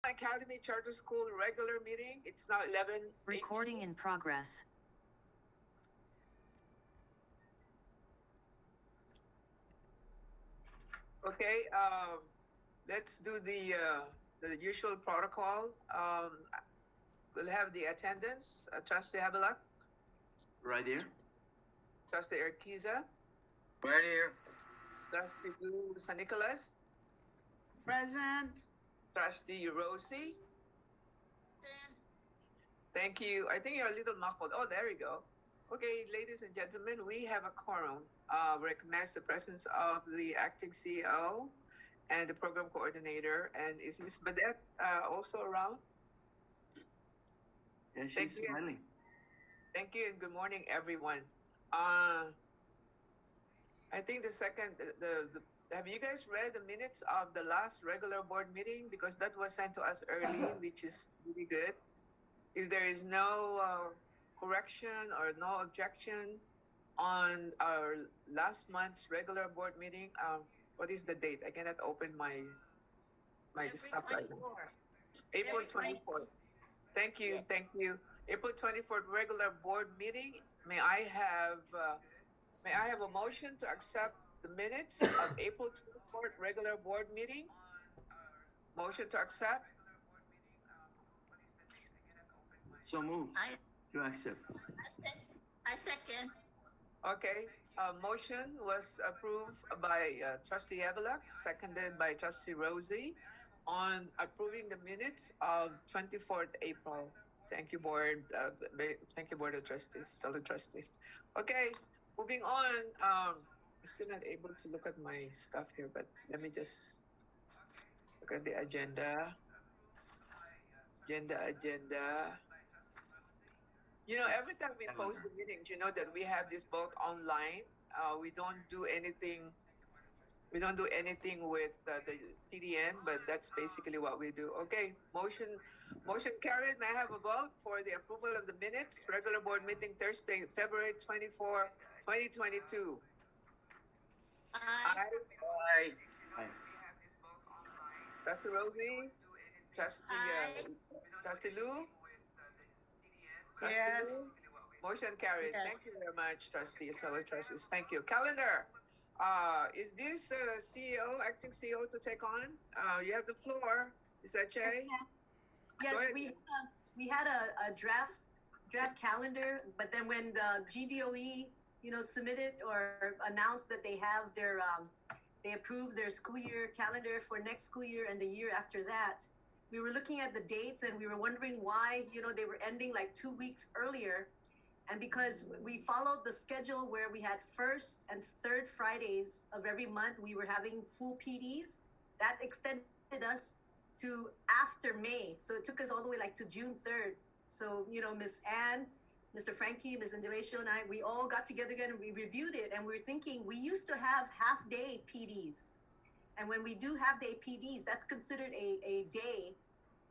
Academy Charter School regular meeting. It's now 11. Recording in progress. Okay, let's do the usual protocol. We'll have the attendance. Trustee Havelock. Right here. Trustee Urquiza. Right here. Trustee Blue San Nicolas. Present. Trustee Rosie. Thank you. I think you're a little muffled. Oh, there you go. Okay, ladies and gentlemen, we have a quorum. Recognize the presence of the acting CEO and the program coordinator. And is Ms. Badette also around? Yeah, she's smiling. Thank you and good morning, everyone. I think have you guys read the minutes of the last regular board meeting? Because that was sent to us early, which is really good. If there is no correction or no objection on our last month's regular board meeting, what is the date? I cannot open my stuff right now. April 24th. Thank you, thank you. April 24th regular board meeting. May I have a motion to accept the minutes of April 24th regular board meeting? Motion to accept. So move. You accept. I second. Okay. Motion was approved by Trustee Evelak, seconded by Trustee Rosie, on approving the minutes of 24th April. Thank you, board. Thank you, Board of Trustees, fellow trustees. Okay, moving on. I'm still not able to look at my stuff here, but let me just look at the agenda. Agenda. You know, every time we post the meetings, you know that we have this both online. We don't do anything. We don't do anything with the PDN, but that's basically what we do. Okay, motion carried. May I have a vote for the approval of the minutes? Regular board meeting Thursday, February 24, 2022. Aye. Aye. Aye. Trustee Rosie? Trustee Lou? Yes. Motion carried. Yes. Thank you very much, trustees, fellow trustees. Thank you. Calendar. Is this CEO, acting CEO, to take on? You have the floor. Is that Jay? Yes, we had a draft calendar, but then when the GDOE, submitted or announced that they have their they approved their school year calendar for next school year and the year after that, we were looking at the dates and we were wondering why, they were ending like 2 weeks earlier. And because we followed the schedule where we had first and third Fridays of every month, we were having full PDs, that extended us to after May. So it took us all the way like to June 3rd. So, Miss Ann, Mr. Frankie, Ms. Indalecio and I, we all got together again and we reviewed it and we were thinking we used to have half-day PDs. And when we do half-day PDs, that's considered a day,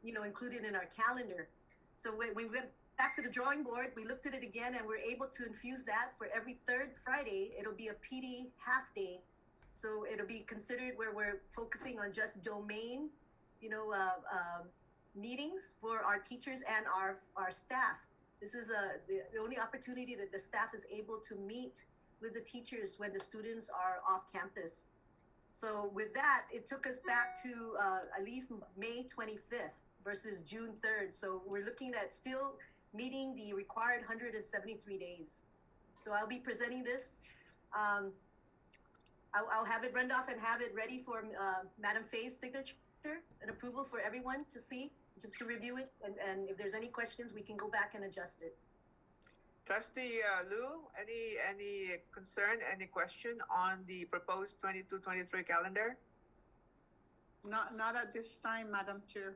included in our calendar. So when we went back to the drawing board, we looked at it again and we're able to infuse that for every third Friday, it'll be a PD half-day. So it'll be considered where we're focusing on just domain, meetings for our teachers and our staff. This is the only opportunity that the staff is able to meet with the teachers when the students are off campus. So with that, it took us back to at least May 25th versus June 3rd. So we're looking at still meeting the required 173 days. So I'll be presenting this. I'll have it run off and have it ready for Madam Faye's signature and approval for everyone to see, just to review it. And if there's any questions, we can go back and adjust it. Trustee Lou, any concern, any question on the proposed 22-23 calendar? Not at this time, Madam Chair.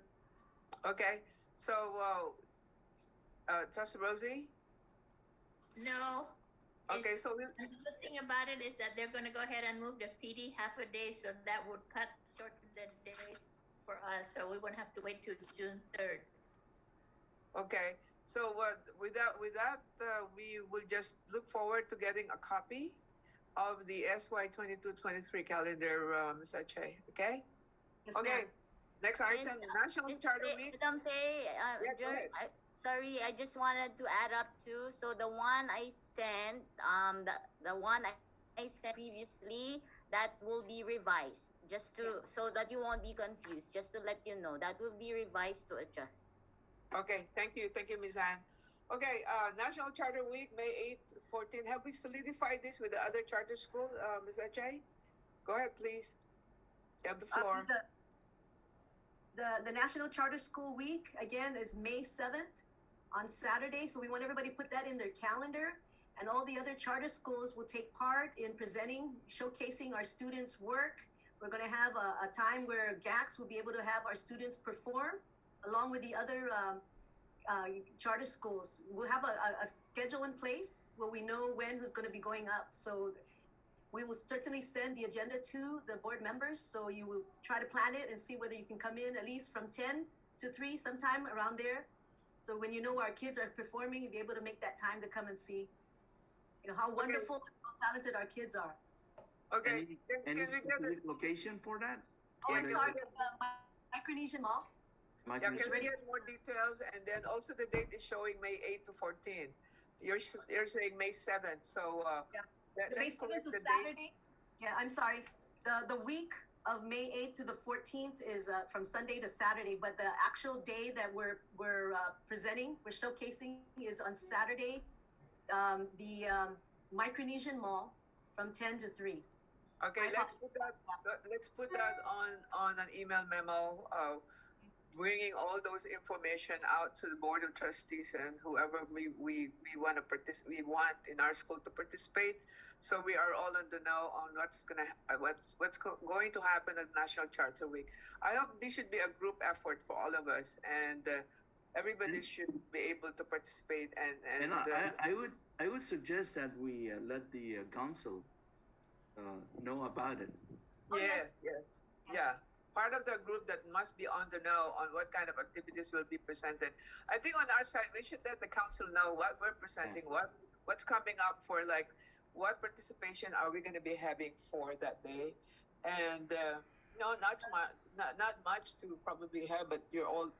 Okay, so Trustee Rosie? No. Okay, so the good thing about it is that they're going to go ahead and move the PD half a day, so that would shorten the days for us, so we won't have to wait till June 3rd. Okay, so with that, we will just look forward to getting a copy of the SY 22-23 calendar, Ms. Ache, okay? Yes, okay. ma'am. Next item, National Charter Week. Madam Faye, Yeah, go ahead. sorry, I just wanted to add up too. So the one I sent, the one I sent previously, that will be revised, just to so that you won't be confused. Just to let you know, that will be revised to adjust. Okay, thank you, Ms. Ann. Okay, National Charter Week, May 8th, 14th. Have we solidified this with the other charter school, Ms. Ajay? Go ahead, please. You have the floor. The National Charter School Week, again, is May 7th on Saturday. So we want everybody to put that in their calendar. And all the other charter schools will take part in presenting, showcasing our students' work. We're going to have a time where GACs will be able to have our students perform along with the other charter schools. We'll have a schedule in place where we know when who's going to be going up. So we will certainly send the agenda to the board members. So you will try to plan it and see whether you can come in at least from 10 to 3, sometime around there. So when you know our kids are performing, you'll be able to make that time to come and see, how wonderful and how talented our kids are. Okay. Any specific location for that? Oh, I'm sorry, Micronesian Mall. Yeah, can we get more details? And then also the date is showing May 8 to 14. You're saying May 7th. So yeah. The May 7th is a Saturday. Yeah, I'm sorry. The week of May 8th to the 14th is from Sunday to Saturday, but the actual day that we're presenting, we're showcasing, is on Saturday, the Micronesian Mall from 10 to 3. Okay, let's put that on an email memo, bringing all those information out to the board of trustees and whoever we want in our school to participate, so we are all in the know on what's going to happen at National Charter Week. I hope this should be a group effort for all of us, and everybody should be able to participate. And I would suggest that we let the council know about it. Yes. Yeah. Part of the group that must be on the know on what kind of activities will be presented. I think on our side, we should let the council know what we're presenting, what's coming up for, like, what participation are we going to be having for that day. And no, not much to probably have, but you're all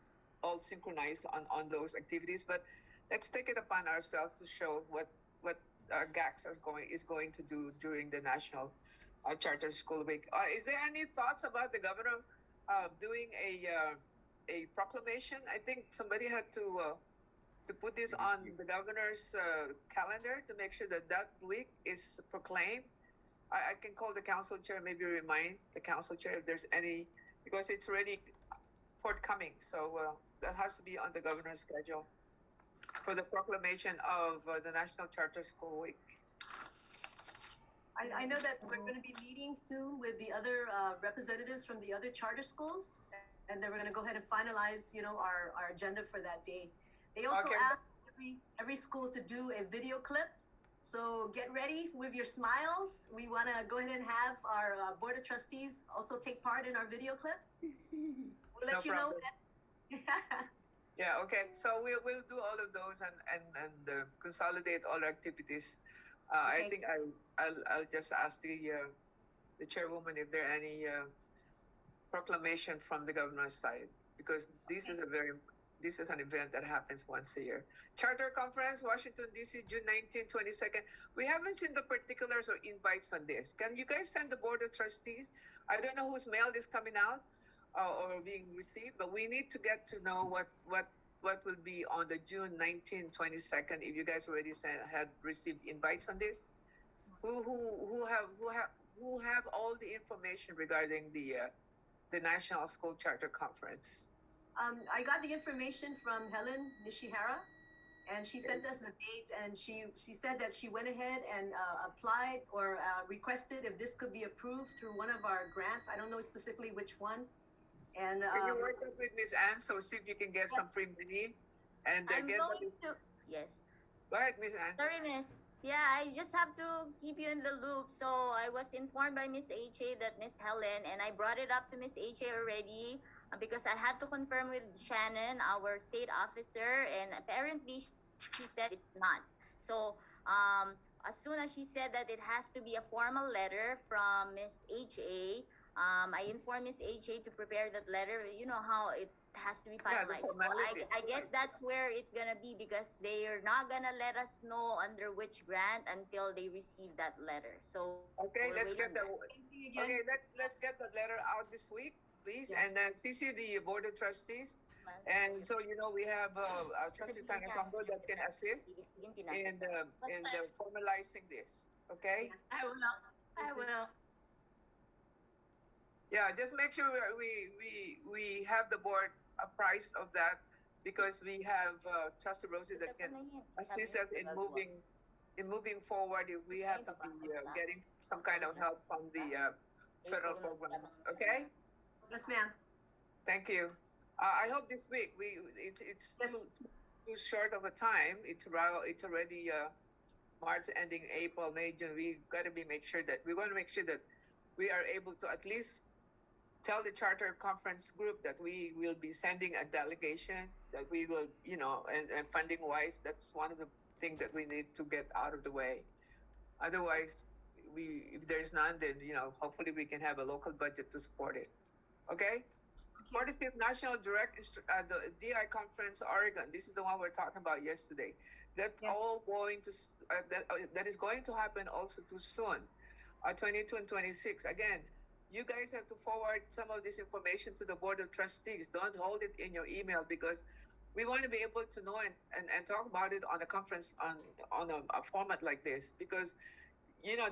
synchronized on those activities. But let's take it upon ourselves to show what our GACs is going to do during the National Charter School Week. Is there any thoughts about the governor doing a proclamation? I think somebody had to put this on the governor's calendar to make sure that week is proclaimed. I can call the council chair, maybe remind the council chair if there's any, because it's already forthcoming. So that has to be on the governor's schedule for the proclamation of the National Charter School Week. I know that we're going to be meeting soon with the other representatives from the other charter schools, and then we're going to go ahead and finalize, our agenda for that day. They also asked every school to do a video clip. So get ready with your smiles. We want to go ahead and have our board of trustees also take part in our video clip. We'll let you know. Yeah. Okay. So we'll do all of those and consolidate all our activities. I think I'll just ask the chairwoman if there are any proclamation from the governor's side, because this is an event that happens once a year. Charter Conference, Washington D.C., June 19, 22nd. We haven't seen the particulars or invites on this. Can you guys send the board of trustees? I don't know whose mail is coming out or being received, but we need to get to know what will be on the June 19, 22nd, if you guys already had received invites on this. Who have all the information regarding the National School Charter Conference? I got the information from Helen Nishihara, and she sent us the date, and she said that she went ahead and applied or requested if this could be approved through one of our grants. I don't know specifically which one. And can you work up with Ms. Ann, so see if you can get some free money and Yes. Go ahead, Ms. Ann. Sorry, Miss. Yeah, I just have to keep you in the loop. So I was informed by Miss H.A. that Miss Helen, and I brought it up to Miss H.A. already because I had to confirm with Shannon, our state officer, and apparently she said it's not. So as soon as she said that it has to be a formal letter from Miss H.A., I informed Miss HA to prepare that letter. You know how it has to be Yeah, the finalized. So formality. I guess that's where it's gonna be because they are not gonna let us know under which grant until they receive that letter. So Okay, we're let's waiting get the. on that. Same thing again. Okay, let's get the letter out this week, please, Yeah. and then CC the board of trustees. And so we have trustee Tanya Congo that can assist in the formalizing this. Okay. Yes. I will. I will. Yeah, just make sure we have the board apprised of that because we have Trustee Rosie that can assist us in moving forward if we have to be getting some kind of help from the federal programs. Okay. Yes, ma'am. Thank you. I hope this week it's Yes. too short of a time. It's already March ending April, May, June. We got to make sure that we are able to at least tell the charter conference group that we will be sending a delegation, that we will, and funding wise, that's one of the things that we need to get out of the way. Otherwise, if there's none, then, hopefully we can have a local budget to support it. Okay? 45th National the DI Conference, Oregon. This is the one we're talking about yesterday. That's Yes. all going to, that is going to happen also too soon. 22 and 26. Again, you guys have to forward some of this information to the Board of Trustees. Don't hold it in your email because we want to be able to know and talk about it on a conference on a format like this because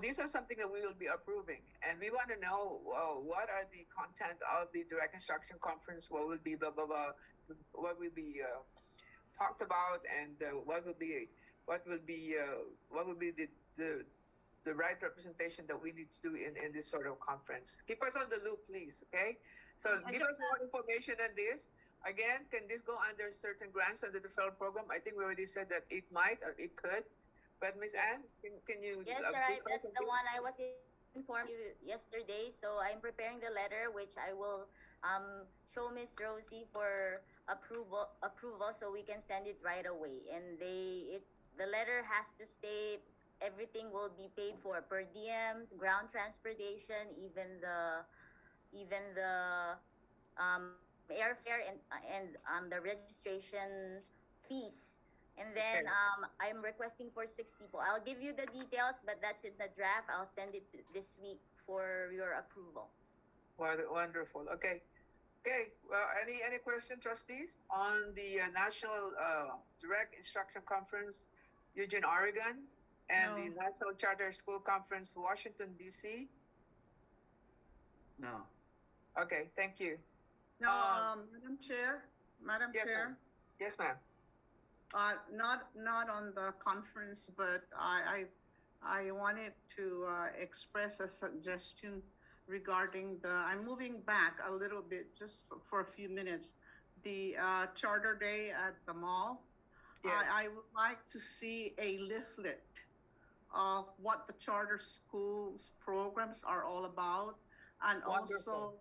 these are something that we will be approving, and we want to know what are the content of the direct instruction conference, what will be blah blah blah, what will be talked about, and what will be the right representation that we need to do in this sort of conference. Keep us on the loop, please. Okay. So give us more information on this. Again, can this go under certain grants under the federal program? I think we already said that it might or it could. But Ms. Anne, can you? Yes, right. That's the one I was informed you yesterday. So I'm preparing the letter, which I will show Miss Rosie for approval, so we can send it right away. And the letter has to state everything will be paid for per diems, ground transportation, even the airfare and the registration fees. And then Okay. I'm requesting for 6 people. I'll give you the details, but that's in the draft. I'll send it this week for your approval. Wonderful. Okay. Okay. Well, any question, trustees, on the National Direct Instruction Conference, Eugene, Oregon, and the No. National Charter School Conference, Washington D.C.? No. Okay. Thank you. No, Um, Madam yes, Chair, ma'am. Yes, ma'am. not on the conference, but I wanted to express a suggestion regarding I'm moving back a little bit just for a few minutes. The Charter Day at the mall. Yes. I would like to see a leaflet of what the charter schools programs are all about, and Wonderful. also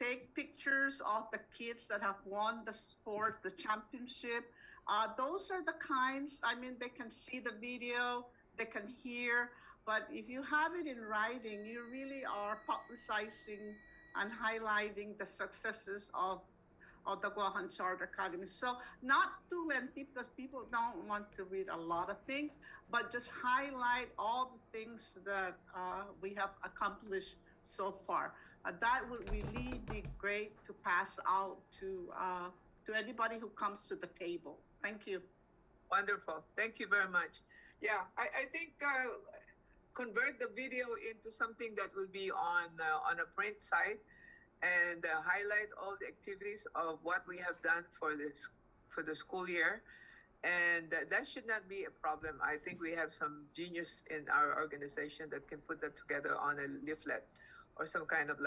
take pictures of the kids that have won the sport, the championship. Those are the kinds, I mean, they can see the video, they can hear, but if you have it in writing, you really are publicizing and highlighting the successes of the Guahan Charter Academy. So not too lengthy because people don't want to read a lot of things, but just highlight all the things that we have accomplished so far. That would really be great to pass out to anybody who comes to the table. Thank you. Wonderful. Thank you very much. Yeah, I think convert the video into something that will be on a print site and highlight all the activities of what we have done for the school year, and that should not be a problem. I think we have some genius in our organization that can put that together on a leaflet or some kind of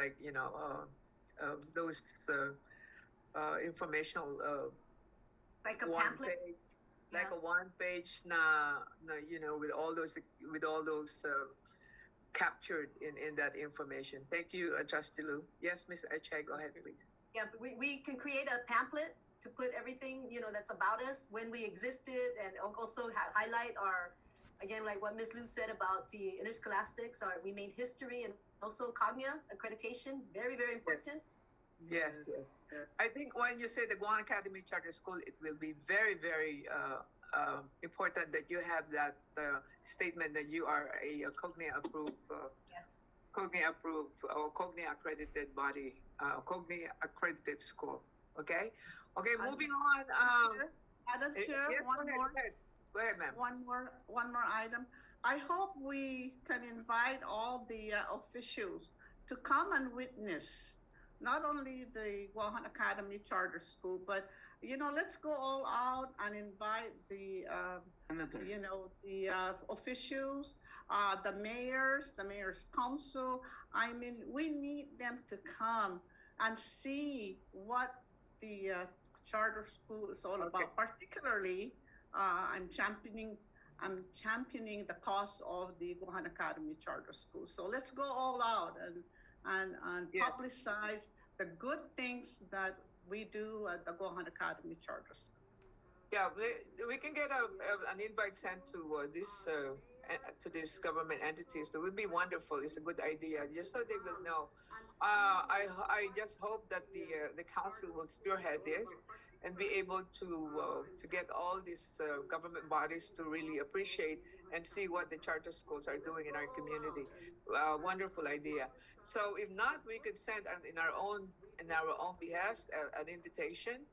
those informational Like a one pamphlet. page, like Yeah. a one page with all those captured in that information. Thank you, Trustee Lu. Yes, Ms. Achay, go ahead, please. Yeah, but we can create a pamphlet to put everything, that's about us, when we existed, and also highlight again, like what Ms. Lu said about the interscholastics, we made history and also Cognia accreditation, very, very important. Yes, yes. I think when you say the Guahan Academy Charter School, it will be very, very important that you have that statement that you are a Cognia approved, Yes. Cognia approved or Cognia accredited body, Cognia accredited school. Okay, okay. Moving on. Madam Chair, Yes, one go ahead, more. go ahead. Go ahead, ma'am. One more item. I hope we can invite all the officials to come and witness not only the Guahan Academy Charter School, but let's go all out and invite the Senators. the officials, the mayor's council. I mean, we need them to come and see what the charter school is all about. Particularly, I'm championing the cause of the Guahan Academy Charter School. So let's go all out and Yes. publicize the good things that we do at the Guahan Academy Charter School. Yeah, we can get an invite sent to these government entities. That would be wonderful. It's a good idea, just so they will know. I just hope that the council will spearhead this and be able to get all these government bodies to really appreciate and see what the charter schools are doing in our community. Wonderful idea. So if not, we could send in our own behest an invitation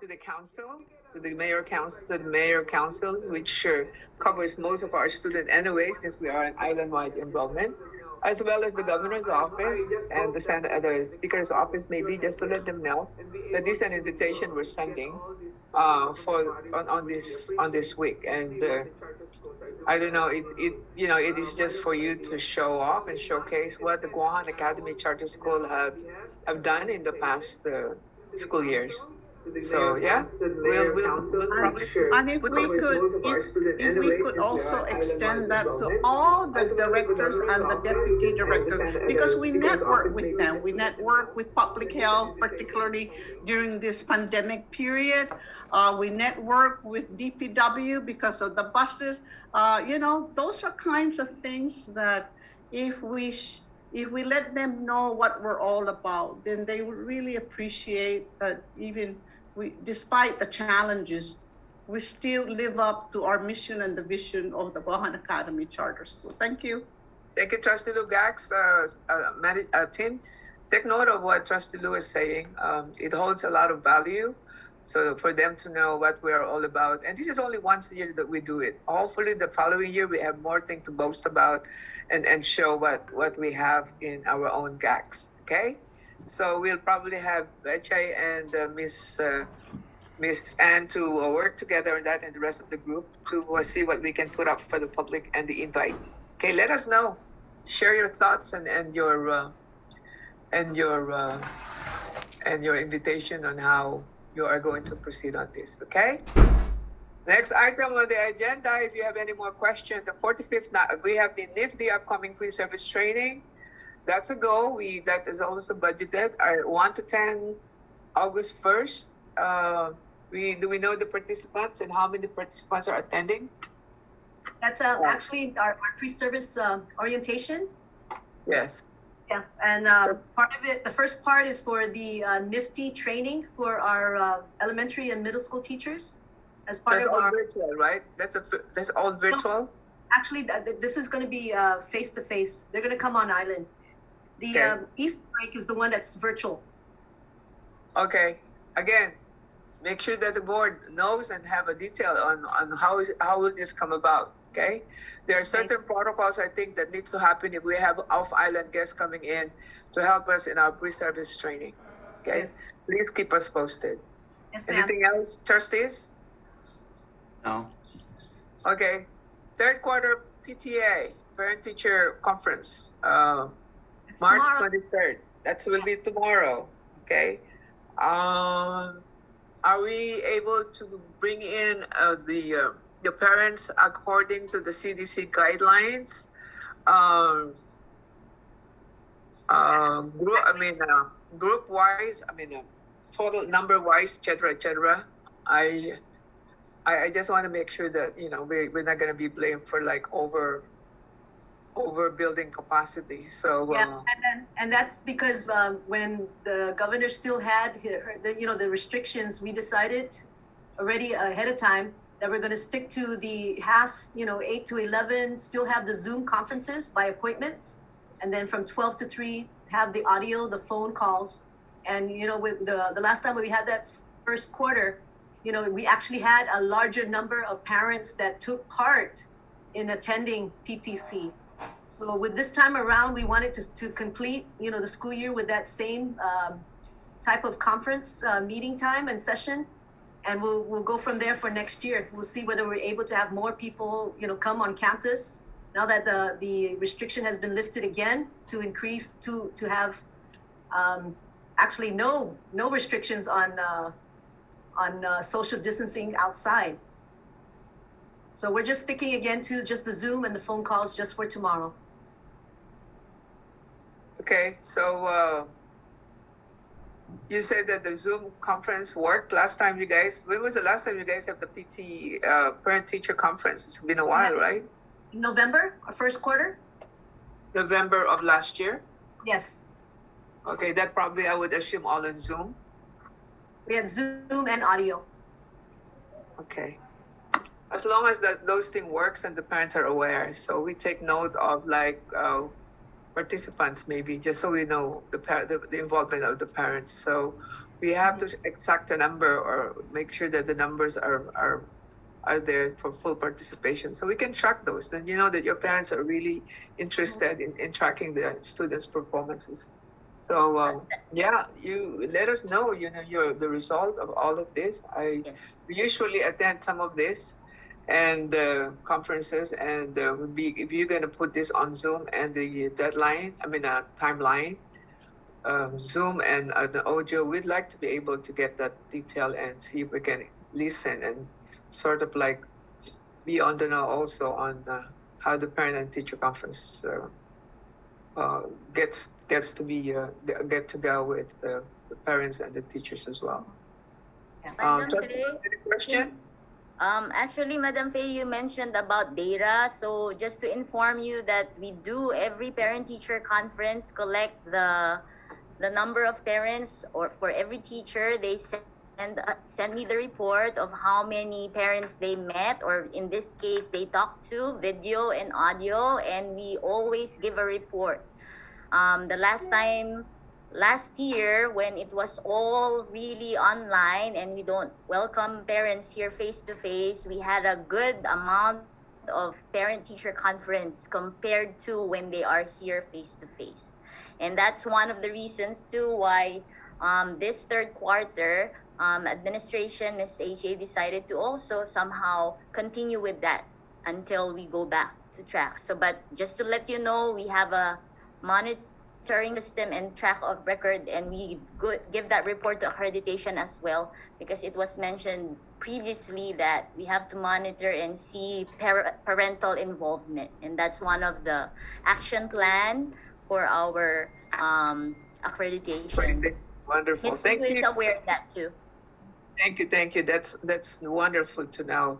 to the council, to the mayor council, which covers most of our students anyway, since we are an island-wide enrollment, as well as the governor's office and the speaker's office, maybe just to let them know that this is an invitation we're sending on this week. And I don't know, it is just for you to show off and showcase what the Guahan Academy Charter School have done in the past school years. So yeah, we'll probably And if we could also extend that to all the directors and the deputy directors, because we network with them. We network with public health, particularly during this pandemic period. We network with DPW because of the buses. Those are kinds of things that if we let them know what we're all about, then they would really appreciate that despite the challenges, we still live up to our mission and the vision of the Guahan Academy Charter School. Thank you. Thank you, Trustee Lou Gax. Tim, take note of what Trustee Lou is saying. It holds a lot of value. So for them to know what we are all about. And this is only once a year that we do it. Hopefully the following year we have more things to boast about and show what we have in our own GACs. Okay? So we'll probably have Bechay and Miss Anne to work together on that and the rest of the group to see what we can put up for the public and the invite. Okay, let us know. Share your thoughts and your invitation on how you are going to proceed on this. Okay. Next item on the agenda. If you have any more questions, the 45th. We have the NIFT upcoming pre-service training. That's a go. That is also budgeted. 1 to 10, August 1st. Do we know the participants and how many participants are attending? That's actually our pre-service orientation. Yes. Yeah, and part of it, the first part is for the NIFTY training for our elementary and middle school teachers. As part That's of all our virtual, right? That's all virtual. No, actually, this is going to be face to face. They're going to come on island. The Okay. East break is the one that's virtual. Okay. Again, make sure that the board knows and have a detail on how will this come about. Okay. There are certain protocols I think that needs to happen if we have off-island guests coming in to help us in our pre-service training. Okay. Yes. Please keep us posted. Yes, ma'am. Anything else, trustees? No. Okay. Third quarter PTA, parent-teacher conference, It's March tomorrow. 23rd. That will be tomorrow. Okay. Are we able to bring in the parents according to the CDC guidelines? Group wise, total number wise, et cetera. I just want to make sure that we're not going to be blamed for like overbuilding capacity. So Yeah, and that's because when the governor still had the restrictions, we decided already ahead of time that we're going to stick to the half, 8 to 11, still have the Zoom conferences by appointments, and then from 12 to 3 have the audio, the phone calls, and with the last time we had that first quarter, we actually had a larger number of parents that took part in attending PTC. So with this time around, we wanted to complete, the school year with that same type of conference meeting time and session, and we'll go from there for next year. We'll see whether we're able to have more people, come on campus now that the restriction has been lifted again, to increase to have actually no restrictions on social distancing outside. So we're just sticking again to just the Zoom and the phone calls just for tomorrow. okay, so you said that the Zoom conference worked last time you guys. When was the last time you guys have the PT parent teacher conference? It's been a while, right? November, our first quarter. November of last year. Yes, Okay, that probably I would assume all on Zoom. we had Zoom and audio. Okay. As long as those thing works and the parents are aware, so we take note of participants maybe, just so we know the involvement of the parents. So we have to exact a number or make sure that the numbers are there for full participation, so we can track those. Then you know that your parents are really interested in tracking the students' performances. So yeah, you let us know. The result of all of this. We usually attend some of this and conferences, and if you're going to put this on Zoom and the timeline, Zoom and the audio, we'd like to be able to get that detail and see if we can listen and sort of like be on the know also on how the parent and teacher conference gets to be get to go with the parents and the teachers as well. Madam Just Faye, any question? actually, Madam Faye, you mentioned about data. So just to inform you that we do every parent-teacher conference collect the number of parents, or for every teacher they send me the report of how many parents they met, or in this case they talked to, video and audio, and we always give a report. The last year, when it was all really online and we don't welcome parents here face to face, we had a good amount of parent-teacher conference compared to when they are here face to face. And that's one of the reasons too why this third quarter, administration, Ms. HA, decided to also somehow continue with that until we go back to track. So, but just to let you know, we have a monitoring system and track of record, and we give that report to accreditation as well, because it was mentioned previously that we have to monitor and see parental involvement, and that's one of the action plan for our accreditation. Wonderful. Ms. Thank Sue is you. aware of that too. Thank you. That's wonderful to know.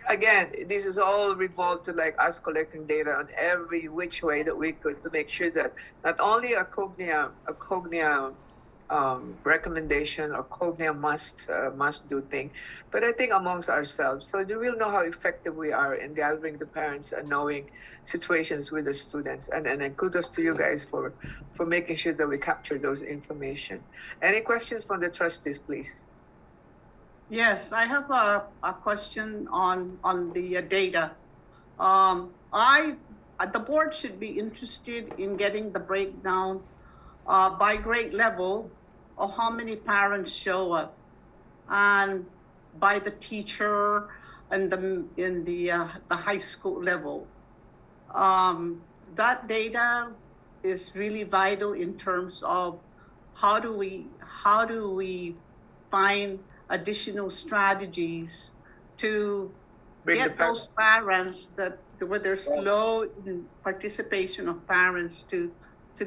Again, this is all revolved to like us collecting data on every which way that we could, to make sure that not only a cognia recommendation or cognia must do thing, but I think amongst ourselves, so that we'll know how effective we are in gathering the parents and knowing situations with the students. And kudos to you guys for making sure that we capture those information. Any questions from the trustees, please? Yes, I have a question on the data. The board should be interested in getting the breakdown by grade level of how many parents show up, and by the teacher and in the high school level. That data is really vital in terms of how do we find additional strategies to get those parents where there's low participation of parents to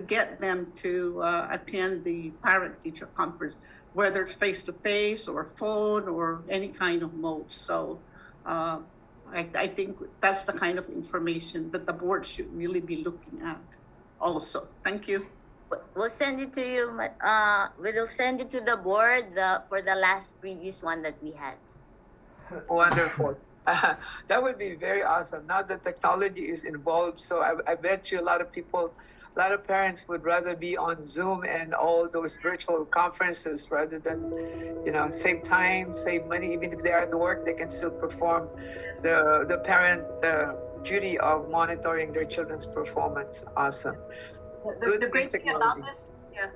get them to attend the parent-teacher conference, whether it's face-to-face or phone or any kind of mode. So I think that's the kind of information that the board should really be looking at also. Thank you. We'll send it to you. We'll send it to the board for the last previous one that we had. Wonderful. That would be very awesome. Now the technology is involved, so I bet you a lot of people, a lot of parents would rather be on Zoom and all those virtual conferences rather than, save time, save money. Even if they are at work, they can still perform the parent duty of monitoring their children's performance. Awesome. The great thing about this,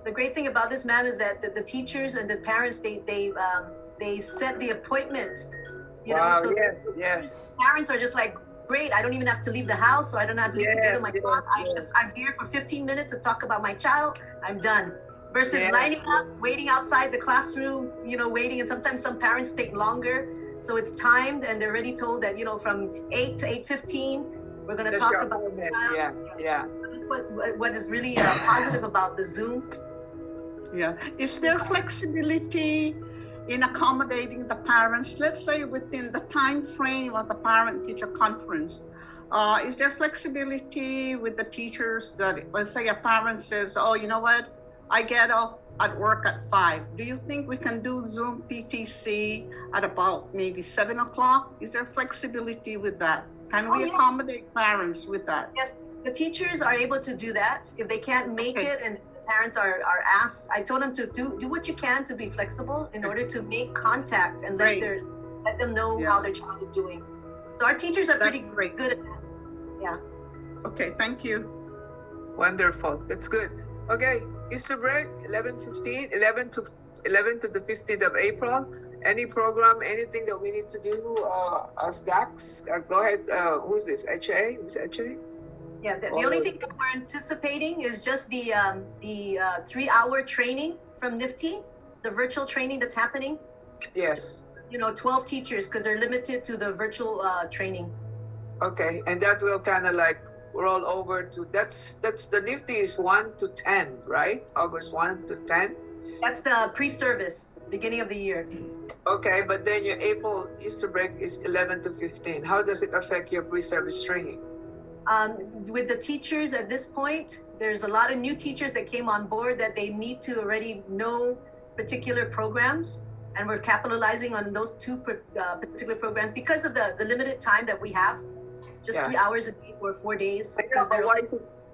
the great thing about this, ma'am, is that the teachers and the parents they set the appointment. Wow, so yes. Parents are just like, great, I don't even have to leave the house, so I don't have to leave to go to my car. I'm here for 15 minutes to talk about my child. I'm done. Versus lining up, waiting outside the classroom, waiting, and sometimes some parents take longer. So it's timed, and they're already told that from 8 to 8:15, we're going to talk about the child. Yeah. That's what is really positive about the Zoom. Yeah. Is there flexibility in accommodating the parents, let's say within the time frame of the parent-teacher conference? Is there flexibility with the teachers that, let's say a parent says, oh, you know what, I get off at work at 5. Do you think we can do Zoom PTC at about maybe 7 o'clock? Is there flexibility with that? Can we accommodate parents with that? Yes, the teachers are able to do that. If they can't make it and parents are asked, I told them to do what you can to be flexible in order to make contact and let them know how their child is doing. So our teachers are pretty good at that. Yeah. Okay, thank you. Wonderful. That's good. Okay, Easter break, 11:15, 11 to the 15th of April. Any program, anything that we need to do as DACs? Go ahead. Who's this? HA? Who's HA? Yeah, the only thing that we're anticipating is just the 3-hour training from NIFTY, the virtual training that's happening. Yes. 12 teachers, because they're limited to the virtual training. Okay, and that will kind of like roll over to, that's the NIFTY is 1 to 10, right? August 1 to 10? That's the pre-service, beginning of the year. Okay, but then your April Easter break is 11 to 15. How does it affect your pre-service training? With the teachers at this point, there's a lot of new teachers that came on board that they need to already know particular programs, and we're capitalizing on those two particular programs because of the limited time that we have, just 3 hours a day for 4 days.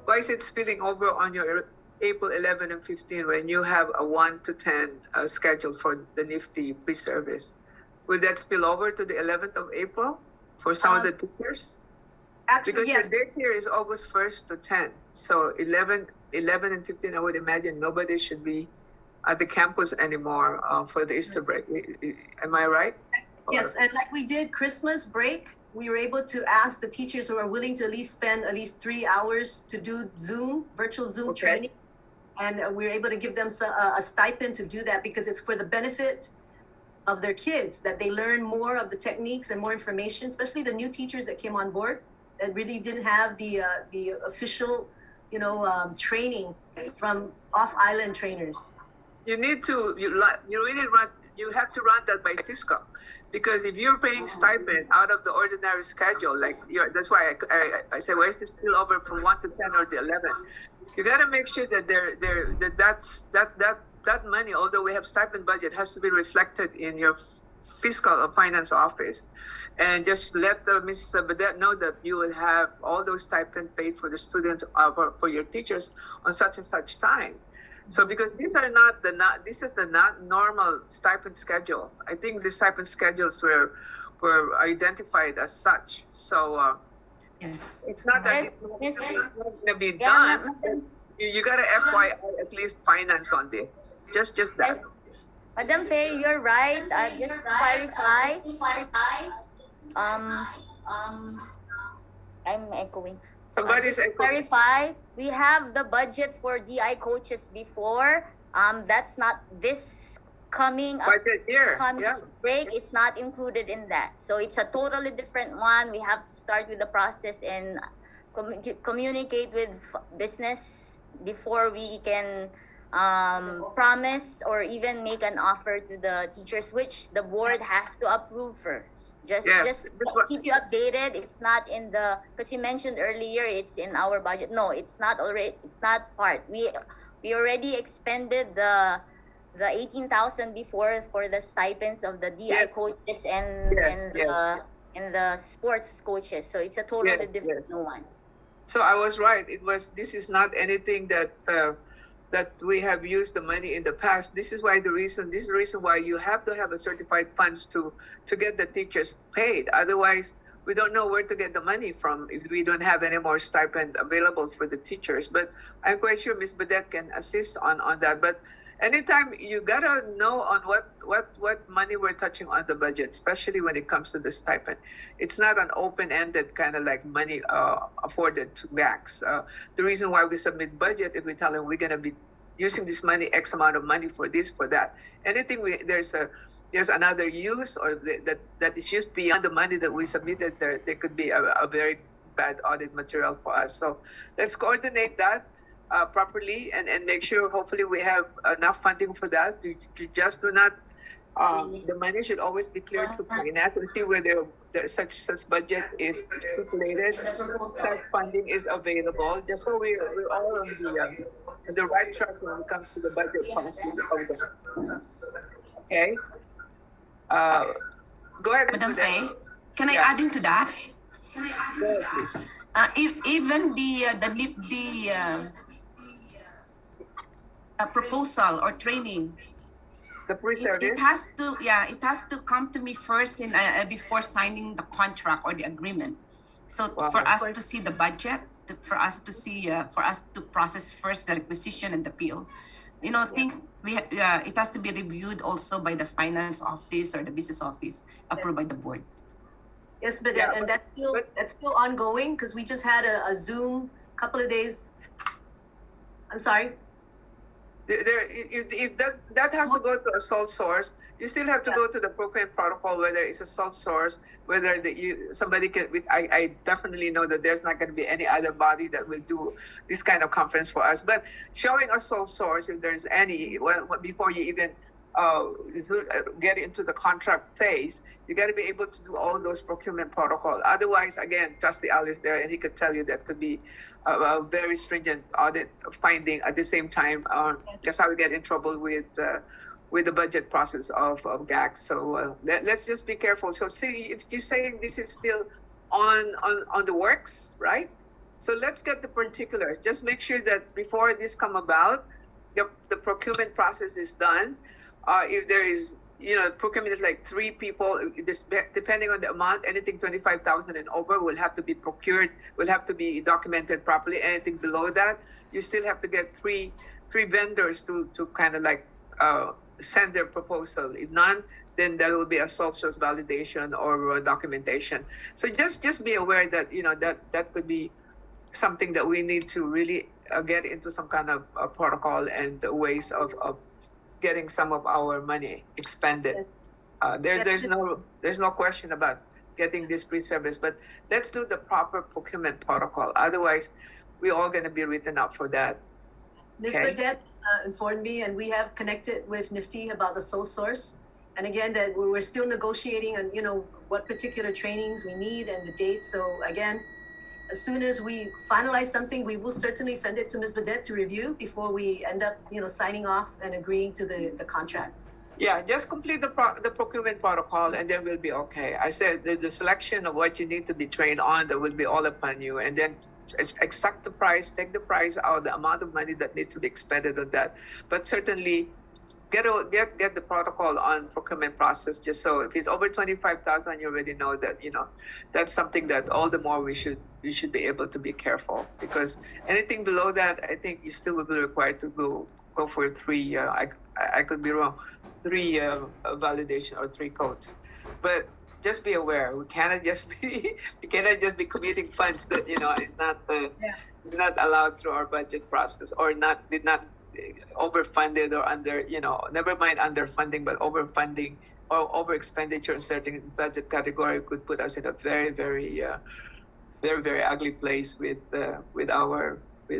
Why is it spilling over on your April 11 and 15 when you have a 1 to 10 schedule for the NIFTY pre-service? Would that spill over to the 11th of April for some of the teachers? Actually, because yes. the date here is August 1st to 10. So 11 and 15, I would imagine nobody should be at the campus anymore for the Easter break. Am I right? Yes, and like we did Christmas break, we were able to ask the teachers who are willing to at least spend at least 3 hours to do virtual Zoom training. And we were able to give them a stipend to do that because it's for the benefit of their kids, that they learn more of the techniques and more information, especially the new teachers that came on board that really didn't have the official, training from off-island trainers. You need to, you have to run that by fiscal. Because if you're paying stipend out of the ordinary schedule, that's why I say, where's the spillover from 1 to 10 or the 11? You got to make sure that that money, although we have stipend budget, has to be reflected in your fiscal or finance office, and just let the Mrs. Badet know that you will have all those stipend paid for the students for your teachers on such and such time. So because this is the not normal stipend schedule. I think the stipend schedules were identified as such. So it's not that it's not going to be done. You got to FYI at least finance on this. Just that. Madam Faye, you're right. Just to clarify. I'm echoing. Somebody's to clarify, we have the budget for DI coaches before. That's not this coming budget year. Break. It's not included in that. So it's a totally different one. We have to start with the process and communicate with business before we can promise or even make an offer to the teachers, which the board has to approve first. Just Yes, just that's what- keep you updated. It's not in the, because you mentioned earlier it's in our budget. No, it's not already. It's not part. We already expended the 18,000 before for the stipends of the DI Yes. coaches Yes, yes. and the sports coaches. So it's a totally Yes, different yes. one. So I was right. This is not anything that we have used the money in the past. This is the reason why you have to have a certified funds to get the teachers paid. Otherwise, we don't know where to get the money from if we don't have any more stipend available for the teachers. But I'm quite sure Ms. Badet can assist on that. But anytime you gotta know on what money we're touching on the budget, especially when it comes to the stipend. It's not an open-ended kind of like money afforded to GACs. The reason why we submit budget, if we tell them we're gonna be using this money, X amount of money for this, for that. Anything there's another use or that is used beyond the money that we submitted, there could be a very bad audit material for us. So let's coordinate that properly and make sure hopefully we have enough funding for that. You just do not the money should always be clear to finance and see where there such budget is stipulated, such funding is available, just so we're all on the right track when it comes to the budget process of that. Okay. Go ahead, Madam Ms. Faye, can I Yeah. add into that? Go ahead, please. If even the proposal or training, The pre-service. it has to come to me first in before signing the contract or the agreement. So Wow. for us to see the budget, for us to see for us to process first the requisition and the PO. You know, things it has to be reviewed also by the finance office or the business office, approved by the board. Yes, but Yeah, and but- that's still ongoing because we just had a Zoom couple of days. I'm sorry. If that has to go to a sole source, you still have to go to the procurement protocol, whether it's a sole source, whether somebody can. I definitely know that there's not going to be any other body that will do this kind of conference for us. But showing a sole source, if there's any, before you even get into the contract phase, you got to be able to do all those procurement protocol. Otherwise, again, Trustee Al is there, and he could tell you that could be a very stringent audit finding. At the same time, that's how we get in trouble with the budget process of GAC. So let's just be careful. So see, if you're saying this is still on the works, right? So let's get the particulars. Just make sure that before this come about, the procurement process is done. If there is, procurement is like 3 people, depending on the amount, anything 25,000 and over will have to be procured, will have to be documented properly. Anything below that, you still have to get three vendors to kind of like send their proposal. If none, then there will be a sole source validation or documentation. So just be aware that that could be something that we need to really get into some kind of protocol and ways of getting some of our money expended. There's no question about getting this pre-service, but let's do the proper procurement protocol. Otherwise, we're all going to be written up for that. Ms. Okay. Burdett informed me, and we have connected with NIFTY about the sole source. And again, that we're still negotiating on, what particular trainings we need and the dates. So again, as soon as we finalize something, we will certainly send it to Ms. Burdett to review before we end up, signing off and agreeing to the contract. Yeah, just complete the procurement protocol and then we'll be okay. I said the selection of what you need to be trained on, that will be all upon you. And then exact the price, take the price out, the amount of money that needs to be expended on that. But certainly get the protocol on procurement process, just so if it's over 25,000, you already know that, that's something that all the more we should be able to be careful, because anything below that, I think you still will be required to go for 3, I could be wrong, 3 validation or 3 codes. But just be aware, we cannot just be committing funds that is not allowed through our budget process, or did not overfunded or under, never mind underfunding, but overfunding or over expenditure in certain budget category could put us in a very, very, very, very ugly place with the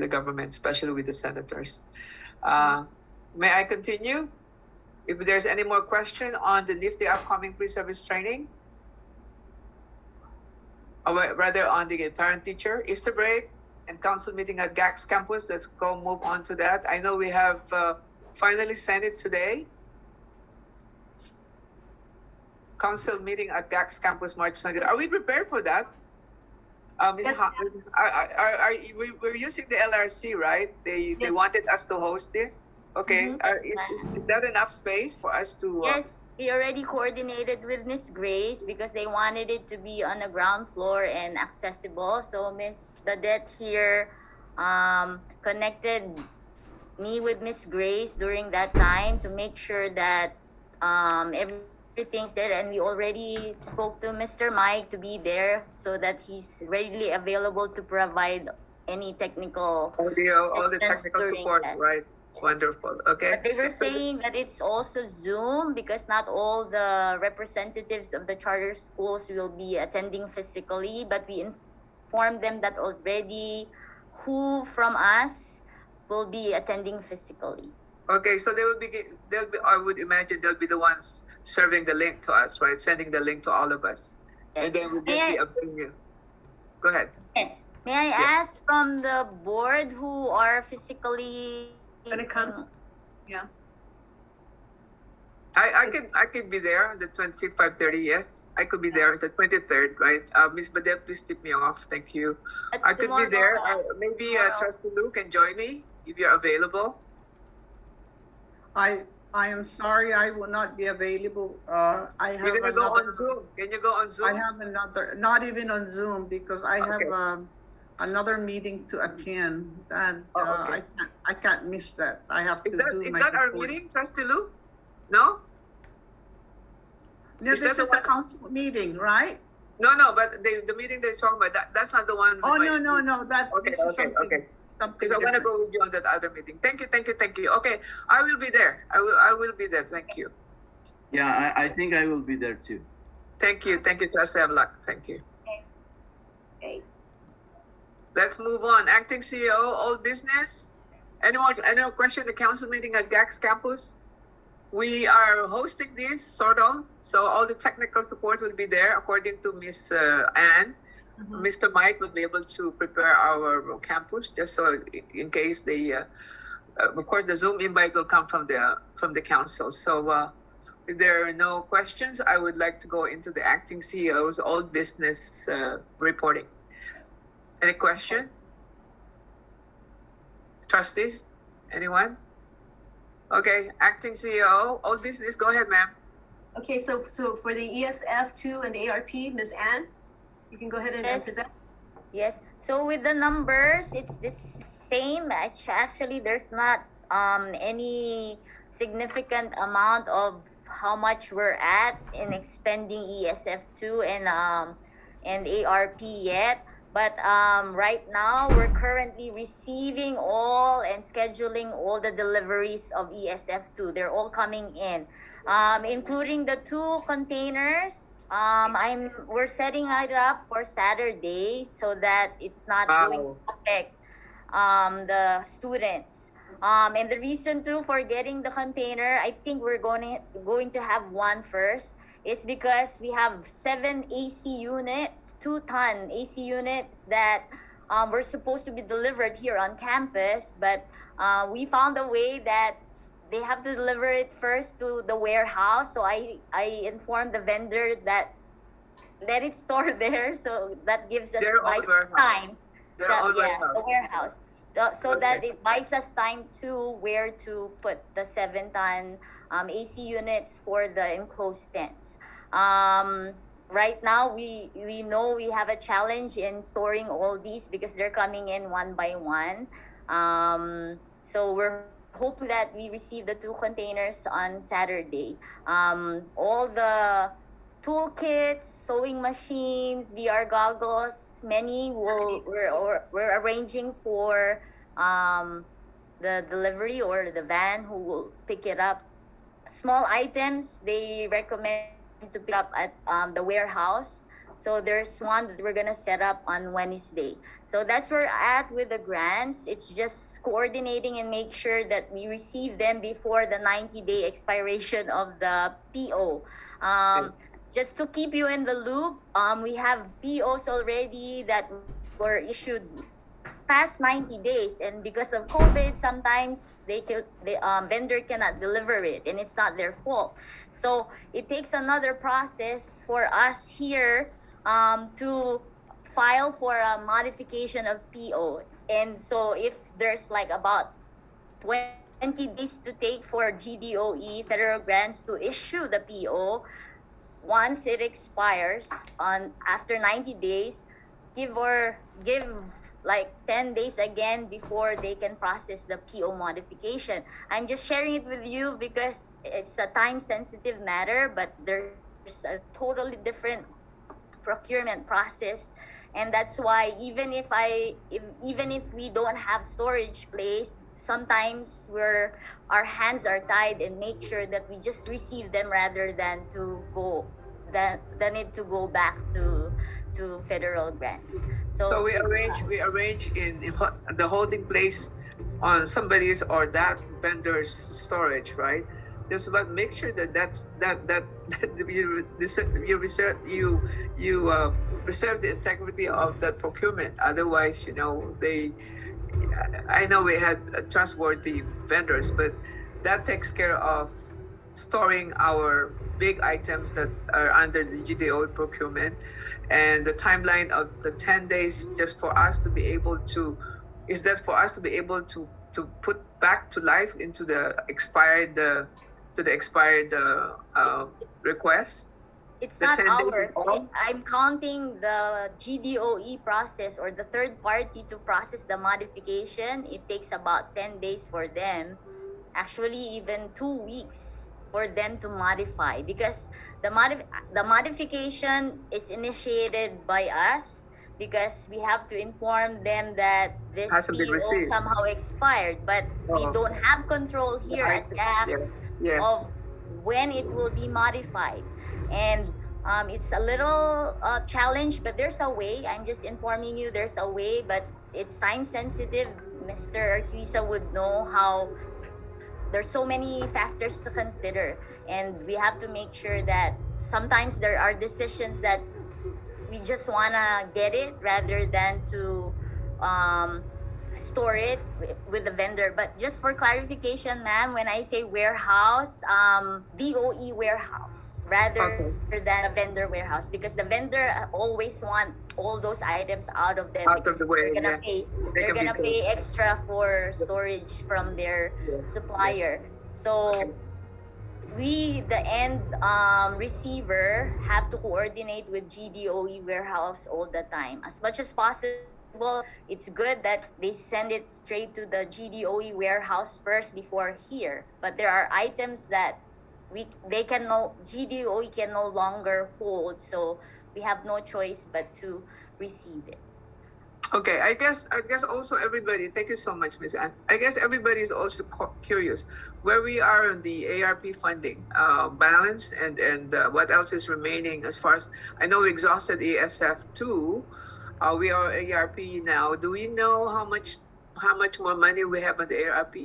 government, especially with the senators. May I continue? If there's any more question on the NIFTY upcoming pre-service training, or rather on the parent-teacher Easter break and council meeting at GAX campus, let's go move on to that. I know we have finally sent it today. Council meeting at GAX campus March 20. Are we prepared for that? Yes, We're using the LRC, right? They Yes. wanted us to host this. Okay, is that enough space for us to? Yes, we already coordinated with Miss Grace because they wanted it to be on the ground floor and accessible. So Miss Dadet here connected me with Miss Grace during that time to make sure that everything's there, and we already spoke to Mr. Mike to be there so that he's readily available to provide any technical Audio, all the assistance technical during support, that. right? Wonderful. Okay. But they were saying that it's also Zoom because not all the representatives of the charter schools will be attending physically, but we informed them that already who from us will be attending physically. Okay, so they'll be. I would imagine they'll be the ones serving the link to us, right? Sending the link to all of us, Yes. and then we'll just be updating you. Go ahead. Yes. May I ask from the board who are physically Gonna come. Yeah. I could be there on the 25th, 5:30. Yes, I could be there on the 23rd, right? Miss Badet, please tip me off. Thank you. That's I could be there. tomorrow. Maybe Tomorrow. Trustee Lou can join me if you're available. I am sorry, I will not be available. I have You're gonna go another. on Zoom. Can you go on Zoom? I have another, not even on Zoom, because I have Okay. another meeting to attend, and Okay. I can't miss that. I have to Is that do is my that our report. meeting, Trustee Lou? No, No, is this that is the the one- council meeting, right? no. But the meeting they're talking about that's not the one. with Oh, my- no, that. Okay, this is okay, something- okay. something Because I want to different. go with you on that other meeting. Thank you. Okay, I will be there. I will be there. Thank you. Yeah, I think I will be there too. Thank you, Trustee Avlak. Thank you. Okay. Let's move on. Acting CEO, all business. Anyone, any question? The council meeting at GAX campus. We are hosting this sort of, so all the technical support will be there, according to Miss Anne. Mhm. Mr. Mike will be able to prepare our campus, just so in case they, of course, the Zoom invite will come from the council. So if there are no questions, I would like to go into the acting CEO's all business reporting. Any question? Trustees? Anyone? Okay, acting CEO, all business. Go ahead, ma'am. Okay, so for the ESF2 and ARP, Ms. Ann, you can go ahead and Yes. present. Yes. So with the numbers, it's the same. Actually, there's not any significant amount of how much we're at in expending ESF2 and ARP yet. But right now, we're currently receiving all and scheduling all the deliveries of ESF2. They're all coming in, including the 2 containers. We're setting it up for Saturday so that it's not going to affect the students. And the reason too for getting the container, I think we're going to have one first, is because we have 7 AC units, 2-ton AC units that were supposed to be delivered here on campus, but we found a way that they have to deliver it first to the warehouse. So I informed the vendor that let it store there, so that gives us Their own warehouse. time. Their own warehouse. The warehouse. So that Okay. it buys us time to where to put the 7-ton AC units for the enclosed tents. Right now, we know we have a challenge in storing all these because they're coming in one by one. So we're hoping that we receive the 2 containers on Saturday. All the toolkits, sewing machines, VR goggles, we're arranging for the delivery or the van who will pick it up. Small items, they recommend to pick up at the warehouse So there's one that we're gonna set up on Wednesday. So that's where we're at with the grants. It's just coordinating and make sure that we receive them before the 90-day expiration of the PO. Just to keep you in the loop, we have POs already that were issued past 90 days, and because of COVID, sometimes the vendor cannot deliver it, and it's not their fault. So it takes another process for us here to file for a modification of PO. And so if there's like about 20 days to take for GDOE federal grants to issue the PO, once it expires on after 90 days, give like 10 days again before they can process the PO modification. I'm just sharing it with you because it's a time sensitive matter, but there's a totally different procurement process. And that's why even if we don't have storage place, sometimes our hands are tied and make sure that we just receive them rather than it to go back to federal grants. So we arrange in the holding place on somebody's or that vendor's storage, right? Just about make sure that you preserve the integrity of that procurement. Otherwise, I know we had trustworthy vendors, but that takes care of storing our big items that are under the GDO procurement, and the timeline of the 10 days just for us to be able to put back to life into the expired request. It's not ours. I'm counting the GDOE process or the third party to process the modification. It takes about 10 days for them, actually even 2 weeks for them to modify, because the modification is initiated by us because we have to inform them that this PO somehow expired, but we don't have control here at GAX of when it will be modified. And it's a little challenge, but there's a way. I'm just informing you there's a way, but it's time sensitive. Mr. Arquisa would know how there's so many factors to consider, and we have to make sure that sometimes there are decisions that we just want to get it rather than to store it with the vendor. But just for clarification, ma'am, when I say warehouse, DOE warehouse rather than a vendor warehouse, because the vendor always want all those items out of them because they're gonna pay extra for storage from their supplier. So we, the end receiver, have to coordinate with GDOE warehouse all the time as much as possible. It's good that they send it straight to the GDOE warehouse first before here, but there are items that GDOE can no longer hold, so we have no choice but to receive it. Okay, I guess also everybody, thank you so much, Ms. Ann. I guess everybody is also curious where we are on the ARP funding balance and what else is remaining as far as I know. We exhausted ESF2. We are ARP now. Do we know how much more money we have on the ARP?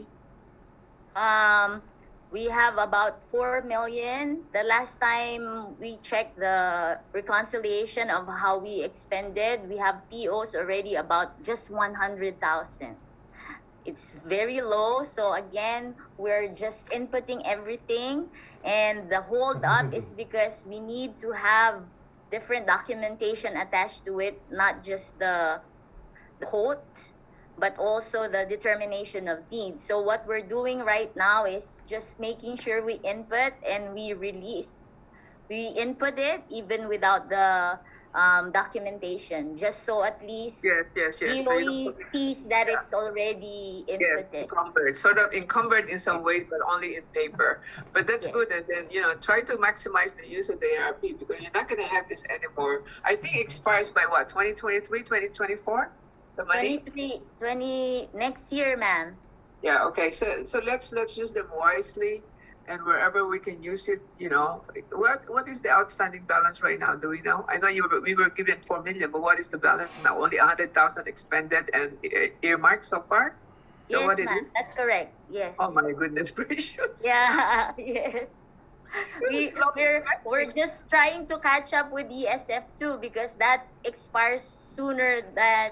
We have about 4 million. The last time we checked the reconciliation of how we expended, we have POs already about just 100,000. It's very low. So again, we're just inputting everything. And the hold up is because we need to have different documentation attached to it, not just the quote, but also the determination of needs. So what we're doing right now is just making sure we input and we release. We input it even without the documentation, just so at least DOE sees that it's already inputted. Yes, encumbered, sort of encumbered in some ways, but only in paper. But that's good. And then, try to maximize the use of the ARP because you're not going to have this anymore. I think it expires by what, 2023, 2024? The money? 20 next year, ma'am. Yeah, okay. So let's use them wisely and wherever we can use it, what is the outstanding balance right now? Do we know? I know we were given 4 million, but what is the balance now? Only 100,000 expended and earmarked so far. So yes, what it ma'am. is? That's correct. Yes. Oh my goodness gracious! Yeah. Yes. We're just trying to catch up with ESF2 because that expires sooner than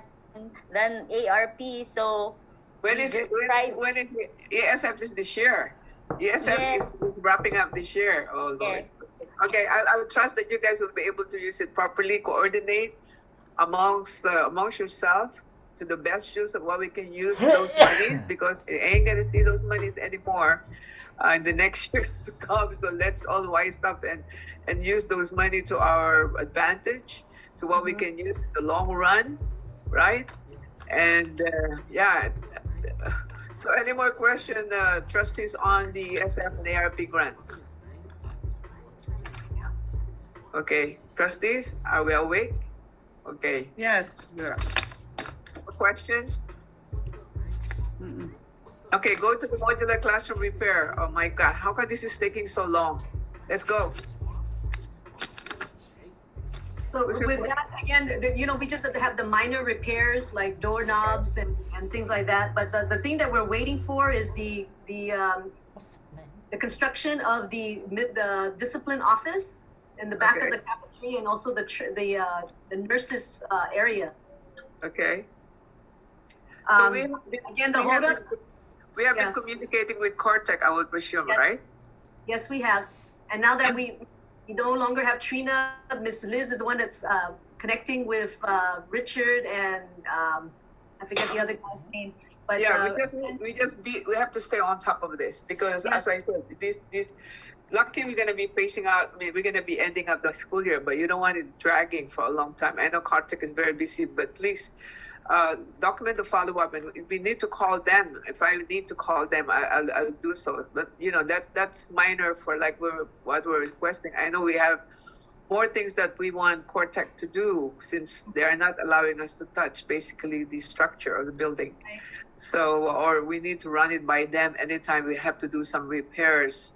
ARP. So When we is it? just tried. When is it? ESF is this year. ESF Yes. is wrapping up this year. Oh Lord. Yes. Okay, I'll trust that you guys will be able to use it properly, coordinate amongst yourself to the best use of what we can use those monies, because it ain't gonna see those monies anymore in the next years to come. So let's all wise up and use those money to our advantage, to what we can use in the long run, right? And yeah. So any more question, trustees, on the SF and ARP grants? Okay, trustees, are we awake? Okay. Yes. Yeah. Question? Okay, go to the modular classroom repair. Oh my God, how come this is taking so long? Let's go. So with that, again, we just have to have the minor repairs like doorknobs and things like that. But the thing that we're waiting for is the construction of the discipline office in the back of the cafeteria, and also the nurses area. Okay. So we have been communicating with Cortec, I would presume, yes. right? Yes, we have. And now that we no longer have Trina, Miss Liz is the one that's connecting with Richard and I forget the other guy's name. But yeah, we have to stay on top of this, because as I said, this lucky we're going to be phasing out. I mean, we're going to be ending up the school year, but you don't want it dragging for a long time. I know Kartik is very busy, but please document the follow-up, and if we need to call them, if I need to call them, I'll do so. But that's minor for like what we're requesting. I know we have more things that we want Cortec to do, since they are not allowing us to touch basically the structure of the building. So, or we need to run it by them anytime we have to do some repairs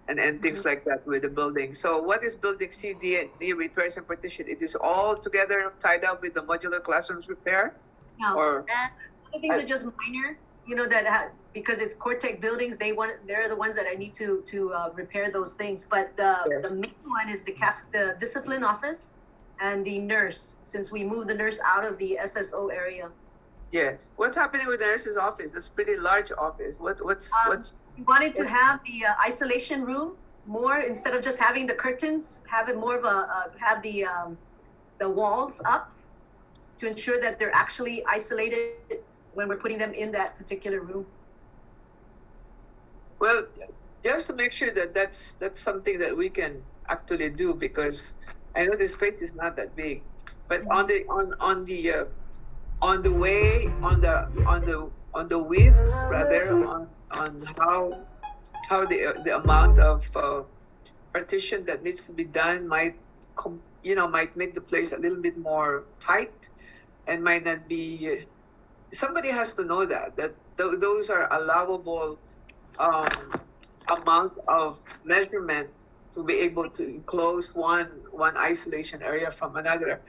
and things like that with the building. So what is building CD repairs and partition? It is all together tied up with the modular classrooms repair? No. Or other things are just minor, because it's Cortec buildings, they're the ones that I need to repair those things. But the main one is the discipline office and the nurse, since we moved the nurse out of the SSO area. Yes. What's happening with the nurse's office? It's a pretty large office. What's we wanted to have the isolation room more, instead of just having the curtains, have it more of have the walls up to ensure that they're actually isolated when we're putting them in that particular room. Well, just to make sure that that's something that we can actually do, because I know the space is not that big, but on the width, rather, on how the amount of partition that needs to be done might make the place a little bit more tight, and might not be. Somebody has to know that those are allowable amount of measurement to be able to enclose one isolation area from another.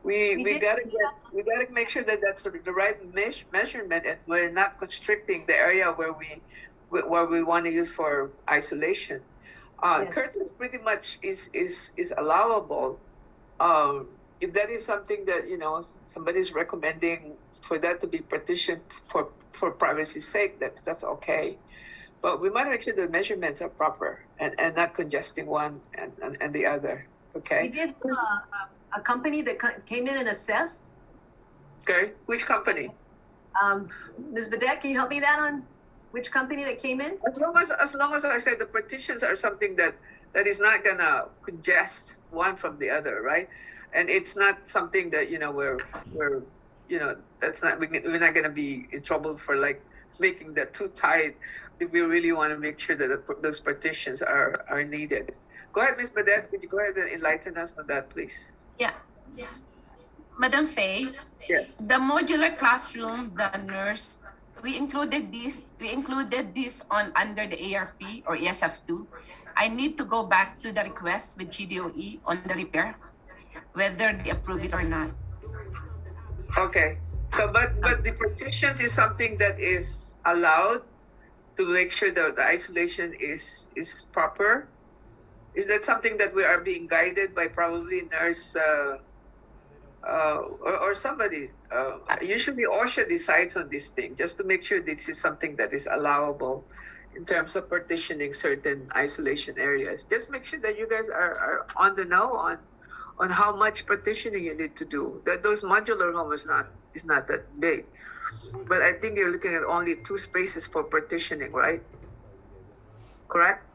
We gotta make sure that that's the right measurement, and we're not constricting the area where we want to use for isolation. Curtains pretty much is allowable. If that is something that somebody's recommending for that to be partitioned for privacy's sake, that's okay. But we might make sure the measurements are proper and not congesting one and the other. Okay. We did a company that came in and assessed. Okay. Which company? Ms. Badette, can you help me on which company that came in? As long as I say the partitions are something that is not gonna congest one from the other, right? And it's not something that we're that's not we're not gonna be in trouble for like making that too tight if we really want to make sure that those partitions are needed. Go ahead, Ms. Badette. Could you go ahead and enlighten us on that, please? Yeah. Madam Faye, Yes. the modular classroom, the nurse, we included this on under the ARP or ESF2. I need to go back to the request with GDOE on the repair, whether they approve it or not. Okay. So, but the partitions is something that is allowed to make sure that the isolation is proper. Is that something that we are being guided by probably nurse or somebody? Usually OSHA decides on this thing just to make sure this is something that is allowable in terms of partitioning certain isolation areas. Just make sure that you guys are on the know on how much partitioning you need to do. That those modular homes is not that big. But I think you're looking at only 2 spaces for partitioning, right? Correct?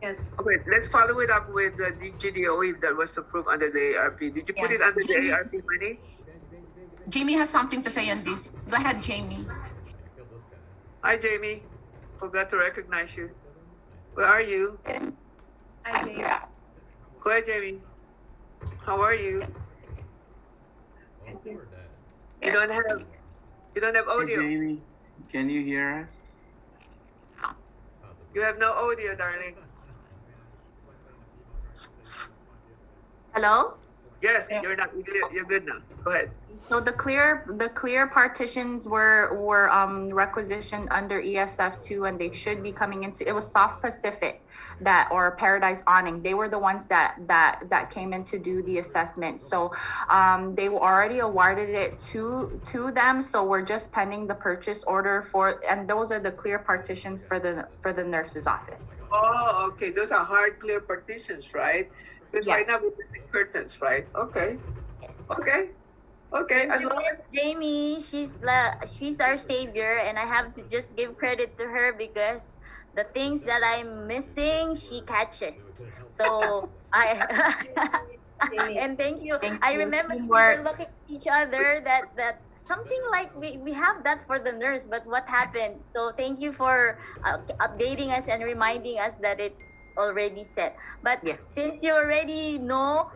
Yes. Okay, let's follow it up with the GDOE that was approved under the ARP. Did you put it under the ARP money? Jamie has something to say on this. Go ahead, Jamie. Hi, Jamie. Forgot to recognize you. Where are you? Hi, Jamie. Go ahead, Jamie. How are you? You don't have audio. Hey, Jamie, can you hear us? You have no audio, darling. Hello? Yes, you're good now. Go ahead. So the clear partitions were requisitioned under ESF2, and they should be coming into, it was South Pacific or Paradise Awning. They were the ones that came in to do the assessment. So they already awarded it to them. So we're just pending the purchase order and those are the clear partitions for the nurse's office. Oh, okay. Those are hard clear partitions, right? Because Yes. right now we're using curtains, right? Okay. Okay. Okay. As long as Jamie, she's our savior, and I have to just give credit to her because the things that I'm missing, she catches. So and thank you. I remember we were looking at each other that something like we have that for the nurse, but what happened? So thank you for updating us and reminding us that it's already set. But since you already know,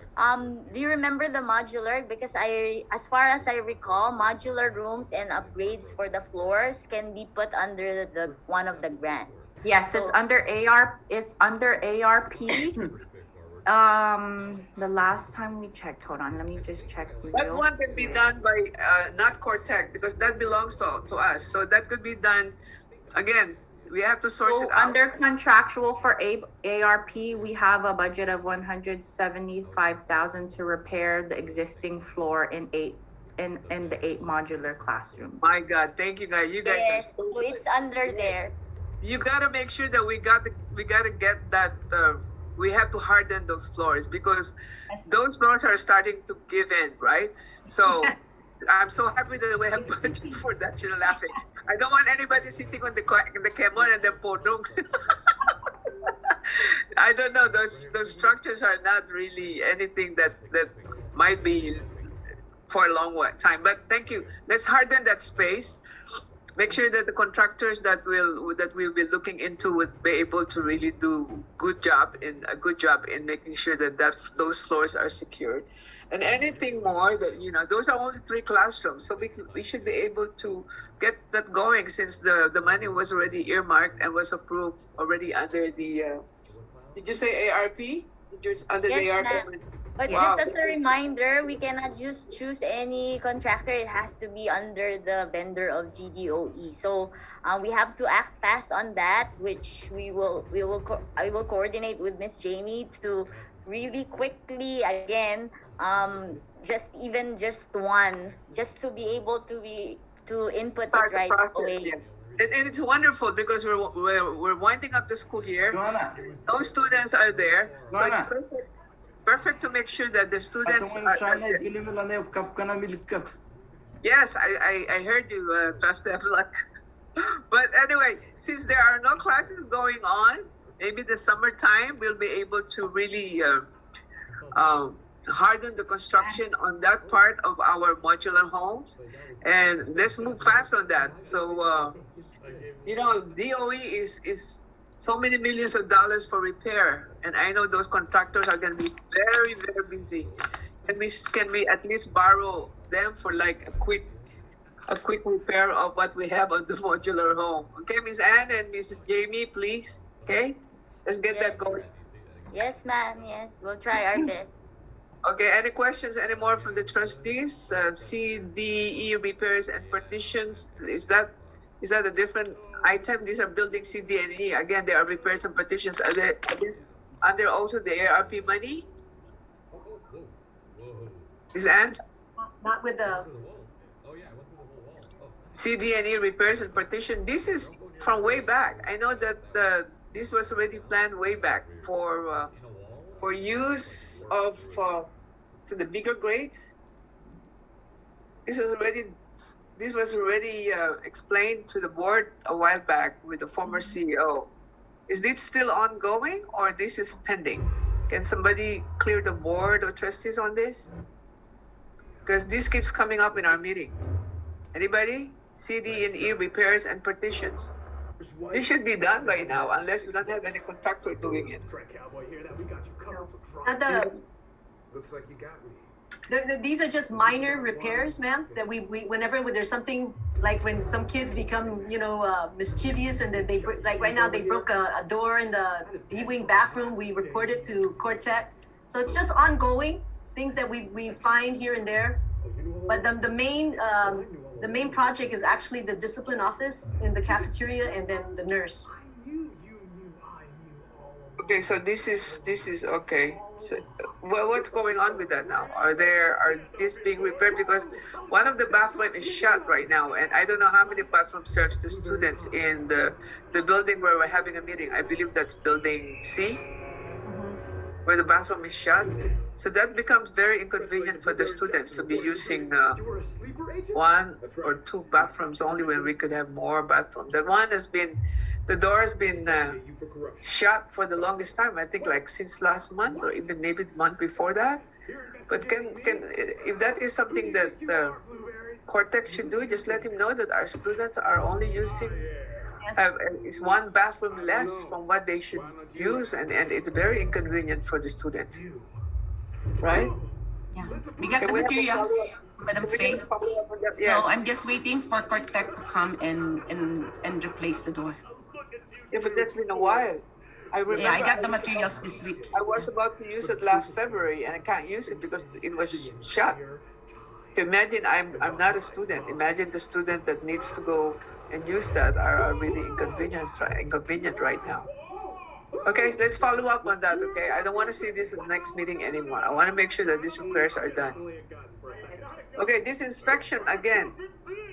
do you remember the modular? Because as far as I recall, modular rooms and upgrades for the floors can be put under the one of the grants. Yes, so, it's under ARP. The last time we checked, hold on, let me just check. that one can be done by not Cortec because that belongs to us. So that could be done again. We have to source it out. Under contractual for ARP, we have a budget of 175,000 to repair the existing floor in the 8 modular classrooms. My God, thank you guys. You guys Yes, are so so it's under there. You gotta make sure that we gotta get that. We have to harden those floors because those floors are starting to give in, right? So I'm so happy that we have budget for that. You're laughing. I don't want anybody sitting on the kemon and the podong. I don't know. Those structures are not really anything that might be for a long time. But thank you. Let's harden that space. Make sure that the contractors that we'll be looking into would be able to really do a good job in making sure that those floors are secured. And anything more that those are only 3 classrooms, so we should be able to get that going since the money was already earmarked and was approved already under the. Did you say ARP? Under the ARP? But just as a reminder, we cannot just choose any contractor. It has to be under the vendor of GDOE. So we have to act fast on that, which I will coordinate with Miss Jamie to really quickly again just one, just to be able to input it right away. Yeah. And it's wonderful because we're winding up the school year. Those students are there, so it's perfect to make sure that the students are there. Yes, I heard you, Trust Luck. But anyway, since there are no classes going on, maybe the summertime we'll be able to really harden the construction on that part of our modular homes, and let's move fast on that. So DOE is so many millions of dollars for repair, and I know those contractors are going to be very, very busy. Can we at least borrow them for like a quick a quick repair of what we have on the modular home. Okay, Miss Anne and Miss Jamie, please. Okay, let's get that going. Yes, ma'am. Yes, we'll try our best. Okay, any questions anymore from the trustees? C, D, E repairs and partitions. Is that a different item? These are building C, D, and E. Again, they are repairs and partitions. Are these under also the ARP money? Miss Anne? Not with the, C, D, and E repairs and partition. This is from way back. I know that this was already planned way back for use of so the bigger grades. This was already explained to the board a while back with the former CEO. Is this still ongoing or this is pending? Can somebody clear the board or trustees on this? Because this keeps coming up in our meeting. Anybody? C, D, and E repairs and partitions. This should be done by now, unless we don't have any contractor doing it. Looks like you got me. these are just minor repairs, ma'am, that we whenever there's something, like when some kids become, mischievous, and then they, like right now, they broke a door in the D-wing bathroom, we report it to Cortec. So it's just ongoing things that we find here and there. But the main project is actually the discipline office in the cafeteria, and then the nurse. Okay, so this is okay. So, what's going on with that now? Are this being repaired? Because one of the bathrooms is shut right now, and I don't know how many bathrooms serves the students in the building where we're having a meeting. I believe that's building C, where the bathroom is shut. So that becomes very inconvenient for the students to be using one or two bathrooms only when we could have more bathrooms. The door has been shut for the longest time. I think like since last month or even maybe the month before that. But can if that is something that Cortex should do, just let him know that our students are only using it's one bathroom less from what they should use, and it's very inconvenient for the students. Right? Yeah, we got the materials, Madam Faye. So I'm just waiting for Cortec to come and replace the door. Yeah, but that's been a while. I remember. Yeah, I got the materials this week. I was about to use it last February, and I can't use it because it was shut. So imagine I'm not a student. Imagine the student that needs to go and use that are really inconvenient right now. Okay, so let's follow up on that. Okay, I don't want to see this in the next meeting anymore. I want to make sure that these repairs are done. Okay, this inspection again.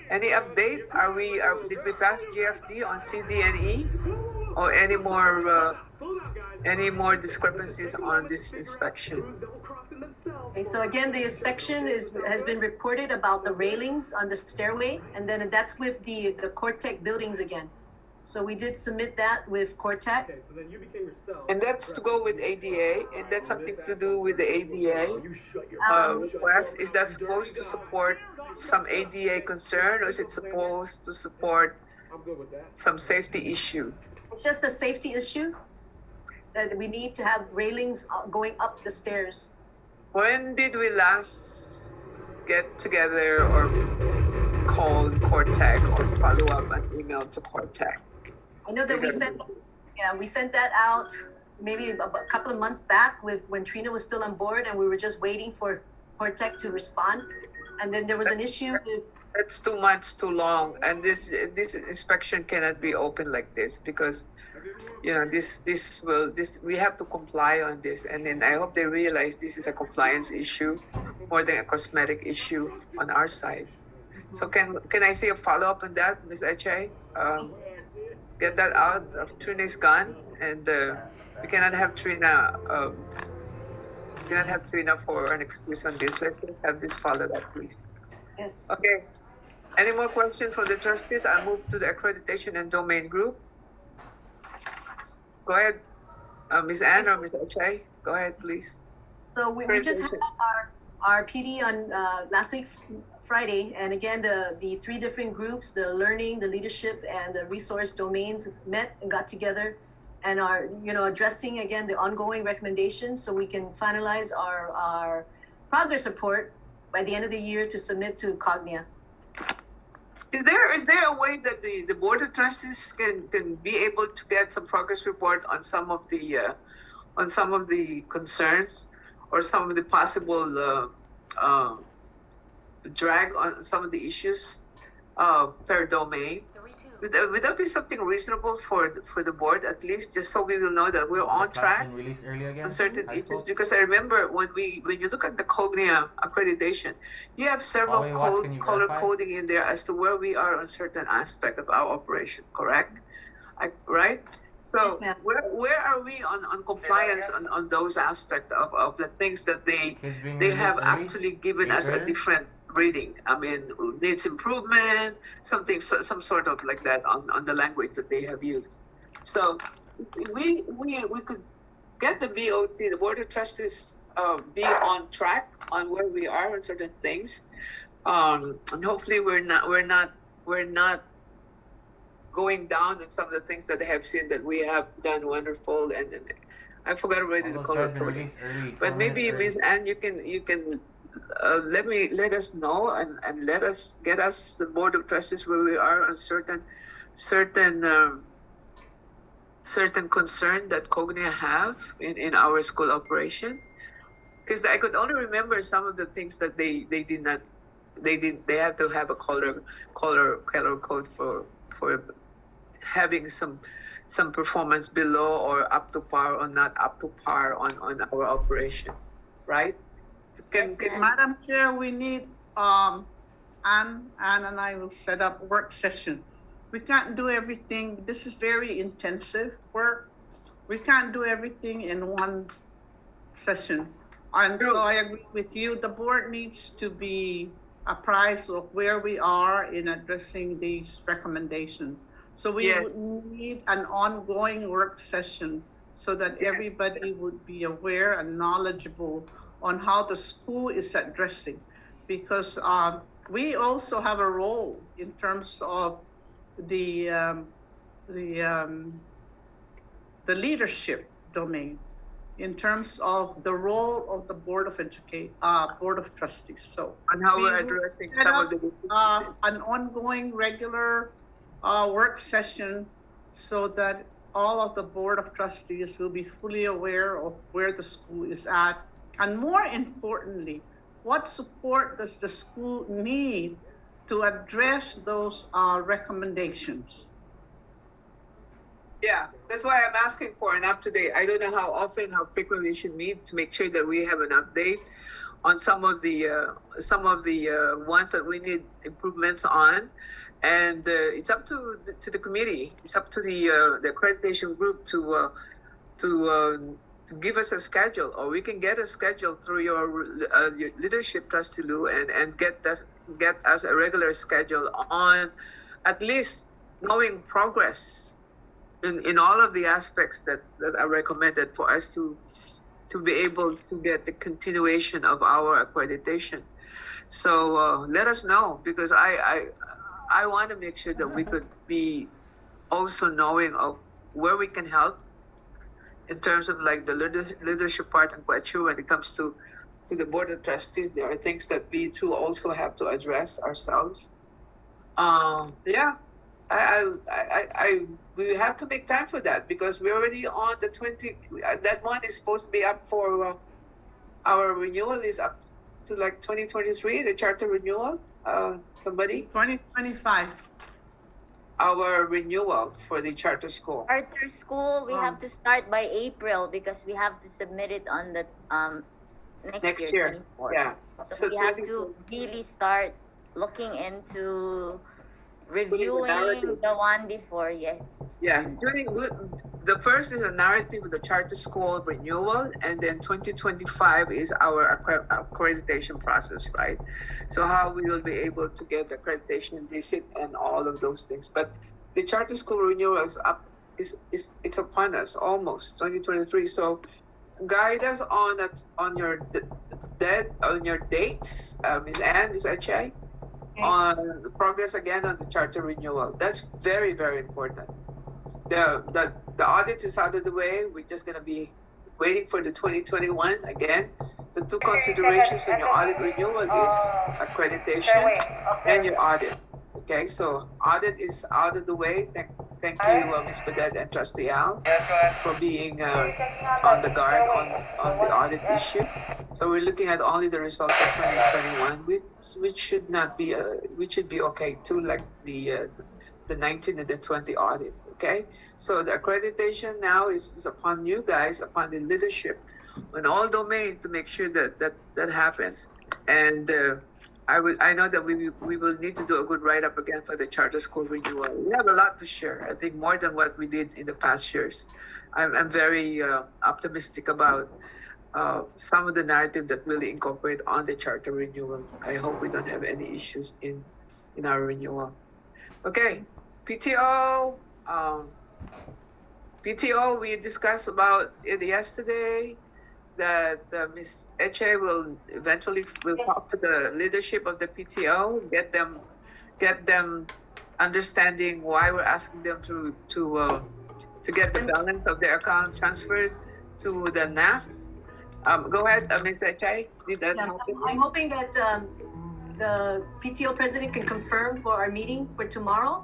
Any update? Did we pass GFD on C, D, and E, or any more discrepancies on this inspection? Okay, so again, the inspection has been reported about the railings on the stairway, and then that's with the Cortec buildings again. So we did submit that with Cortec. Okay, so then you became yourself. And that's to go with ADA, and that's something to do with the ADA request. Is that supposed to support some ADA concern, or is it supposed to support some safety issue? It's just a safety issue that we need to have railings going up the stairs. When did we last get together or call Cortec or follow up an email to Cortec? I know that we sent that out maybe a couple of months back when Trina was still on board, and we were just waiting for Cortec to respond. And then there was an issue with... That's 2 months too long, and this inspection cannot be open like this because we have to comply on this, and then I hope they realize this is a compliance issue more than a cosmetic issue on our side. So can I see a follow up on that, Ms. Eche? Get that out of Trina's gone, and we cannot have Trina. For an excuse on this. Let's have this followed up, please. Yes. Okay. Any more questions from the trustees? I'll move to the accreditation and domain group. Go ahead, Ms. Anne or Ms. Eche. Go ahead, please. So we just had our PD on last week Friday, and again the three different groups, the learning, the leadership, and the resource domains met and got together and are addressing again the ongoing recommendations so we can finalize our progress report by the end of the year to submit to Cognia. Is there a way that the board of trustees can be able to get some progress report on some of the concerns or some of the possible drag on some of the issues per domain? Would that be something reasonable for the board, at least, just so we will know that we're on track on certain issues? Because I remember when you look at the Cognia accreditation, you have several color coding in there as to where we are on certain aspect of our operation. Correct? Right? So Yes, ma'am. where are we on compliance on those aspects of the things that they have actually given us a different reading? I mean, needs improvement, some sort of like that on the language that they have used. So we could get the BOT, the Board of Trustees, be on track on where we are on certain things, and hopefully we're not going down on some of the things that I have seen that we have done wonderful, and I forgot already the color coding. But maybe Ms. Ann, you can let us know and get us the board of trustees where we are on certain concern that Cognia have in our school operation. Because I could only remember some of the things that they have to have a color code for having some performance below or up to par or not up to par on our operation, right? Madam Chair, we need Anne and I will set up work session. We can't do everything. This is very intensive work. We can't do everything in one session. And so I agree with you. The board needs to be apprised of where we are in addressing these recommendations. So we would need an ongoing work session so that everybody would be aware and knowledgeable on how the school is addressing, because we also have a role in terms of the leadership domain, in terms of the role of the Board of Trustees. So on how we're addressing some of the an ongoing regular work session so that all of the Board of Trustees will be fully aware of where the school is at. And more importantly, what support does the school need to address those recommendations? Yeah, that's why I'm asking for an up-to-date. I don't know how often, how frequently we should meet to make sure that we have an update on some of the ones that we need improvements on. And it's up to the committee. It's up to the accreditation group to give us a schedule, or we can get a schedule through your leadership, Trustee Lou, and get us a regular schedule on at least knowing progress in all of the aspects that are recommended for us to be able to get the continuation of our accreditation. So let us know, because I want to make sure that we could be also knowing of where we can help in terms of like the leadership part. And quite sure when it comes to the Board of Trustees, there are things that we too also have to address ourselves. We have to make time for that, because we're already on the 20. That one is supposed to be up for our renewal is up to like 2023, the charter renewal. Somebody? 2025. Our renewal for the charter school. Charter school, we have to start by April because we have to submit it on the next year. 24. Yeah. So we have to really start looking into reviewing the one before. Yes. Yeah. The first is a narrative of the charter school renewal, and then 2025 is our accreditation process, right? So how we will be able to get the accreditation visit and all of those things. But the charter school renewal is up. It's upon us almost 2023. So guide us on your dates, Ms. Ann, Ms. Achai, on the progress again on the charter renewal. That's very, very important. The audit is out of the way. We're just going to be waiting for the 2021 again. The two considerations in your audit renewal is accreditation and your audit. Okay, so audit is out of the way. Thank you, Ms. Padet and Trustee Al, for being on the guard on the audit issue. So we're looking at only the results of 2021, which should not be which should be okay too, like the 19 and the 20 audit. Okay, so the accreditation now is upon you guys, upon the leadership in all domains to make sure that happens. And I know that we will need to do a good write-up again for the charter school renewal. We have a lot to share. I think more than what we did in the past years. I'm very optimistic about some of the narrative that will incorporate on the charter renewal. I hope we don't have any issues in our renewal. Okay, PTO. PTO, we discussed about it yesterday, that Ms. Eche will eventually talk to the leadership of the PTO, get them understanding why we're asking them to get the balance of their account transferred to the NAF. Go ahead, Ms. Eche. I'm hoping that the PTO president can confirm for our meeting for tomorrow.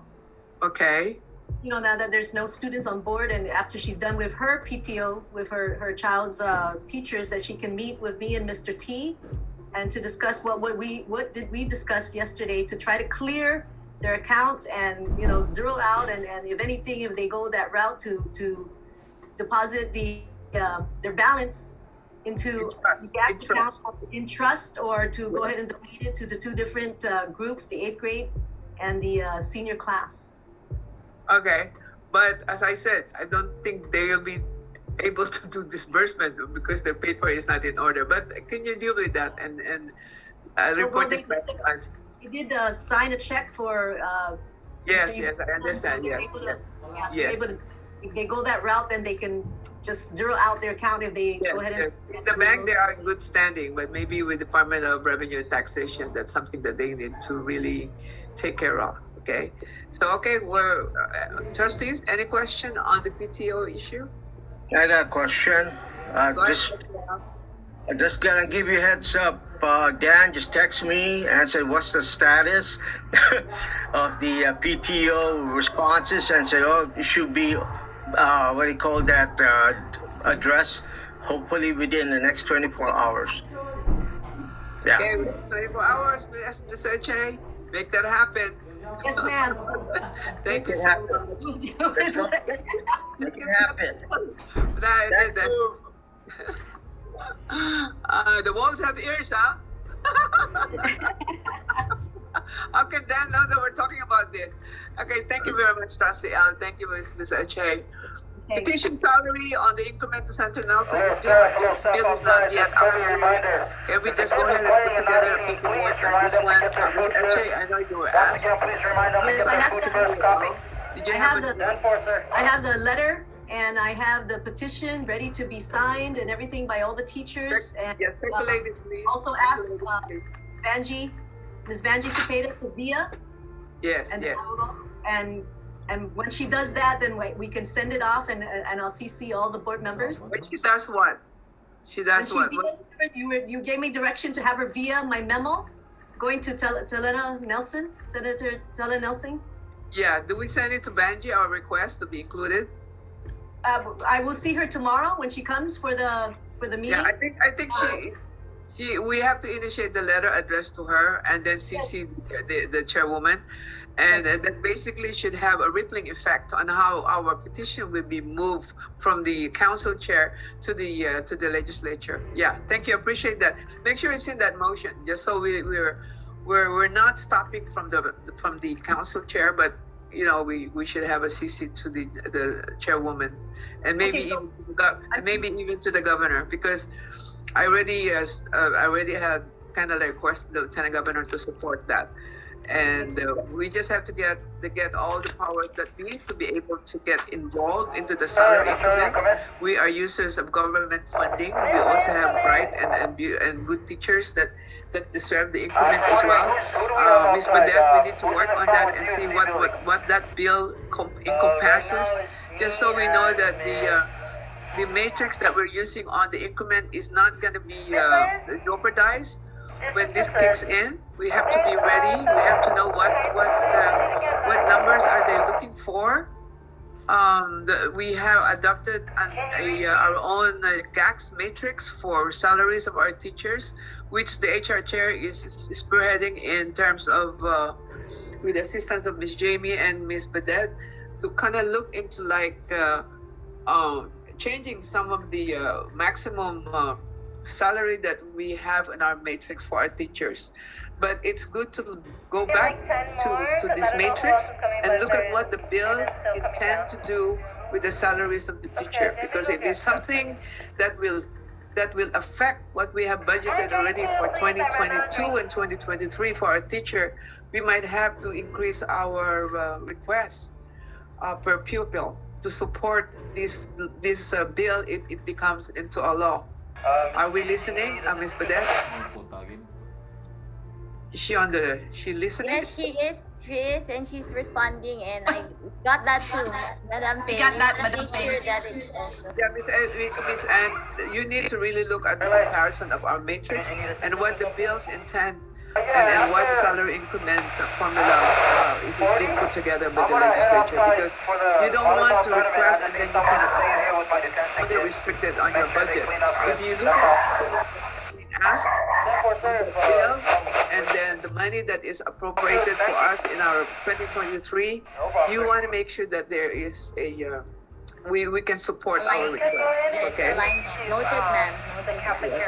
Okay. You know, now that there's no students on board, and after she's done with her PTO, with her child's teachers, that she can meet with me and Mr. T, and to discuss what did we discuss yesterday to try to clear their account and, you know, zero out, and if anything, if they go that route to deposit their balance into the account in trust, or to go ahead and delete it to the two different groups, the 8th grade and the senior class. Okay, but as I said, I don't think they will be able to do disbursement because the paper is not in order. But can you deal with that and report this back to us? They did sign a check for. Yes, I understand. Yes. If they go that route, then they can just zero out their account if they go ahead and. In the bank, they are in good standing, but maybe with Department of Revenue and Taxation, that's something that they need to really take care of. Okay, so we're trustees. Any question on the PTO issue? I got a question. Just gonna give you a heads up. Dan just texted me and said, "What's the status of the PTO responses?" And said, "Oh, it should be what do you call that address? Hopefully within the next 24 hours." Yeah. Okay, 24 hours, Ms. Eche. Make that happen. Yes, ma'am. Thank you so much. Make it happen. The walls have ears, huh? How can Dan know that we're talking about this? Okay, thank you very much, Trustee Al. Thank you, Ms. Eche. Petition salary on the increment to Senator Nelson's bill is not yet up to date. Can we just go ahead and put together paperwork on this one? Ms. Eche, I know you were asked. Yes, I have the letter, and I have the petition ready to be signed and everything by all the teachers. And yes, circulate it, please. Also ask Ms. Vanjie Cepeda to via. Yes, yes. And when she does that, then we can send it off, and I'll CC all the board members. When she does what? She does what? You gave me direction to have her via my memo, going to Telena Nelson, Senator Telena Nelson. Yeah, do we send it to Vanjie, our request to be included? I will see her tomorrow when she comes for the meeting. Yeah, I think we have to initiate the letter addressed to her, and then CC the chairwoman. And that basically should have a rippling effect on how our petition will be moved from the council chair to the legislature. Yeah, thank you. Appreciate that. Make sure it's in that motion, just so we're not stopping from the council chair, but you know we should have a CC to the chairwoman, and maybe even to the governor, because I already had kind of requested the lieutenant governor to support that. And we just have to get all the powers that we need to be able to get involved into the salary increment. We are users of government funding. We also have bright and good teachers that deserve the increment as well. Ms. Badet, we need to work on that and see what that bill encompasses, just so we know that the matrix that we're using on the increment is not going to be jeopardized. when this kicks in, we have to be ready. We have to know what numbers are they looking for. We have adopted our own GAX matrix for salaries of our teachers, which the HR chair is spearheading in terms of with the assistance of Miss Jamie and Miss Badet to kind of look into changing some of the maximum salary that we have in our matrix for our teachers. But it's good to go back to this matrix and look at what the bill intend to do with the salaries of the teacher, because it is something that will affect what we have budgeted already for 2022 and 2023 for our teacher. We might have to increase our request per pupil to support this bill if it becomes into a law. Are we listening, Ms. Badet? Is she listening? Yes, she is, and she's responding, and I got that too, Madam Faye. We got that, Madam Make sure that it's also. Yeah, Miss Anne, you need to really look at the comparison of our matrix and what the bills intend and what salary increment formula is being put together by the legislature, because you don't want to request and then you cannot afford, only restricted on your budget. If you look at ask the bill and then the money that is appropriated for us in our 2023, you want to make sure that there is a we can support our request. Okay. Noted, ma'am.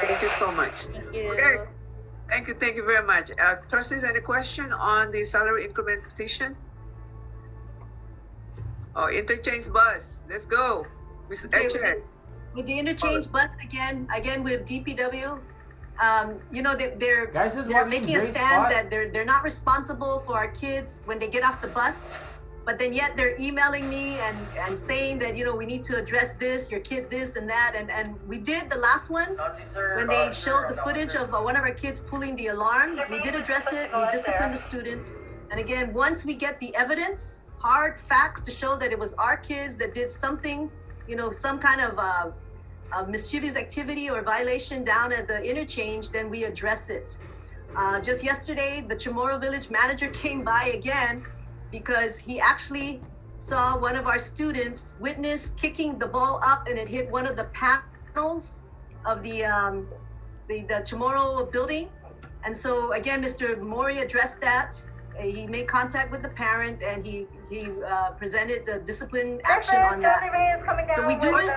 Thank you so much. Thank you. Okay. Thank you very much. Trustees, any question on the salary increment petition? Oh, interchange bus. Let's go. Mr. Etcher. With the interchange bus again with DPW, they're making a stand that they're not responsible for our kids when they get off the bus, but then yet they're emailing me and saying that we need to address this, your kid this and that, and we did the last one when they showed the footage of one of our kids pulling the alarm. We did address it. We disciplined the student, and again, once we get the evidence, hard facts to show that it was our kids that did something, some kind of mischievous activity or violation down at the interchange, then we address it. Just yesterday, the Chamorro Village manager came by again because he actually saw one of our students witness kicking the ball up and it hit one of the panels of the Chamorro building. And so again, Mr. Mori addressed that. He made contact with the parent and he presented the discipline action on that. So we do it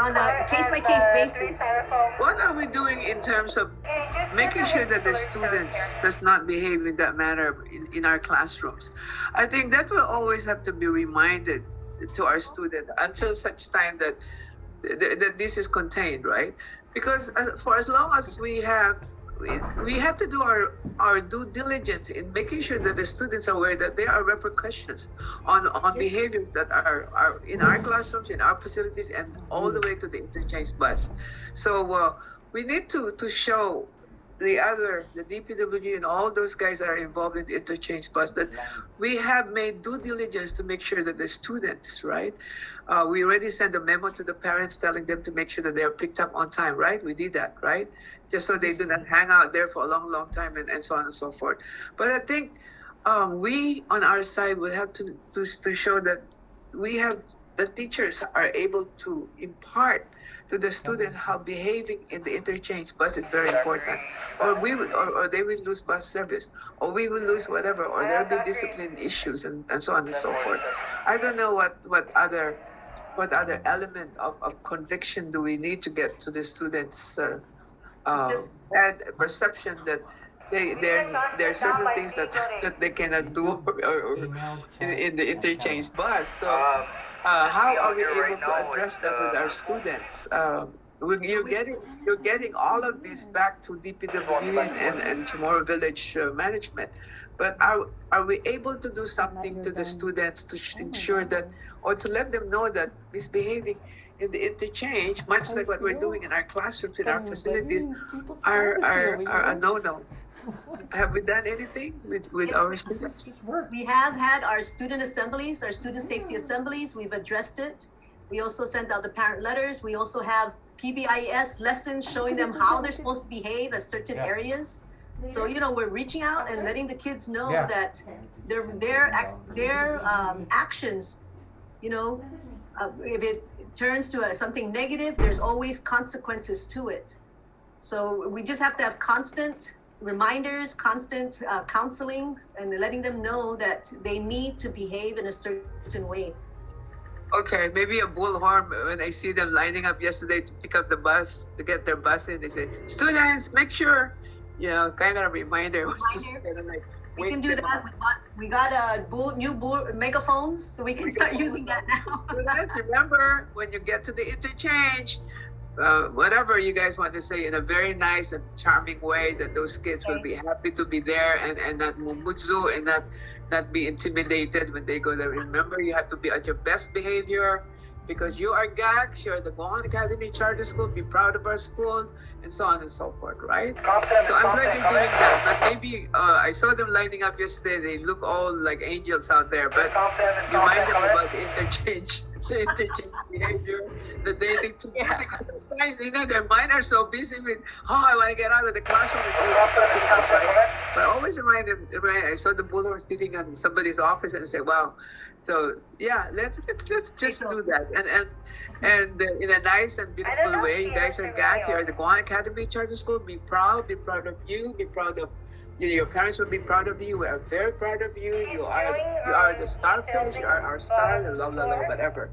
on a case-by-case basis. What are we doing in terms of making sure that the students does not behave in that manner in our classrooms? I think that will always have to be reminded to our students until such time that this is contained, right? Because for as long as we have to do our due diligence in making sure that the students are aware that there are repercussions on behaviors that are in our classrooms, in our facilities, and all the way to the interchange bus. So we need to show the DPW and all those guys that are involved in the interchange bus that we have made due diligence to make sure that the students, right? We already sent a memo to the parents telling them to make sure that they are picked up on time, right? We did that, right? Just so they do not hang out there for a long, long time and so on and so forth. But I think we on our side will have to show that the teachers are able to impart to the students how behaving in the interchange bus is very important, or they will lose bus service, or we will lose whatever, or there will be discipline issues and so on and so forth. I don't know what other element of conviction do we need to get to the students' bad perception that there are certain things that they cannot do or in the interchange bus. So how are we able to address that with our students? You're getting all of this back to DPW and Chamorro Village management, but are we able to do something to the students to ensure that, or to let them know that misbehaving in the interchange, much like what we're doing in our classrooms, in our facilities, are a no-no? Have we done anything with our students? We have had our student assemblies, our student safety assemblies. We've addressed it. We also sent out the parent letters. We also have PBIS lessons showing them how they're supposed to behave at certain areas. So we're reaching out and letting the kids know Yeah. that their actions, if it turns to something negative, there's always consequences to it. So we just have to have constant reminders, constant counseling, and letting them know that they need to behave in a certain way. Okay, maybe a bullhorn when I see them lining up yesterday to pick up the bus, to get their bus in, they say, students, make sure, kind of a reminder. It was just kind of like, We can do that. We got new megaphones, so we can start using that now. Students, remember, when you get to the interchange, whatever you guys want to say in a very nice and charming way, that those kids will be happy to be there and not mumutsu and not be intimidated when they go there. Remember, you have to be at your best behavior because you are GACs, you're the Guahan Academy Charter School, be proud of our school, and so on and so forth, right? So I'm glad you're doing that, but maybe I saw them lining up yesterday. They look all like angels out there, but remind them about the interchange behavior that they need to do, because sometimes their mind are so busy with, I want to get out of the classroom and do something else, right? But I always remind them, right? I saw the bullhorn sitting in somebody's office and say, wow. So yeah, let's just do that, and in a nice and beautiful way. You guys are GAC. You're the Guahan Academy Charter School. Be proud of you. Be proud of your parents will be proud of you. We are very proud of you. You are the starfish. You are our star. Blah blah blah, whatever.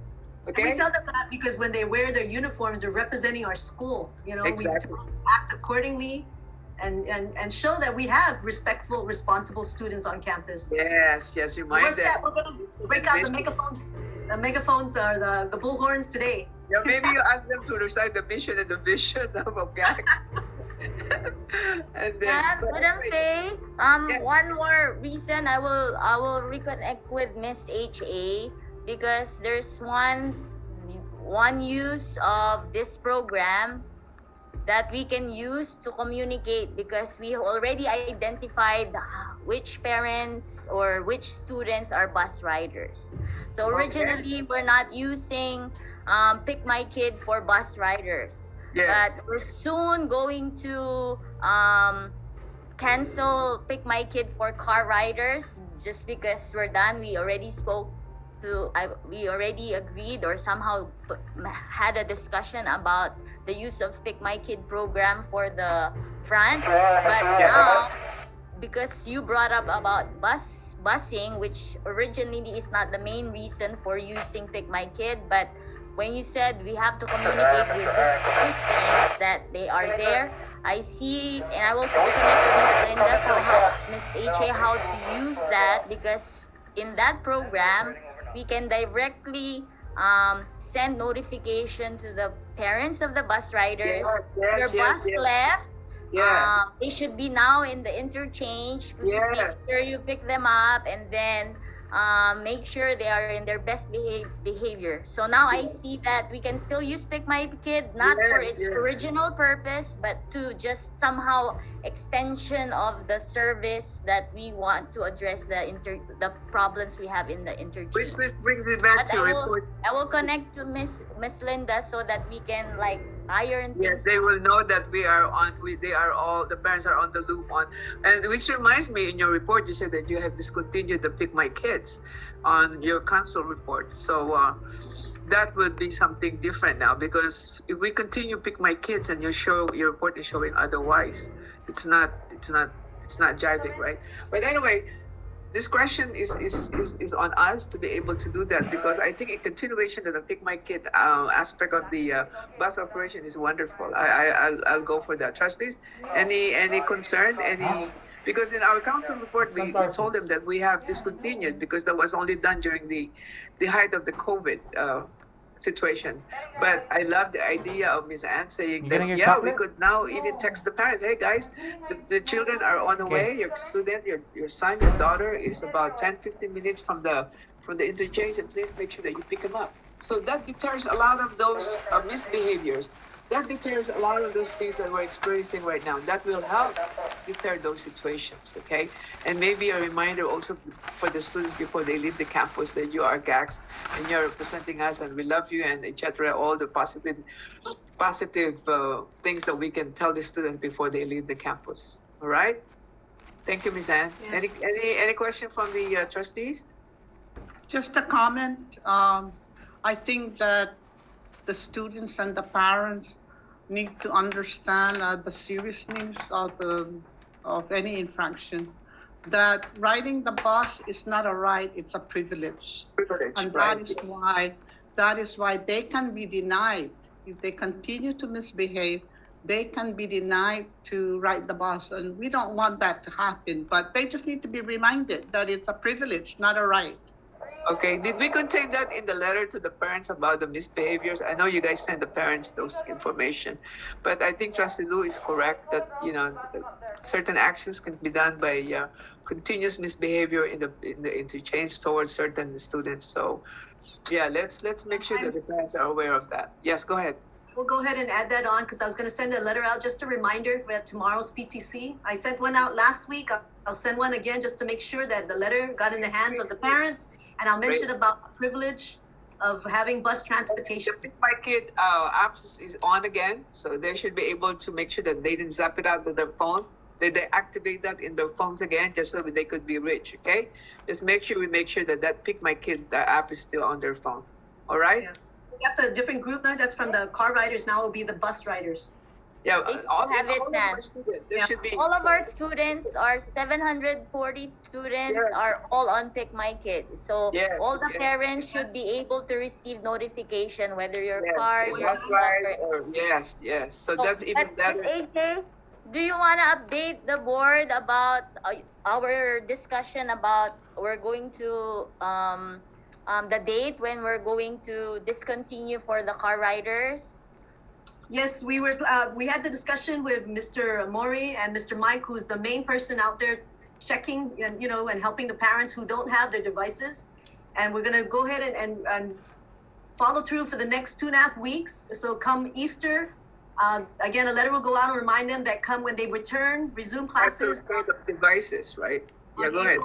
Okay. And we tell them that because when they wear their uniforms, they're representing our school. Exactly. We have to act accordingly. And show that we have respectful, responsible students on campus. Yes, remind them. We're going to break out the megaphones. The megaphones are the bullhorns today. Yeah, maybe you ask them to recite the mission and the vision of GAC. And then, Madam Faye, one more reason I will reconnect with Miss HA, because there's one use of this program that we can use to communicate, because we already identified which parents or which students are bus riders. So originally, we're not using Pick My Kid for bus riders. Yes. But we're soon going to cancel Pick My Kid for car riders, just because we're done. We already we already agreed or somehow had a discussion about the use of Pick My Kid program for the front. But now, because you brought up about busing, which originally is not the main reason for using Pick My Kid, but when you said we have to communicate with the students that they are there, I see, and I will connect with Miss Linda, so Miss HA, how to use that, because in that program, we can directly send notification to the parents of the bus riders. Your bus left. They should be now in the interchange. Please make sure you pick them up, and then make sure they are in their best behavior. So now I see that we can still use Pick My Kid, not for its original purpose, but to just somehow extension of the service that we want to address the problems we have in the interchange. Which brings me back to report. I will connect to Miss Linda so that we can iron things. Yes, they will know that we are on. The parents are on the loop on, and which reminds me, in your report, you said that you have discontinued the Pick My Kids on your council report. So that would be something different now, because if we continue Pick My Kids and your report is showing otherwise, it's not jiving, right? But anyway, this question is on us to be able to do that, because I think a continuation of the Pick My Kid aspect of the bus operation is wonderful. I'll go for that. Trustees, any concern? Because in our council report, we told them that we have discontinued because that was only done during the height of the COVID situation. But I love the idea of Ms. Ann saying that, we could now even text the parents, hey guys, the children are on the way, your student, your son, your daughter is about 10-15 minutes from the interchange, and please make sure that you pick them up. So that deters a lot of those misbehaviors. That deters a lot of those things that we're experiencing right now. That will help deter those situations, okay? And maybe a reminder also for the students before they leave the campus that you are GACs and you're representing us and we love you, and etc. All the positive things that we can tell the students before they leave the campus, All right. Thank you, Ms. Ann. Yeah. Any question from the trustees? Just a comment. I think that the students and the parents need to understand the seriousness of any infraction. That riding the bus is not a right; it's a privilege, and right. that is why they can be denied if they continue to misbehave. They can be denied to ride the bus, and we don't want that to happen. But they just need to be reminded that it's a privilege, not a right. Okay, did we contain that in the letter to the parents about the misbehaviors? I know you guys send the parents those information, but I think Trustee Lou is correct that, you know, certain actions can be done by continuous misbehavior in the interchange towards certain students. So, yeah, let's make sure that the parents are aware of that. Yes, go ahead. We'll go ahead and add that on because I was going to send a letter out, just a reminder for tomorrow's PTC. I sent one out last week. I'll send one again just to make sure that the letter got in the hands of the parents. And I'll mention about the privilege of having bus transportation. The Pick My Kid app is on again, so they should be able to make sure that they didn't zap it out with their phone. They activate that in their phones again, just so that they could be reached. Okay, just make sure that Pick My Kid app is still on their phone. All right. Yeah. That's a different group now. That's from the car riders. Now will be the bus riders. Yeah, all of our students, our 740 students, are all on Pick My Kid. So all the parents should be able to receive notification whether your car, your right, or yes. So that's even better. AJ, do you want to update the board about our discussion about we're going to the date when we're going to discontinue for the car riders? Yes, we had the discussion with Mr. Mori and Mr. Mike, who's the main person out there checking and, you know, and helping the parents who don't have their devices. And we're going to go ahead and follow through for the next 2.5 weeks. So come Easter, again, a letter will go out and remind them that come when they return, resume classes. Devices, right? Yeah, go ahead.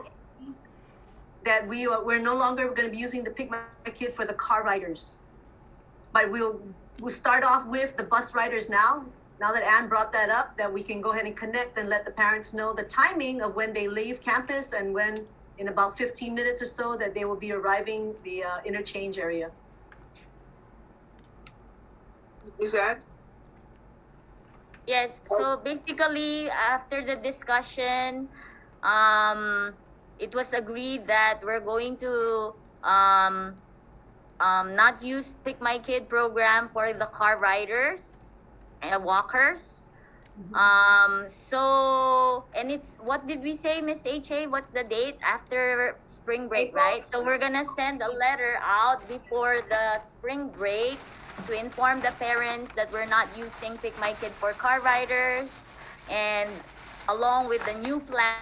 That we're no longer going to be using the Pick My Kid for the car riders. But we'll start off with the bus riders now. Now that Ann brought that up, that we can go ahead and connect and let the parents know the timing of when they leave campus and when, in about 15 minutes or so, that they will be arriving the interchange area. Is that? Yes. So basically, after the discussion, it was agreed that we're going to not use Pick My Kid program for the car riders and walkers. So, and it's, what did we say, Miss HA? What's the date? After spring break, right? So we're gonna send a letter out before the spring break to inform the parents that we're not using Pick My Kid for car riders, and along with the new plan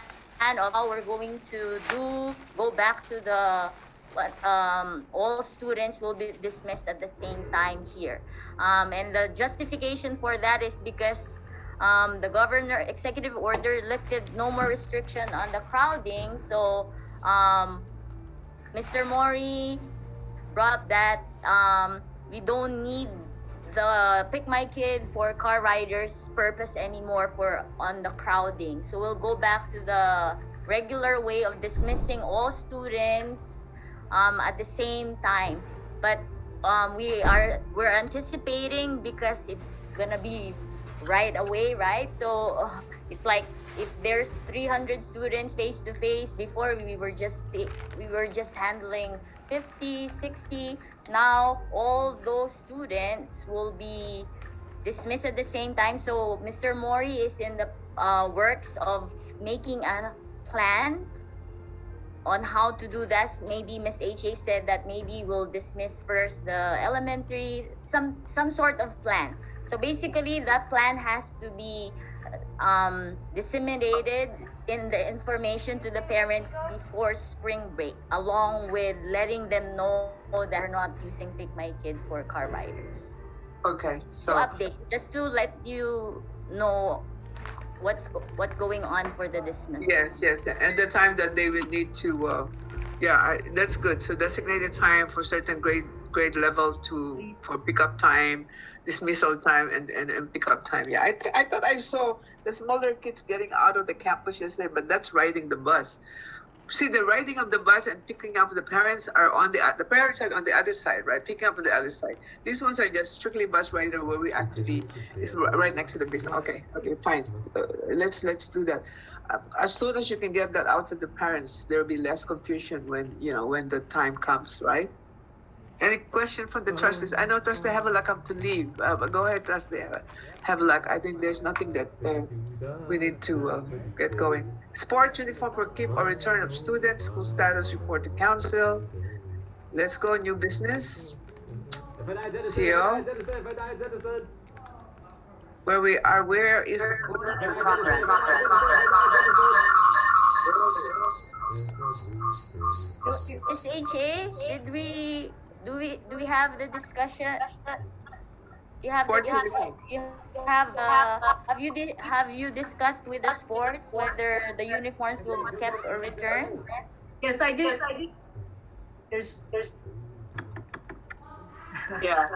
of how we're going to go back to the all students will be dismissed at the same time here. And the justification for that is because the governor executive order lifted no more restriction on the crowding. So Mr. Mori brought that we don't need the Pick My Kid for car riders purpose anymore on the crowding. So we'll go back to the regular way of dismissing all students at the same time. But we're anticipating, because it's gonna be right away, right? So it's like if there's 300 students face to face, before we were just handling 50, 60. Now all those students will be dismissed at the same time. So Mr. Mori is in the works of making a plan on how to do that. Maybe Ms. HA said that maybe we'll dismiss first the elementary, some sort of plan. So basically that plan has to be disseminated in the information to the parents before spring break, along with letting them know that they're not using Pick My Kid for car riders. Okay, so update, just to let you know what's going on for the dismissal. Yes, and the time that they will need to, that's good. So designated time for certain grade level for pickup time, dismissal time and pickup time. Yeah, I thought I saw the smaller kids getting out of the campus yesterday, but that's riding the bus. See, the riding of the bus and picking up the parents are on the parents are on the other side, right? Picking up on the other side. These ones are just strictly bus rider where we actually is right next to the business. Okay, fine. Let's do that. As soon as you can get that out to the parents, there will be less confusion when when the time comes, right? Any question from the trustees? I know trustee Havelock have to leave, but go ahead, trustee Havelock. I think there's nothing that we need to get going. Sport uniform for keep or return of students, school status report to council. Let's go, new business. CEO. Where we are, where is In progress. Miss HA, do we have the discussion? You have Sport the, uniform. you have you discussed with the sports whether the uniforms will be kept or returned? Yes, I did. There's Yeah.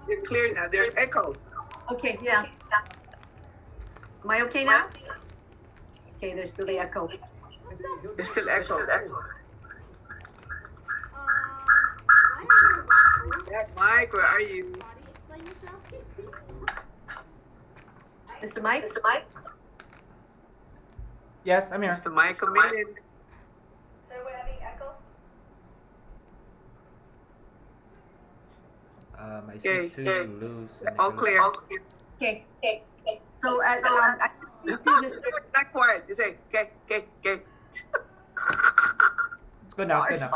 You're clear now. There's echo. okay, yeah. Am I okay now? Okay, there's still the echo. There's still echo. Yeah, Mike, where are you? Mr. Mike? Yes, I'm here. Mr. Mike, come in. I see two loose. All clear. Okay. So as I Not Mr. quiet. You say, okay. It's good now. It's good now.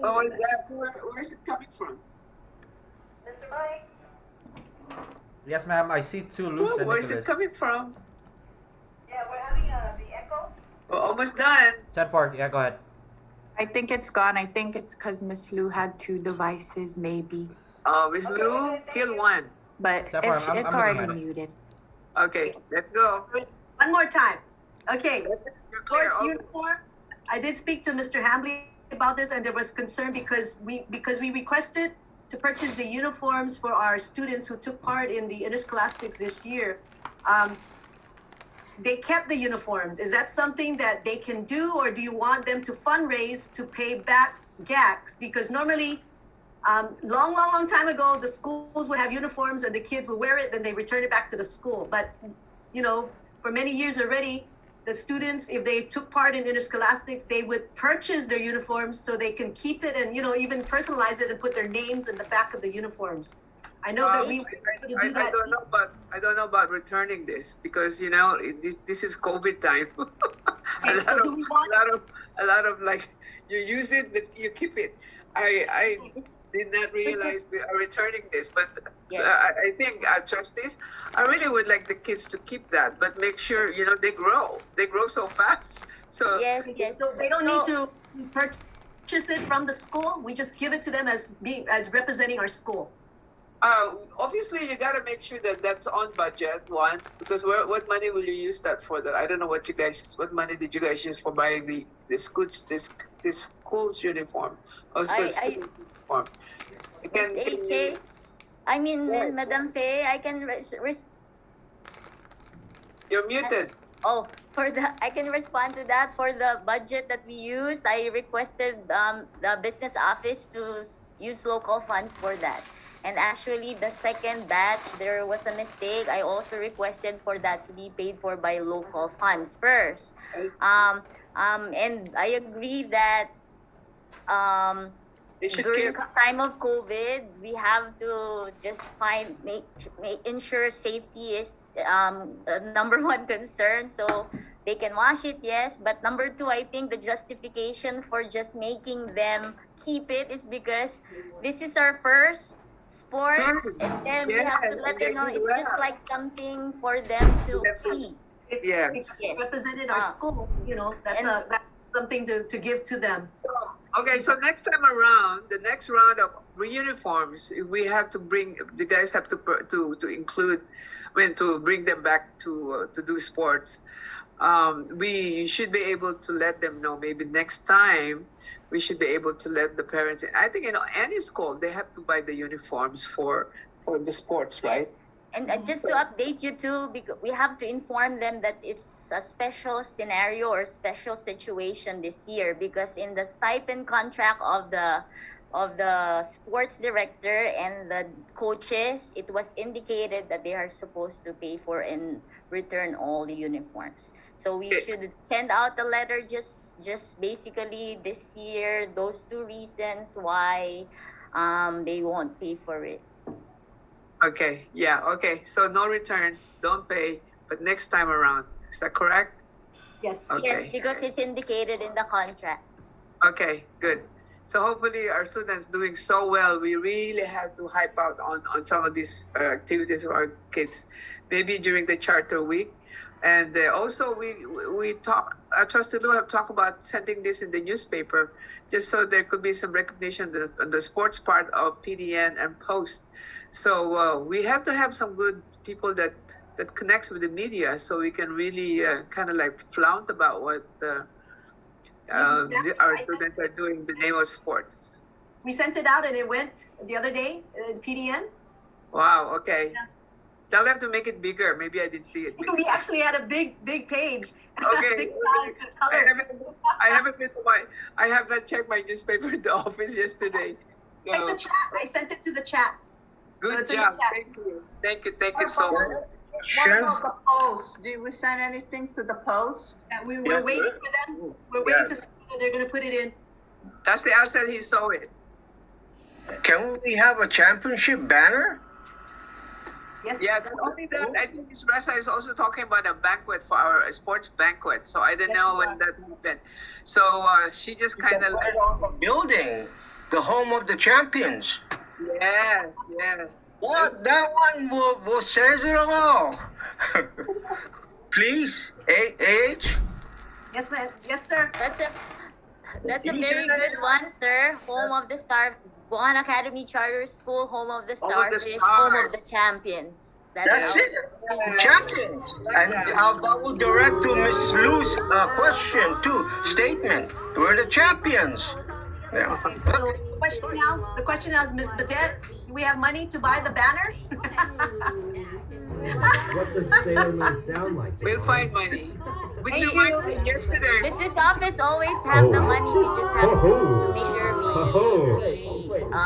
Oh, is that where is it coming from? Yes, ma'am. I see two loose. Oh, and where is it Nicholas. coming from? Yeah, we're having the echo. We're almost done. 10-4. Yeah, go ahead. I think it's gone. I think it's because Miss Lou had two devices, maybe. Miss Lou, kill one. But That part, it's, I'm it's looking already at it. muted. Okay, let's go. One more time. Okay. You're clear. Sports uniform. I did speak to Mr. Hambley about this, and there was concern because we requested to purchase the uniforms for our students who took part in the interscholastics this year. They kept the uniforms. Is that something that they can do, or do you want them to fundraise to pay back GACs? Because normally, long time ago, the schools would have uniforms and the kids would wear it, then they return it back to the school. But, for many years already, the students, if they took part in interscholastics, they would purchase their uniforms so they can keep it and, even personalize it and put their names in the back of the uniforms. I know that we do that. I don't know about returning this because this is COVID time. a lot of like you use it, you keep it. I did not realize we are returning this, but Yes. I think trustees, I really would like the kids to keep that, but make sure they grow. They grow so fast. So Yes. So they don't need to purchase it from the school. We just give it to them as representing our school. Obviously you got to make sure that that's on budget, one, because what money will you use that for? That I don't know what money did you guys use for buying the school's uniform or uniform. Madam Faye, I can You're muted. I can respond to that. For the budget that we use, I requested the business office to use local funds for that. And actually, the second batch, there was a mistake. I also requested for that to be paid for by local funds first. And I agree that during the time of COVID, we have to just ensure safety is the number one concern. So they can wash it, yes. But number two, I think the justification for just making them keep it is because this is our first sports, and then we have to let them know it's just like something for them to keep. Yes. Represented our school, that's something to give to them. So next time around, the next round of uniforms, we have to bring the guys have to include when to bring them back to do sports. We should be able to let them know. Maybe next time, we should be able to let the parents in. I think in any school they have to buy the uniforms for the sports, right? And just to update you too, because we have to inform them that it's a special scenario or special situation this year, because in the stipend contract of the sports director and the coaches, it was indicated that they are supposed to pay for and return all the uniforms. So we should send out the letter just basically this year, those two reasons why they won't pay for it. Okay, yeah, okay. So no return, don't pay, but next time around. Is that correct? Yes. Okay. Yes, because it's indicated in the contract. Okay, good. So hopefully our students doing so well. We really have to hype out on some of these activities of our kids, maybe during the charter week. And also we talk, Trustee Lou have talked about sending this in the newspaper, just so there could be some recognition on the sports part of PDN and Post. So we have to have some good people that connects with the media, so we can really kind of like flaunt about what our students are doing in the name of sports. We sent it out and it went the other day, PDN. Wow, okay. Yeah. Tell them to make it bigger. Maybe I didn't see it. We actually had a big page. Okay. Big color. I have not checked my newspaper at the office yesterday. So. Check the chat. I sent it to the chat. Good job. Thank you so much. What about the post? Did we send anything to the post? Yeah, we're waiting for them. We're waiting to see whether they're going to put it in. That's the answer. He saw it. Can we have a championship banner? Yes. Yeah, not only that, I think Ms. Ressa is also talking about a banquet for our sports banquet. So I didn't know when that happened. So she just kind of like the building, the home of the champions. Yes. Well, that one will says it all. Please, H. Yes, ma'am. Yes, sir. That's a very good one, sir. Home of the Star, Guahan Academy Charter School, home of the Starfish, home of the champions. That's it. Champions. And I will direct to Miss Lou's question too. Statement. We're the champions. Yeah. So the question now is, Ms. Badet, do we have money to buy the banner? What does sailorman sound like? We'll find money. Which reminded me yesterday. Business office always have the money. We just have to make sure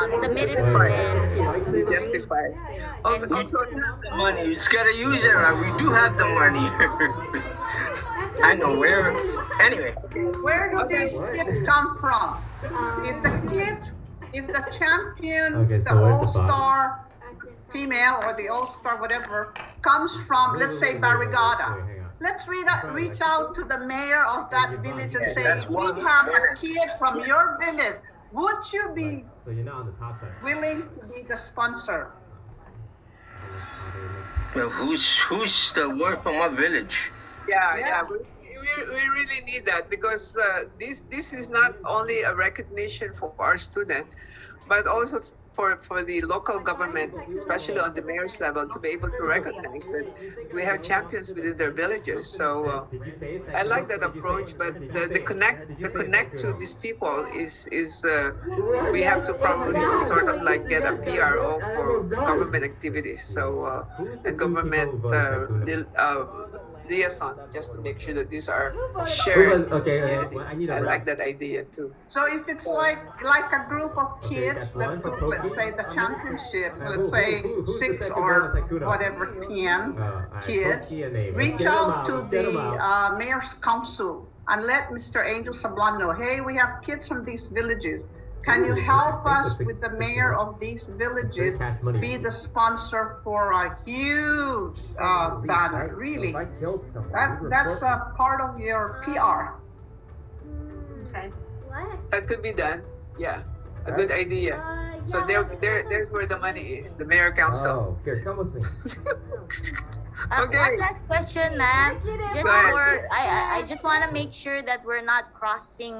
we submit it to them. Justify. Also, the money. You just gotta use it. We do have the money. I know where. Anyway. Where do these kids come from? If the champion, the all-star female or the all-star whatever comes from, let's say, Barrigada, let's reach out to the mayor of that village and say, we have a kid from your village. Would you be willing to be the sponsor? Well, who's the word from our village? Yeah. We really need that, because this is not only a recognition for our student, but also for the local government, especially on the mayor's level, to be able to recognize that we have champions within their villages. So I like that approach, but the connect to these people is we have to probably sort of like get a PRO for government activities. So and government liaison, just to make sure that these are shared. I like that idea too. So if it's like a group of kids that took, let's say, the championship, let's say 6 or whatever, 10 kids, reach out to the mayor's council and let Mr. Angel Sablan know, hey, we have kids from these villages. Can you help us with the mayor of these villages be the sponsor for a huge banner? Really, that's a part of your PR. Okay. That could be done. Yeah, a good idea. So there's where the money is. The mayor council. Oh, here, come with me. Okay. One last question, ma'am. I just want to make sure that we're not crossing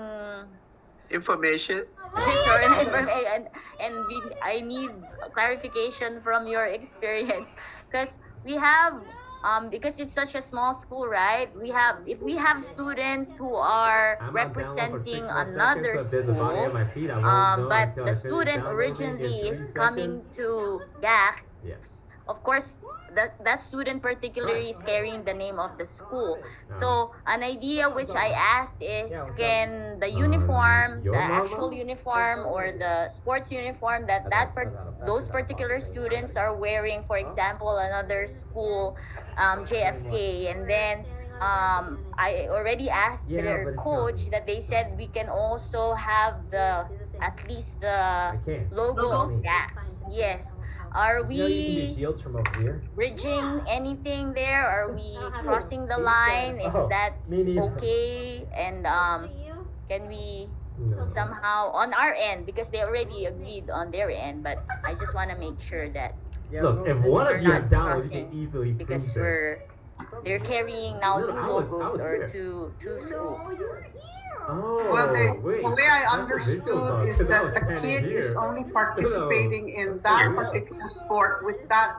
information. I need clarification from your experience, because we have because it's such a small school, right? If we have students who are I'm on download for 6 representing more another seconds, so if there's a body school, on my feed, I won't know but until the I finish student downloading in originally 3 is coming seconds. to GAC, Yeah. of course, that student particularly is carrying the name of the school. So an idea which I asked is, can the uniform, the actual uniform or the sports uniform that those particular students are wearing, for example, another school, JFK, and then I already asked their coach that they said we can also have at least the logo of GAX. Yes. Are You know you can do we shields from over here? bridging anything there? Are we crossing the line? Is that me neither. okay? And can we No. somehow on our end, because they already agreed on their end, but I just want to make sure that Look, if one we're of you not is down, you crossing, can easily because prove this. they're carrying now No, two I was logos or here. two schools. Oh, Well, wait. the way I That's a visual understood thought, is 'cause I that was the standing kid here. is only participating in that particular sport with that,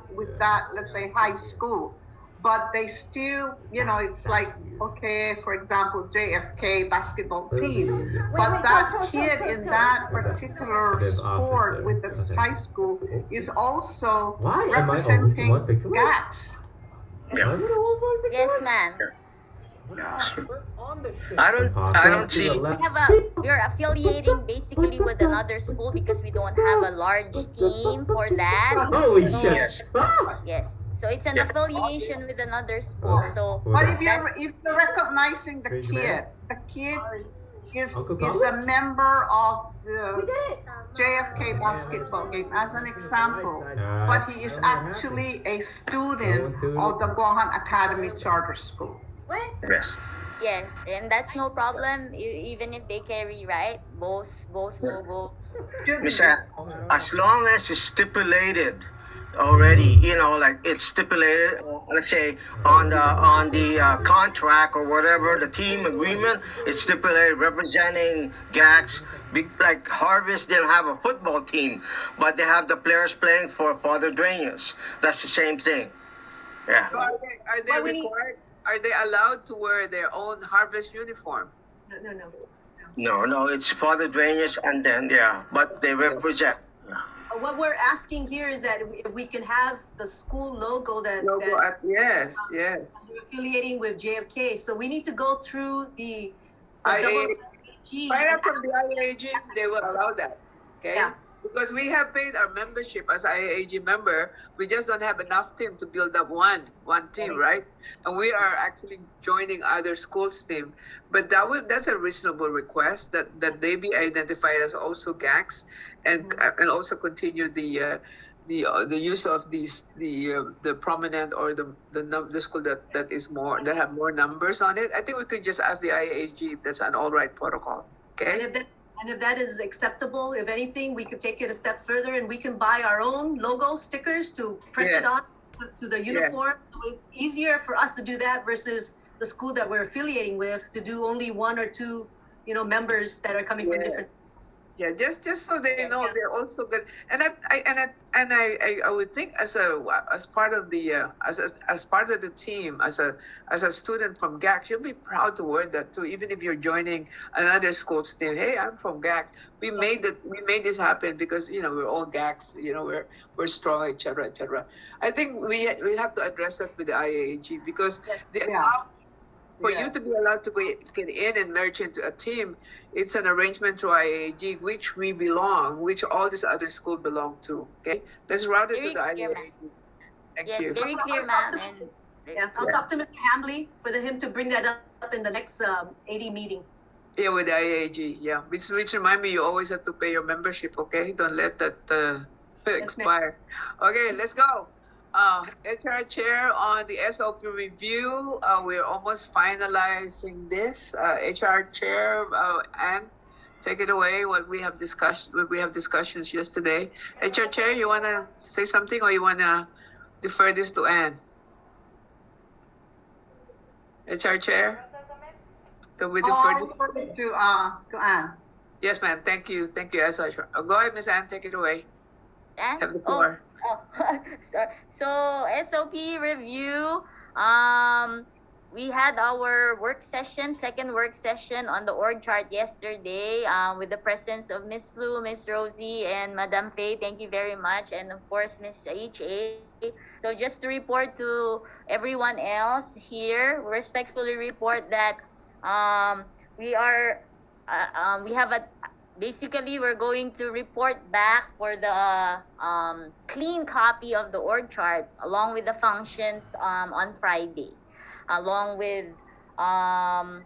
let's say, high school. But they still, it's like, okay, for example, JFK basketball team. But that kid in that particular sport with the high school is also Why am I always the representing one fixing it? GAX. Yes, ma'am. I don't see. We're affiliating basically with another school because we don't have a large team for that. Holy So, shit! Yes. yes. So it's an affiliation with another school. So But if that's you're recognizing the Strange kid, man. the kid is Uncle a Thomas? member of the JFK basketball game, as an example. But he is actually a student of the Guahan Academy Charter School. Yes. yes, and that's no problem even if they carry both logos. Miss Ann, as long as it's stipulated already, like it's stipulated, let's say on the contract or whatever, the team agreement, it's stipulated representing GAX. Like Harvest didn't have a football team, but they have the players playing for Father Dueñas. That's the same thing. Yeah. So are they required? Are they allowed to wear their own Harvest uniform? No, it's Father Dueñas, and then but they represent. What we're asking here is that if we can have the school logo Yes. We're affiliating with JFK, so we need to go through the IAG. IAG. Right up from the IAG, they will allow that. Okay. Yeah. Because we have paid our membership as IAG member, we just don't have enough team to build up one team, right? And we are actually joining other schools' team, but that's a reasonable request that they be identified as also GACs, and also continue the use of the prominent or the school that is more that have more numbers on it. I think we could just ask the IAG if that's an all right protocol. Okay. And if that is acceptable, if anything, we could take it a step further and we can buy our own logo stickers to press it on to the uniform. So it's easier for us to do that versus the school that we're affiliating with to do only one or two, members that are coming from different. Yeah, just so they know they're also good, and I would think as part of the as part of the team, as a student from GAC, you'll be proud to wear that too, even if you're joining another school's team. Hey, I'm from GAC. We made this happen because we're all GACs. We're strong, etc. I think we have to address that with the IAAG because for you to be allowed to get in and merge into a team, it's an arrangement through IAG, which we belong, which all these other schools belong to. Okay, let's route it to the IAG. Thank you. Very clear, ma'am. I'll talk to Mr. Hambley for him to bring that up in the next AD meeting. Yeah, with the IAG. Yeah, which remind me, you always have to pay your membership. Okay, don't let that expire. Okay, let's go. HR Chair on the SOP review. We're almost finalizing this. HR Chair, Anne, take it away. What we have discussions yesterday. HR Chair, you want to say something or you want to defer this to Anne? HR Chair? Can we defer to Anne? Yes, ma'am. Thank you. Thank you, SR. Go ahead, Ms. Anne. Take it away. Anne? Have the floor. Oh, so SOP review. We had our work session, second work session on the org chart yesterday, with the presence of Miss Lou, Miss Rosie, and Madam Faye. Thank you very much, and of course Miss HA. So just to report to everyone else here, respectfully report that we are we have a basically we're going to report back for the clean copy of the org chart along with the functions on Friday, along with um,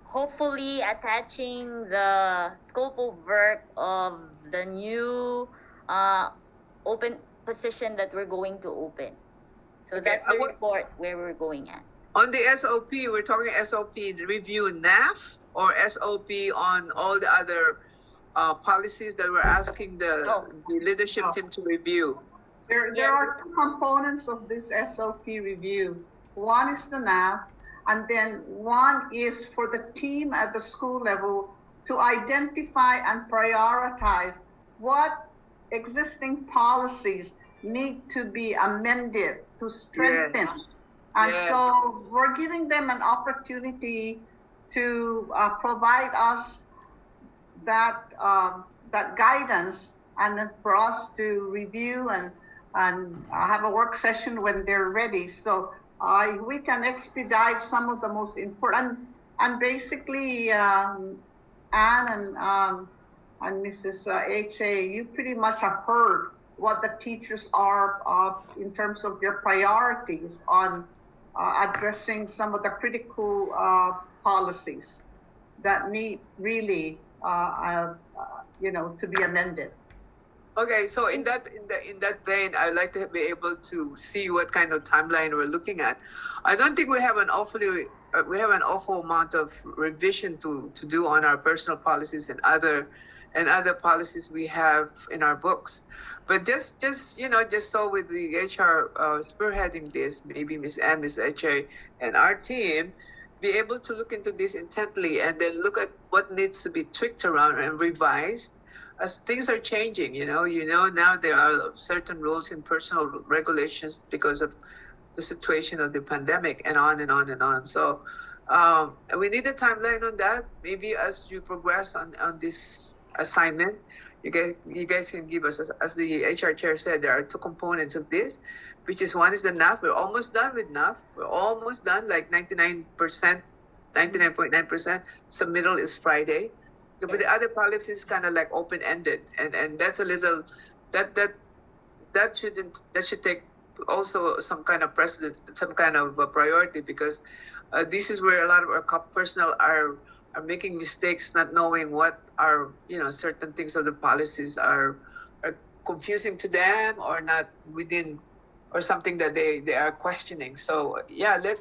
hopefully attaching the scope of work of the new open position that we're going to open. So Okay, that's the report where we're going at. On the SOP, we're talking SOP review NAF or SOP on all the other policies that we're asking the leadership team to review. There are two components of this SOP review. One is the NAV, and then one is for the team at the school level to identify and prioritize what existing policies need to be amended to strengthen. Yes. And Yes. so we're giving them an opportunity to provide us that that guidance, and then for us to review and have a work session when they're ready. So we can expedite some of the most important, and basically Anne and Mrs. HA, you pretty much have heard what the teachers are in terms of their priorities on addressing some of the critical policies that need really to be amended. Okay, so in that vein, I'd like to be able to see what kind of timeline we're looking at. I don't think we have an awful amount of revision to do on our personal policies and other policies we have in our books. But just so with the HR spearheading this, maybe Miss Ann, Miss HA, and our team be able to look into this intently and then look at what needs to be tweaked around and revised as things are changing. Now there are certain rules in personal regulations because of the situation of the pandemic, and on and on and on. So we need a timeline on that. Maybe as you progress on this assignment, you guys can give us, as the HR chair said, there are two components of this, which is one is the NAF. We're almost done with NAF. We're almost done, like 99.9%. Submittal is Friday. But the other policies kind of like open-ended, and that's a little that should take also some kind of precedent, some kind of priority, because this is where a lot of our personnel are making mistakes, not knowing what are certain things of the policies are confusing to them or not within, or something that they are questioning. So yeah, let's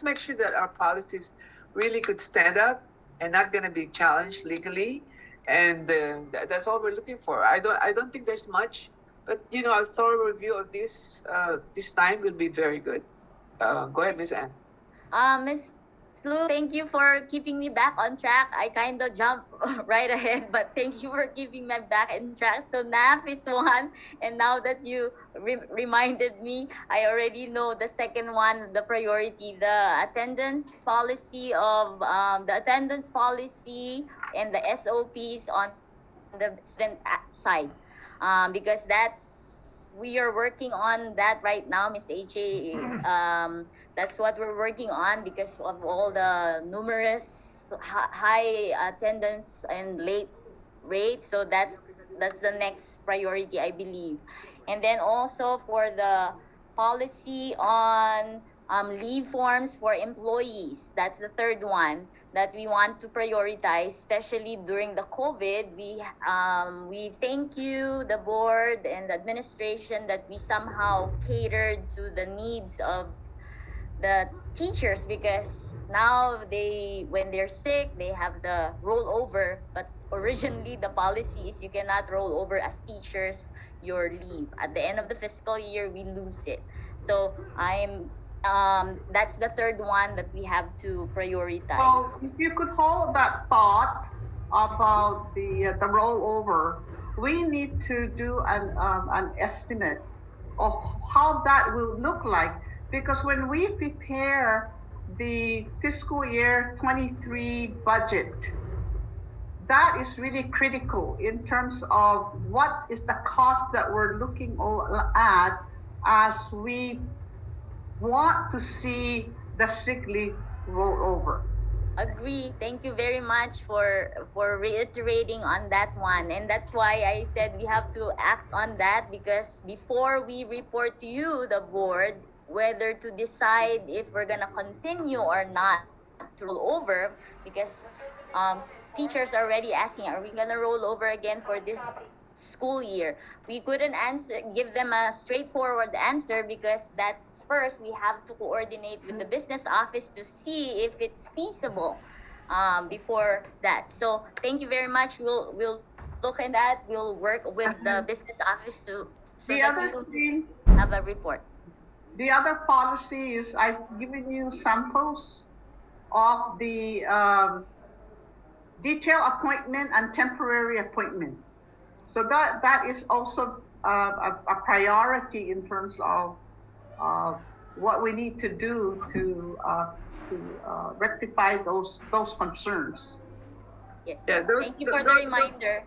make sure that our policies really could stand up and not going to be challenged legally, and that's all we're looking for. I don't think there's much, but a thorough review of this time will be very good. Go ahead, Miss Anne. Miss Lou, thank you for keeping me back on track. I kind of jumped right ahead, but thank you for keeping me back on track. So NAF is one, and now that you reminded me, I already know the second one, the priority, the attendance policy and the SOPs on the student side, because we are working on that right now, Miss HA. That's what we're working on because of all the numerous high attendance and late rates. So that's the next priority, I believe. And then also for the policy on leave forms for employees, that's the third one that we want to prioritize, especially during the COVID. We thank you, the board and the administration, that we somehow catered to the needs of the teachers, because now when they're sick, they have the rollover, but originally the policy is you cannot roll over as teachers your leave. At the end of the fiscal year, we lose it. So that's the third one that we have to prioritize. So if you could hold that thought about the rollover, we need to do an estimate of how that will look like. Because when we prepare the fiscal year 23 budget, that is really critical in terms of what is the cost that we're looking at as we want to see the sick leave roll over. Agree. Thank you very much for reiterating on that one. And that's why I said we have to act on that, because before we report to you, the board, whether to decide if we're gonna continue or not to roll over, because teachers are already asking, are we gonna roll over again for this school year? We couldn't give them a straightforward answer, because that's first we have to coordinate with the business office to see if it's feasible before that. So thank you very much. We'll look at that. We'll work with the business office so that you have a report. The other policy is I've given you samples of the detail appointment and temporary appointment. So that is also a priority in terms of what we need to do to rectify those concerns. Yes. Yeah, Thank you for the reminder.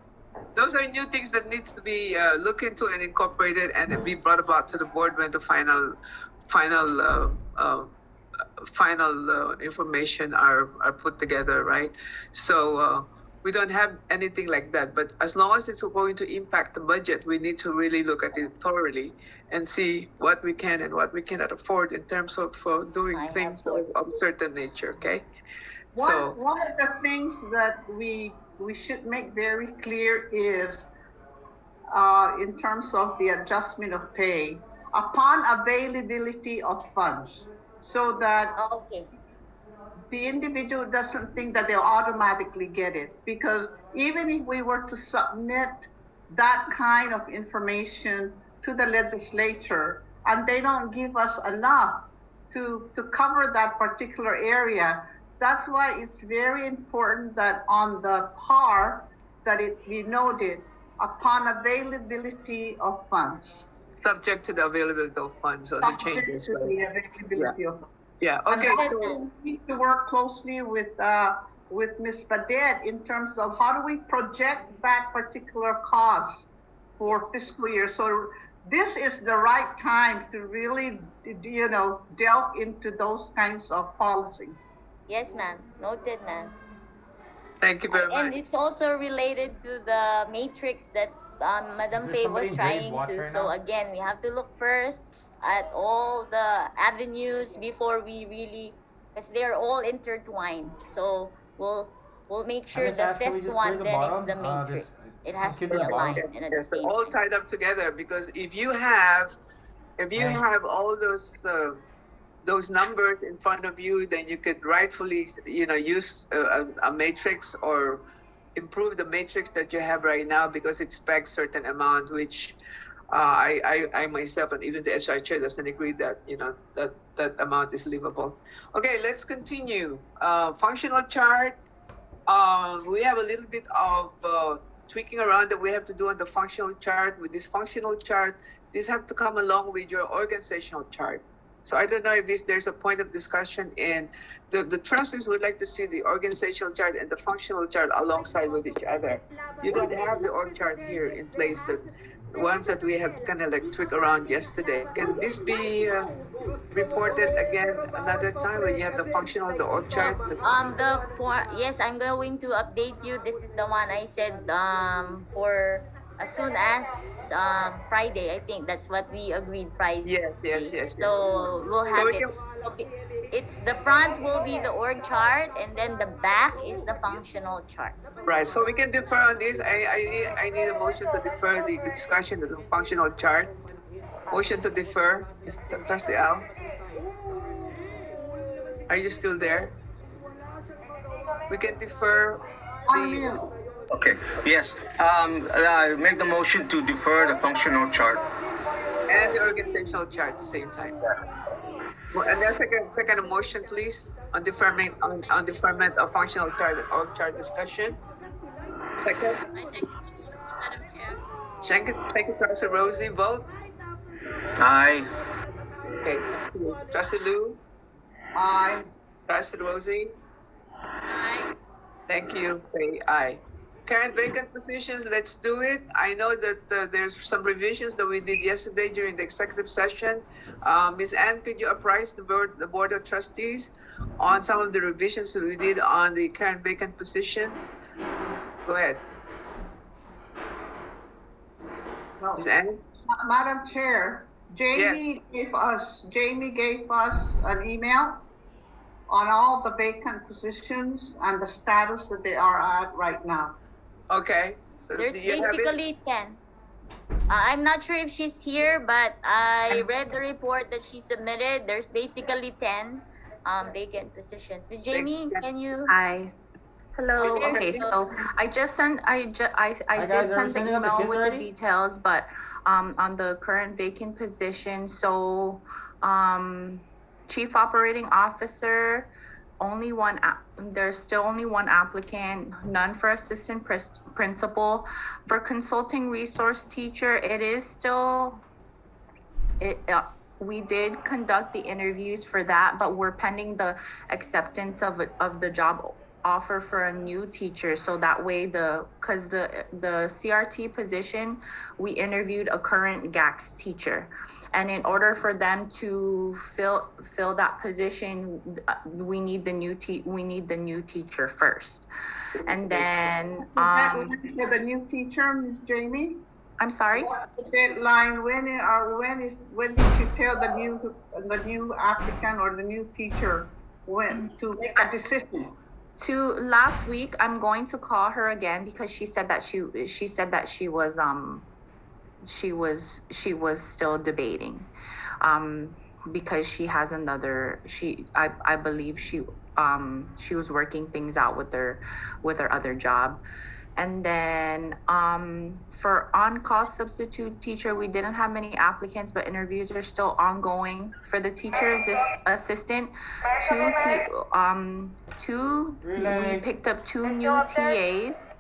Those are new things that needs to be looked into and incorporated and be brought about to the board when the final information are put together, right? So we don't have anything like that, but as long as it's going to impact the budget, we need to really look at it thoroughly and see what we can and what we cannot afford in terms of doing things of certain nature. Okay. One of the things that we should make very clear is in terms of the adjustment of pay upon availability of funds, so that the individual doesn't think that they'll automatically get it. Because even if we were to submit that kind of information to the legislature and they don't give us enough to cover that particular area, that's why it's very important that on the PAR that it be noted upon availability of funds. Subject to the availability of funds or the changes. To the availability of funds. Yeah. Okay. So we need to work closely with Ms. Badet in terms of how do we project that particular cost for fiscal year. So this is the right time to really, delve into those kinds of policies. Yes, ma'am. Noted, ma'am. Thank you very much. And it's also related to the matrix that Madam Pei was trying to. So again, we have to look first at all the avenues before we really, because they're all intertwined. So we'll make sure the fifth one then is the matrix. It has to be aligned and at the same all tied up together, because if you have all those numbers in front of you, then you could rightfully use a matrix or improve the matrix that you have right now, because it specs certain amount, which I myself and even the SR chair doesn't agree that that amount is livable. Okay, let's continue. Functional chart. We have a little bit of tweaking around that we have to do on the functional chart. With this functional chart, this have to come along with your organizational chart. So I don't know if there's a point of discussion, and the trustees would like to see the organizational chart and the functional chart alongside with each other. You don't have the org chart here in place, the ones that we have kind of like tweak around yesterday. Can this be reported again another time when you have the functional, the org chart? Yes, I'm going to update you. This is the one I said for as soon as Friday. I think that's what we agreed Friday. Yes. So we'll have it. It's the front will be the org chart, and then the back is the functional chart. Right. So we can defer on this. I need a motion to defer the discussion of the functional chart. Motion to defer, Mr. Trustee Al. Are you still there? We can defer the. Okay, yes. I make the motion to defer the functional chart. And the organizational chart at the same time. And then second motion, please, on deferment of functional chart and org chart discussion. Second. Madam Chair. Thank you, Trustee Rosie. Vote. Aye. Okay, thank you. Trustee Lou, Aye. Trustee Rosie, Aye. thank you. Say aye. Current vacant positions, let's do it. I know that there's some revisions that we did yesterday during the executive session. Ms. Ann, could you apprise the board of trustees on some of the revisions that we did on the current vacant position? Go ahead. No. Ms. Ann? Madam Chair, Jamie gave us an email on all the vacant positions and the status that they are at right now. Okay. So There's do you have it? basically 10. I'm not sure if she's here, but I read the report that she submitted. There's basically 10 vacant positions. Ms. Jamie, can you? Hi. Hello. Oh, there Okay, you go. so I just sent I Hi, did guys. Are we send the sending out the email kids with already? the details, but on the current vacant position. So Chief Operating Officer, only one. There's still only one applicant. None for assistant principal. For consulting resource teacher, it is still we did conduct the interviews for that, but we're pending the acceptance of the job offer for a new teacher. So that way because the CRT position, we interviewed a current GACS teacher. And in order for them to fill that position, we need the new teacher first. And then For the new teacher, Ms. Jamie? I'm sorry? What's the deadline? When did you tell the new applicant or the new teacher when to make a decision? To last week, I'm going to call her again because she said that she was still debating, because she has I believe she was working things out with her other job. And then for on-call substitute teacher, we didn't have many applicants, but interviews are still ongoing. For the teacher assistant, we picked up 2 new TAs.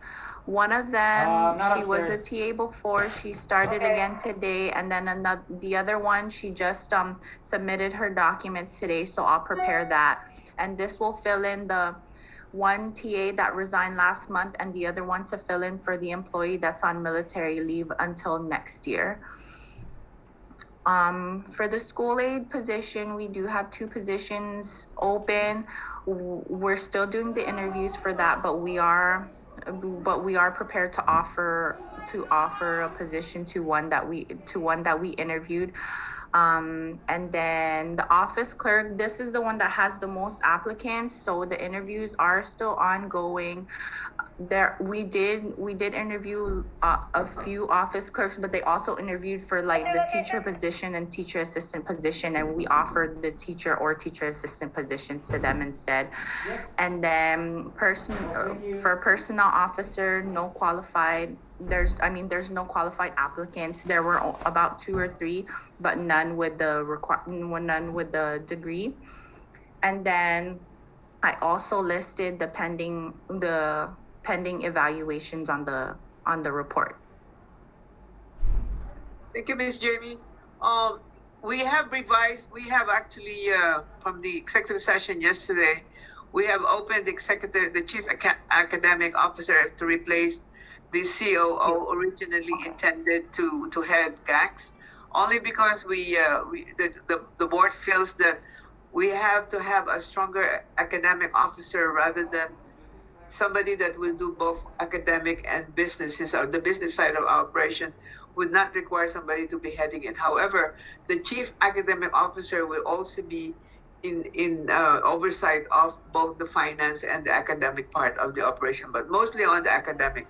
One of them, she was a TA before. She started again today, and then the other one, she just submitted her documents today. So I'll prepare that, and this will fill in the one TA that resigned last month and the other one to fill in for the employee that's on military leave until next year. For the school aid position, we do have 2 positions open. We're still doing the interviews for that, but we are prepared to offer a position to one that we interviewed. And then the office clerk, this is the one that has the most applicants, so the interviews are still ongoing. We did interview a few office clerks, but they also interviewed for like the teacher position and teacher assistant position, and we offered the teacher or teacher assistant positions to them instead. Yes. And then for personnel officer, no qualified. There's no qualified applicants. There were about 2 or 3, but none with the degree. And then I also listed the pending evaluations on the report. Thank you, Ms. Jamie. We have actually from the executive session yesterday, we have opened the chief academic officer to replace the COO originally intended to head GACS, only because the board feels that we have to have a stronger academic officer rather than somebody that will do both academic and businesses, or the business side of our operation would not require somebody to be heading it. However, the chief academic officer will also be in oversight of both the finance and the academic part of the operation, but mostly on the academic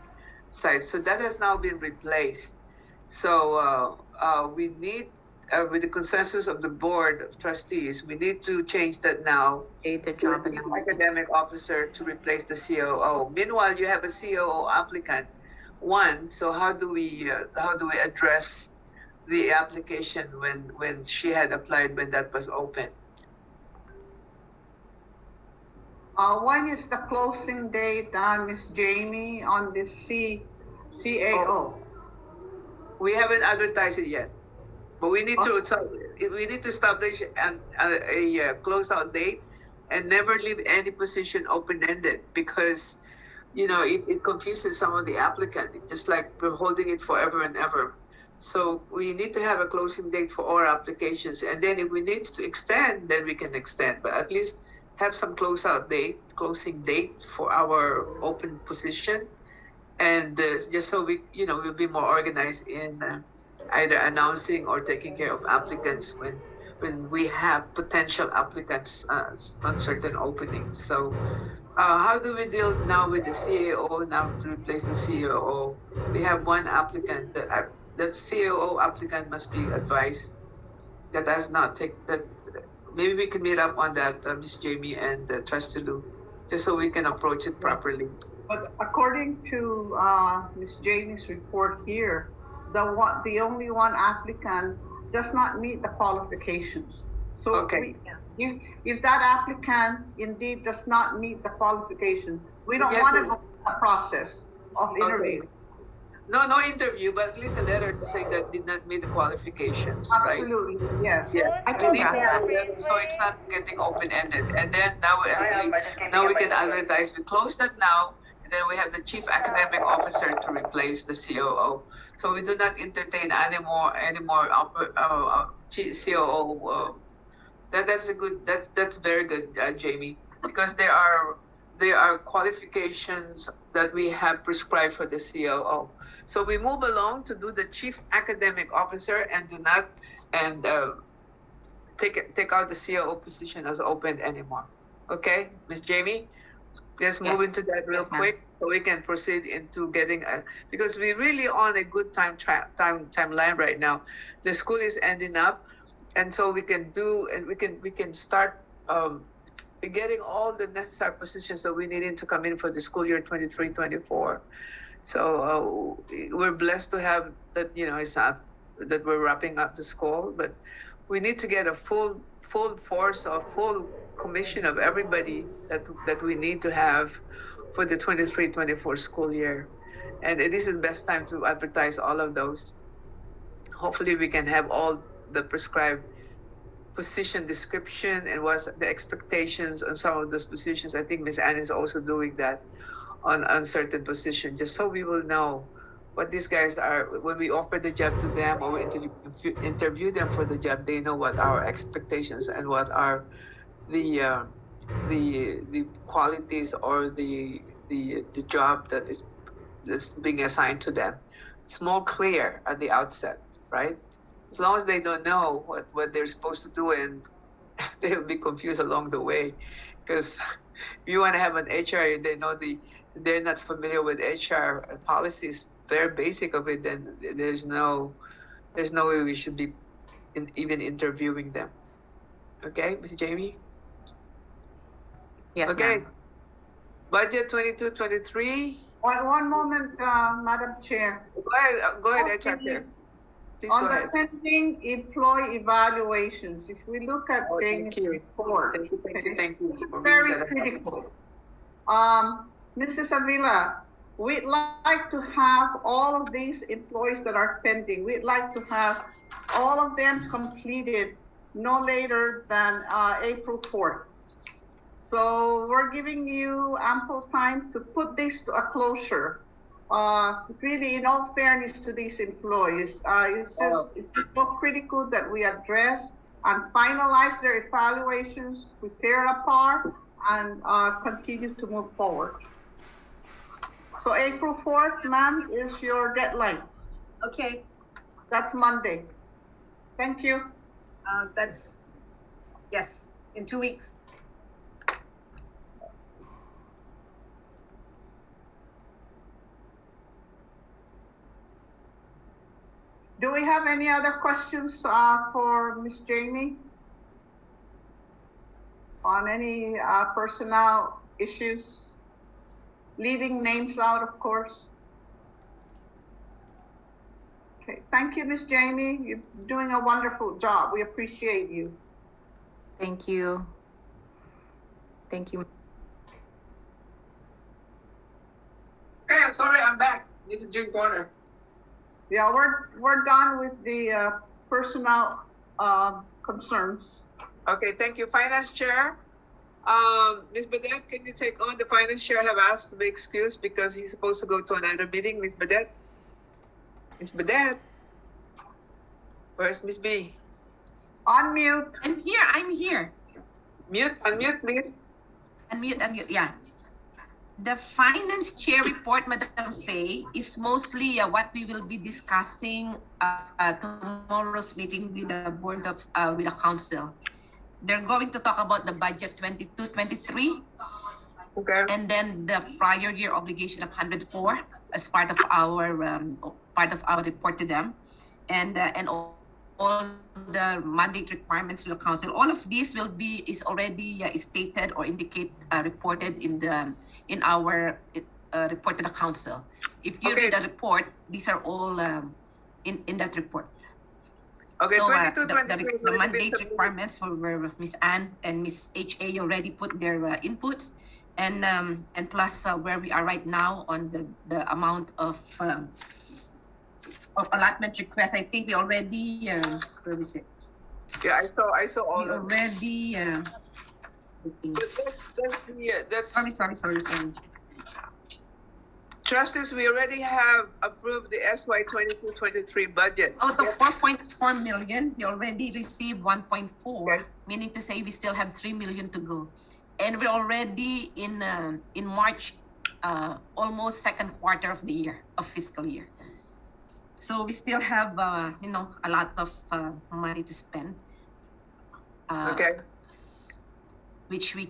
side. So that has now been replaced. So we need, with the consensus of the board of trustees, we need to change that now to the academic officer to replace the COO. Meanwhile, you have a COO applicant, one. So how do we address the application when she had applied when that was open? When is the closing date, Ms. Jamie, on the CAO? We haven't advertised it yet, but we need to establish a closeout date and never leave any position open-ended because it confuses some of the applicant. It's just like we're holding it forever and ever. So we need to have a closing date for all applications, and then if we need to extend, then we can extend. But at least have some closing date for our open position, and just so we'll be more organized in either announcing or taking care of applicants when we have potential applicants on certain openings. So how do we deal now with the CAO now to replace the COO? We have one applicant that COO applicant must be advised that has not take that. Maybe we can meet up on that, Miss Jamie and Trustee Lou, just so we can approach it properly. But according to Ms. Jamie's report here, the only one applicant does not meet the qualifications. So okay. If that applicant indeed does not meet the qualifications, we don't want to go through the process of interview. No interview, but at least a letter to say that did not meet the qualifications, Absolutely, right? yes. Yeah, I can need do that. so it's not getting open-ended. And then now we can advertise. We close that now, and then we have the chief academic officer to replace the COO. So we do not entertain any more COO. That's very good, Jamie, because there are qualifications that we have prescribed for the COO. So we move along to do the chief academic officer and do not take out the COO position as open anymore. Okay, Ms. Jamie, let's move into that real quick so we can proceed into getting because we're really on a good timeline right now. The school is ending up, and so we can start getting all the necessary positions that we need to come in for the school year 23-24. So we're blessed to have that. It's not that we're wrapping up the school, but we need to get a full force of full commission of everybody that we need to have for the 23-24 school year. And this is the best time to advertise all of those. Hopefully we can have all the prescribed position description and what's the expectations on some of those positions. I think Ms. Anne is also doing that on certain positions, just so we will know what these guys are when we offer the job to them or we interview them for the job. They know what our expectations and what are the qualities or the job that is being assigned to them. It's more clear at the outset, right? As long as they don't know what they're supposed to do, and they'll be confused along the way, because if you want to have an HR, they're not familiar with HR policies, very basic of it, then there's no way we should be even interviewing them. Okay, Ms. Jamie? Yes, okay. ma'am. Budget 22-23. One moment, Madam Chair. Go ahead, HR Chair. Please on go the ahead. pending employee evaluations, if we look at Jamie's report, thank you. This is very critical. Mrs. Avila, we'd like to have all of these employees that are pending, we'd like to have all of them completed no later than April 4th. So we're giving you ample time to put this to a closure. Really, in all fairness to these employees, it's so critical that we address and finalize their evaluations, prepare a par, and continue to move forward. So April 4th, ma'am, is your deadline. Okay. That's Monday. Thank you. Yes, in 2 weeks. Do we have any other questions for Ms. Jamie on any personnel issues? Leaving names out, of course. Okay, thank you, Ms. Jamie. You're doing a wonderful job. We appreciate you. Thank you. Thank you. Hey, I'm sorry, I'm back. Need to drink water. Yeah, we're done with the personnel concerns. Okay, thank you. Finance Chair, Ms. Badet, can you take on? The Finance Chair have asked to be excused because he's supposed to go to another meeting. Ms. Badet? Ms. Badet? Where's Ms. B? Unmute. I'm here. Unmute, please. Unmute, yeah. The finance chair report, Madam Faye, is mostly what we will be discussing tomorrow's meeting with the board of with the council. They're going to talk about the budget 22-23. Okay. And then the prior year obligation of 104 as part of our report to them, and all the mandate requirements to the council. All of this is already stated or reported in our report to the council. If you read the report, these are all in that report. Okay, so 22-23 the mandate requirements for Ms. Ann and Ms. H.A. already put their inputs, and plus where we are right now on the amount of allotment requests. I think we already where is it? Yeah, I saw all. We already. Sorry. Trustees, we already have approved the SY 22-23 budget. Out of 4.4 million, we already received 1.4, meaning to say we still have 3 million to go. And we're already in March, almost second quarter of the year, of fiscal year. So we still have, a lot of money to spend. Which we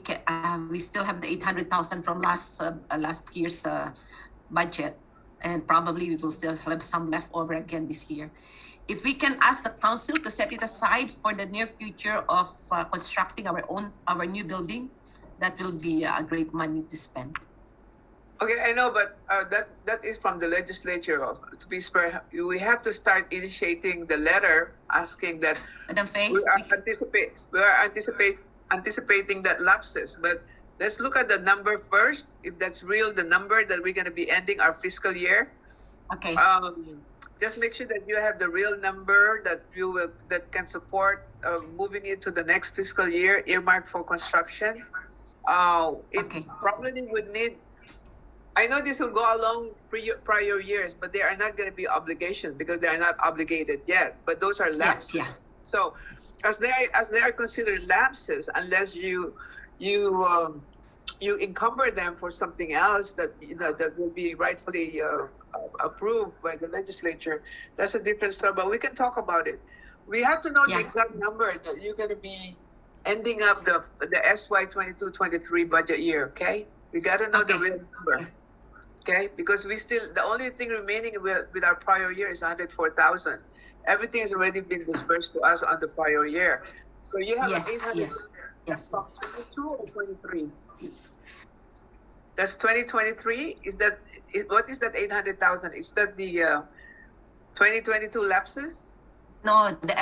still have the 800,000 from last year's budget, and probably we will still have some left over again this year. If we can ask the council to set it aside for the near future of constructing our new building, that will be a great money to spend. Okay, I know, but that is from the legislature. To be fair, we have to start initiating the letter asking that. Madam Faye, we are anticipating that lapses, but let's look at the number first. If that's real, the number that we're going to be ending our fiscal year. Okay. Just make sure that you have the real number that can support moving into the next fiscal year earmarked for construction. It probably would need. I know this will go along prior years, but they are not going to be obligations because they are not obligated yet. But those are lapses. Yeah. So, as they are considered lapses, unless you encumber them for something else that that will be rightfully approved by the legislature, that's a different story. But we can talk about it. We have to know the exact number that you're going to be ending up the SY 22-23 budget year. Okay, we got to know the real number. Okay, because the only thing remaining with our prior year is 104,000. Everything has already been dispersed to us on the prior year. So you have 800. Yes. 22 or 23? That's 2023. What is that 800,000? Is that the 2022 lapses? No, the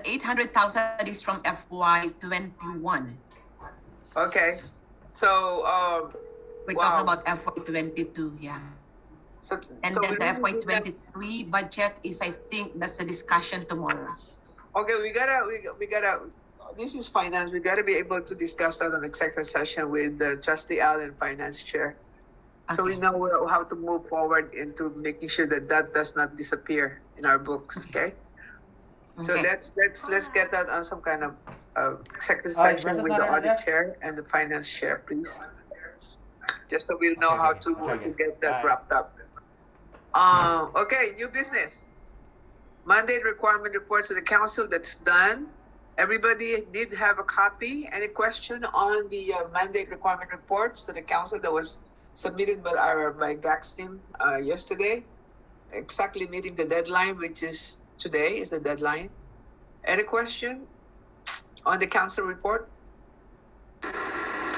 800,000 is from FY21. Okay, so we're talking about FY22, yeah. And then the FY23 budget is, I think, that's the discussion tomorrow. Okay, we gotta. This is finance. We gotta be able to discuss that on executive session with Trustee Allen, Finance Chair, so we know how to move forward into making sure that does not disappear in our books. Okay. So let's get that on some kind of executive session with the audit chair and the finance chair, please. Just so we'll know how to get that wrapped up. Okay, new business. Mandate requirement reports to the council, that's done. Everybody did have a copy. Any question on the mandate requirement reports to the council that was submitted by GAC's team yesterday? Exactly meeting the deadline, which is today is the deadline. Any question on the council report?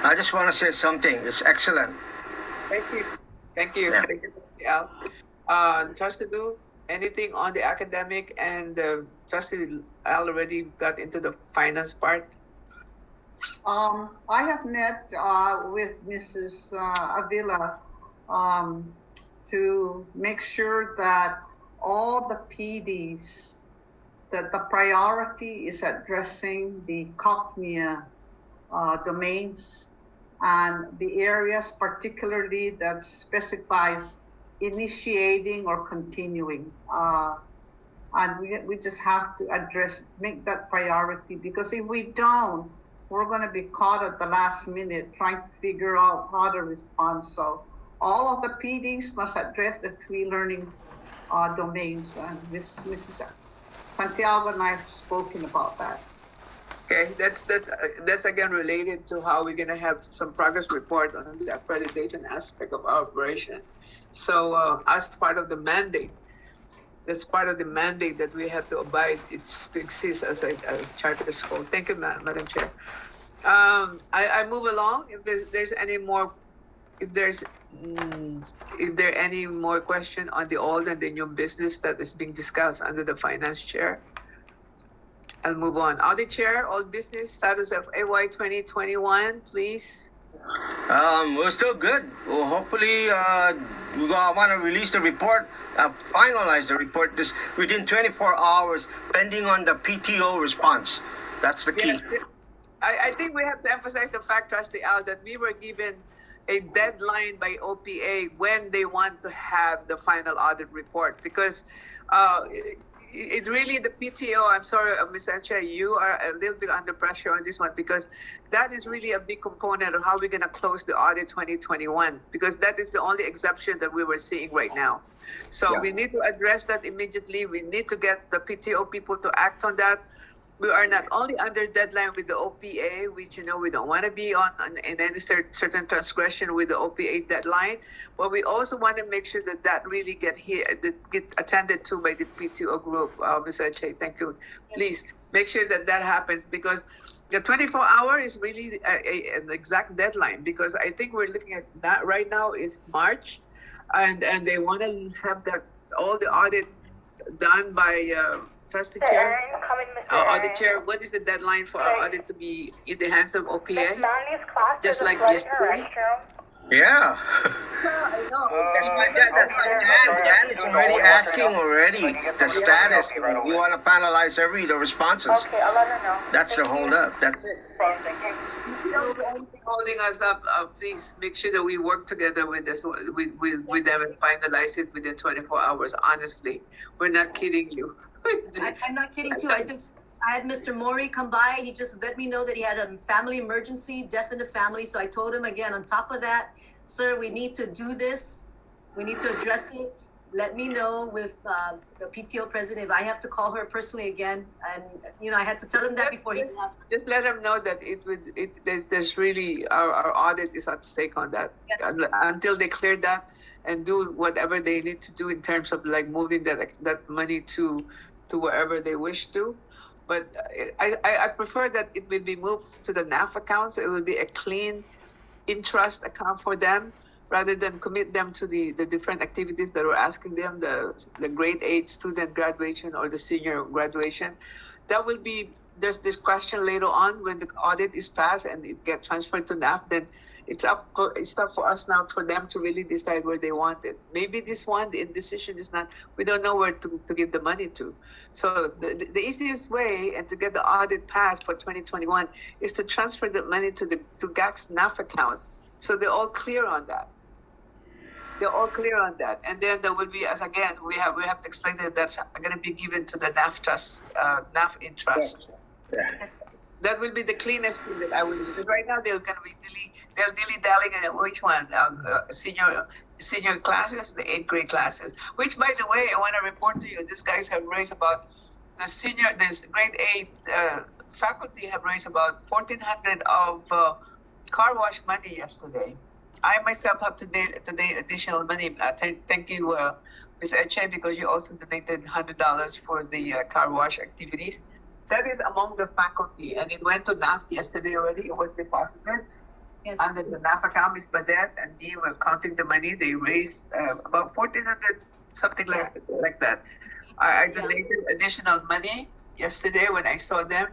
I just want to say something. It's excellent. Thank you. Thank you, Al. Trustee Lu, anything on the academic, and Trustee Al already got into the finance part? I have met with Mrs. Avila to make sure that all the PDs, that the priority is addressing the COCNIA domains and the areas particularly that specifies initiating or continuing. And we just have to make that priority, because if we don't, we're going to be caught at the last minute trying to figure out how to respond. So all of the PDs must address the 3 learning domains, and Mrs. Santiago and I have spoken about that. Okay, that's again related to how we're gonna have some progress report on the accreditation aspect of our operation. So as part of the mandate, that's part of the mandate that we have to abide. It's to exist as a charter school. Thank you, Madam Chair. I move along. If there's any more, if there any more question on the old and the new business that is being discussed under the finance chair, I'll move on. Audit chair, old business status of AY 2021, please. We're still good. Well, hopefully, we want to release the report, finalize the report this within 24 hours, pending on the PTO response. That's the key. Yeah, I think we have to emphasize the fact, Trustee Al, that we were given a deadline by OPA when they want to have the final audit report, because it really, the PTO, I'm sorry, Ms. Chair, you are a little bit under pressure on this one, because that is really a big component of how we're going to close the audit 2021, because that is the only exception that we were seeing right now. So we need to address that immediately. We need to get the PTO people to act on that. We are not only under deadline with the OPA, which, we don't want to be in any certain transgression with the OPA deadline, but we also want to make sure that really get attended to by the PTO group. Ms. Che, thank you. Please make sure that happens, because the 24-hour is really an exact deadline, because I think we're looking at that right now is March, and they want to have all the audit done by Trustee Chair. Audit Chair, what is the deadline for our audit to be in the hands of OPA? Just like yesterday? Yeah. That's why Dan is already asking the status. We want to finalize the responses. Okay, I'll let her know. That's the hold up. That's it. The only thing holding us up, please make sure that we work together with this, with them, and finalize it within 24 hours. Honestly, we're not kidding you. I'm not kidding too. I had Mr. Mori come by. He just let me know that he had a family emergency, death in the family. So I told him again, on top of that, sir, we need to do this. We need to address it. Let me know with the PTO president if I have to call her personally again. And, I had to tell him that before he left. Just let him know that there's really, our audit is at stake on that. Yes. Until they clear that and do whatever they need to do in terms of like moving that money to wherever they wish to. But I prefer that it will be moved to the NAF account, so it will be a clean in-trust account for them, rather than commit them to the different activities that we're asking them, the grade 8 student graduation or the senior graduation. That will be, there's this question later on when the audit is passed and it gets transferred to NAF, then it's up for us now, for them to really decide where they want it. Maybe this one, the decision is not, we don't know where to give the money to. So the easiest way and to get the audit passed for 2021 is to transfer the money to GAC's NAF account. So they're all clear on that. They're all clear on that. And then there will be, as again, we have to explain that that's going to be given to the NAF trust, NAF in trust. Yes. That will be the cleanest thing that I will do. Because right now they're going to be dilly-dallying in which one? Senior classes, the 8th grade classes. Which, by the way, I want to report to you, these guys have raised about, this grade 8 faculty have raised about 1,400 of car wash money yesterday. I myself have today additional money. Thank you, Ms. Eche, because you also donated $100 for the car wash activities. That is among the faculty, and it went to NAF yesterday already. It was deposited. Yes. Under the NAF account, Ms. Badet and me were counting the money. They raised about 1,400, something like that. I donated additional money yesterday when I saw them.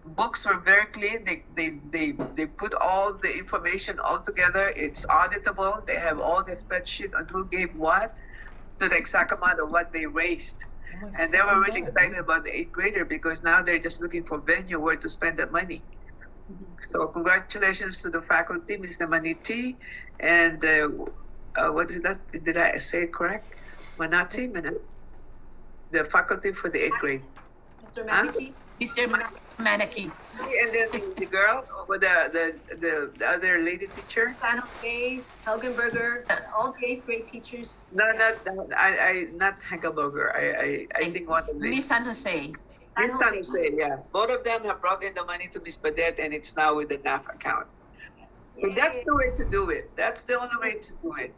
books were very clean. They put all the information all together. It's auditable. They have all the spreadsheet on who gave what to the exact amount of what they raised. And they were really excited about the 8th grader because now they're just looking for venue where to spend that money. So congratulations to the faculty, Mr. Maniti, and what is that? Did I say it correct? Manati, the faculty for the 8th grade. Mr. Manaki? Mr. Manaki. And then the girl, or the other lady teacher. San Jose, Helgenberger, all the 8th grade teachers. No, not Hagelberger. I think one of the Miss San Jose. Miss San Jose, yeah. Both of them have brought in the money to Miss Badette, and it's now with the NAF account. Yes. So that's the way to do it. That's the only way to do it.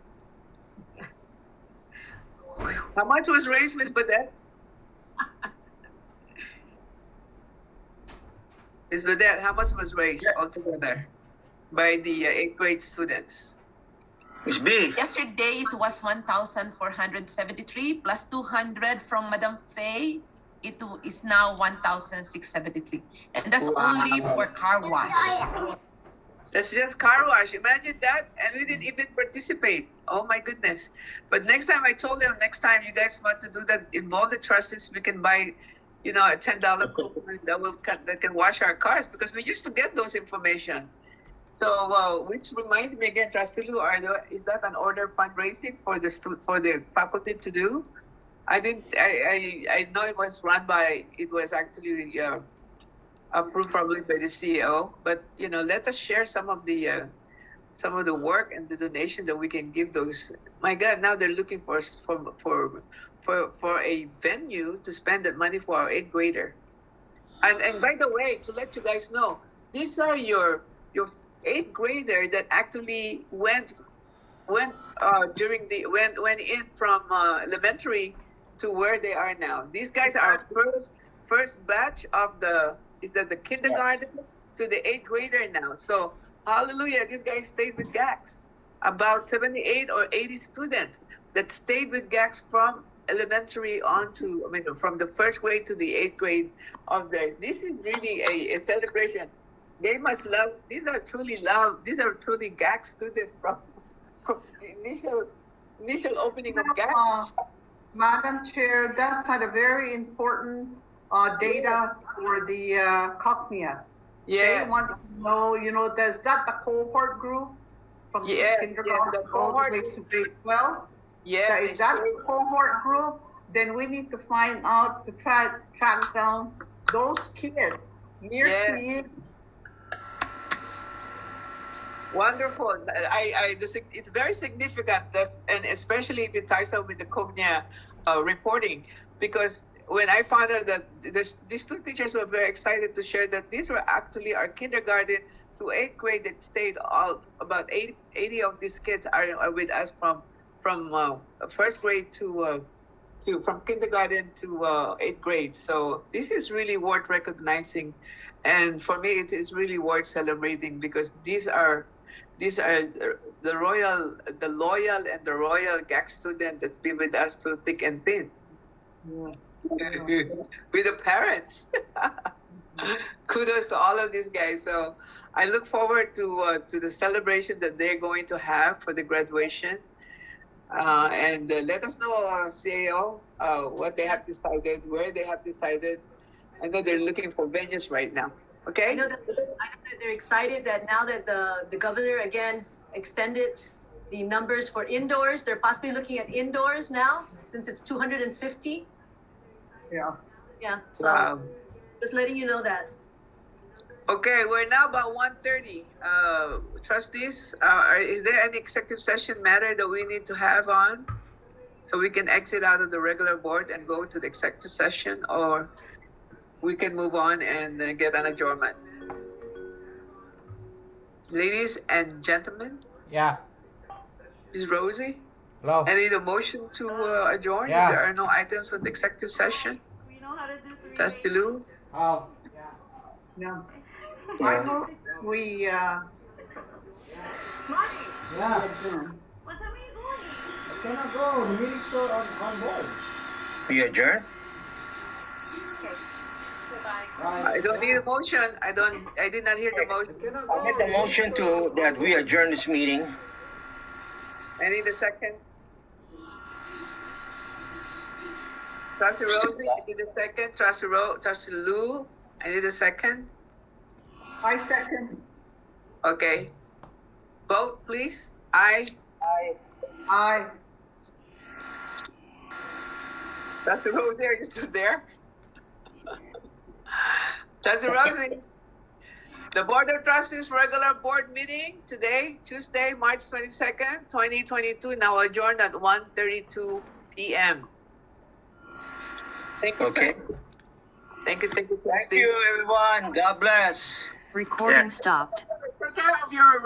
How much was raised, Miss Badette? Miss Badette, how much was raised altogether by the 8th grade students? Miss B. Yesterday it was 1,473 plus 200 from Madam Faye. It is now 1,673, and that's only for car wash. That's just car wash. Imagine that, and we didn't even participate. Oh my goodness! But next time, I told them, next time you guys want to do that, involve the trustees. We can buy, a $10 coupon that can wash our cars, because we used to get those information. So, which reminds me again, Trustee Lou, is that an order fundraising for the faculty to do? I know it was actually approved probably by the CEO, but let us share some of the work and the donation that we can give those. My God, now they're looking for a venue to spend that money for our 8th grader. And by the way, to let you guys know, these are your 8th grader that actually went in from elementary to where they are now. These guys are first batch of the kindergarten to the 8th grader now. So hallelujah, these guys stayed with GACS. About 78 or 80 students that stayed with GACS from elementary from the 1st grade to the 8th grade of theirs. This is really a celebration. They must love. These are truly GACS students from the initial opening of GACS. Madam Chair, that's had a very important data for the Cognia. Yeah. They want to know, there's that the cohort group from kindergarten all the way to grade 12. Yeah. If that's the cohort group, then we need to find out to track down those kids year to year. Wonderful. It's very significant, and especially if it ties up with the Cognia reporting, because when I found out that these two teachers were very excited to share that these were actually our kindergarten to 8th grade that stayed about 80 of these kids are with us from 1st grade from kindergarten to 8th grade. So this is really worth recognizing, and for me it is really worth celebrating, because these are the loyal and the royal GAC student that's been with us through thick and thin. With the parents. Kudos to all of these guys. So I look forward to the celebration that they're going to have for the graduation. And let us know, CAO, what they have decided, where they have decided. I know they're looking for venues right now. Okay? I know that they're excited that now that the governor again extended the numbers for indoors, they're possibly looking at indoors now, since it's 250. Yeah. Yeah. So just letting you know that. Okay, we're now about 1:30. Trustees, is there any executive session matter that we need to have on, so we can exit out of the regular board and go to the executive session, or we can move on and get an adjournment? Ladies and gentlemen. Yeah. Ms. Rosie? Hello. I need a motion to adjourn Yeah. if there are no items on the executive session. Trustee Lou? Oh. Yeah. I hope we Yeah. adjourn. I cannot go. The meeting's still on board. We adjourn? I don't need a motion. I did not hear the motion. I make a motion that we adjourn this meeting. I need a second. Trustee Rosie, I need a second. Trustee Lou, I need a second. I second. Okay. Vote, please. Aye. Aye. Trustee Rosie, are you still there? Trustee Rosie, the Board of Trustees regular board meeting today, Tuesday, March 22nd, 2022, now adjourned at 1:32 p.m. Thank you. Okay. Trustee. Thank you, Thank you, everyone. God bless. Recording Yeah. stopped. Take care of your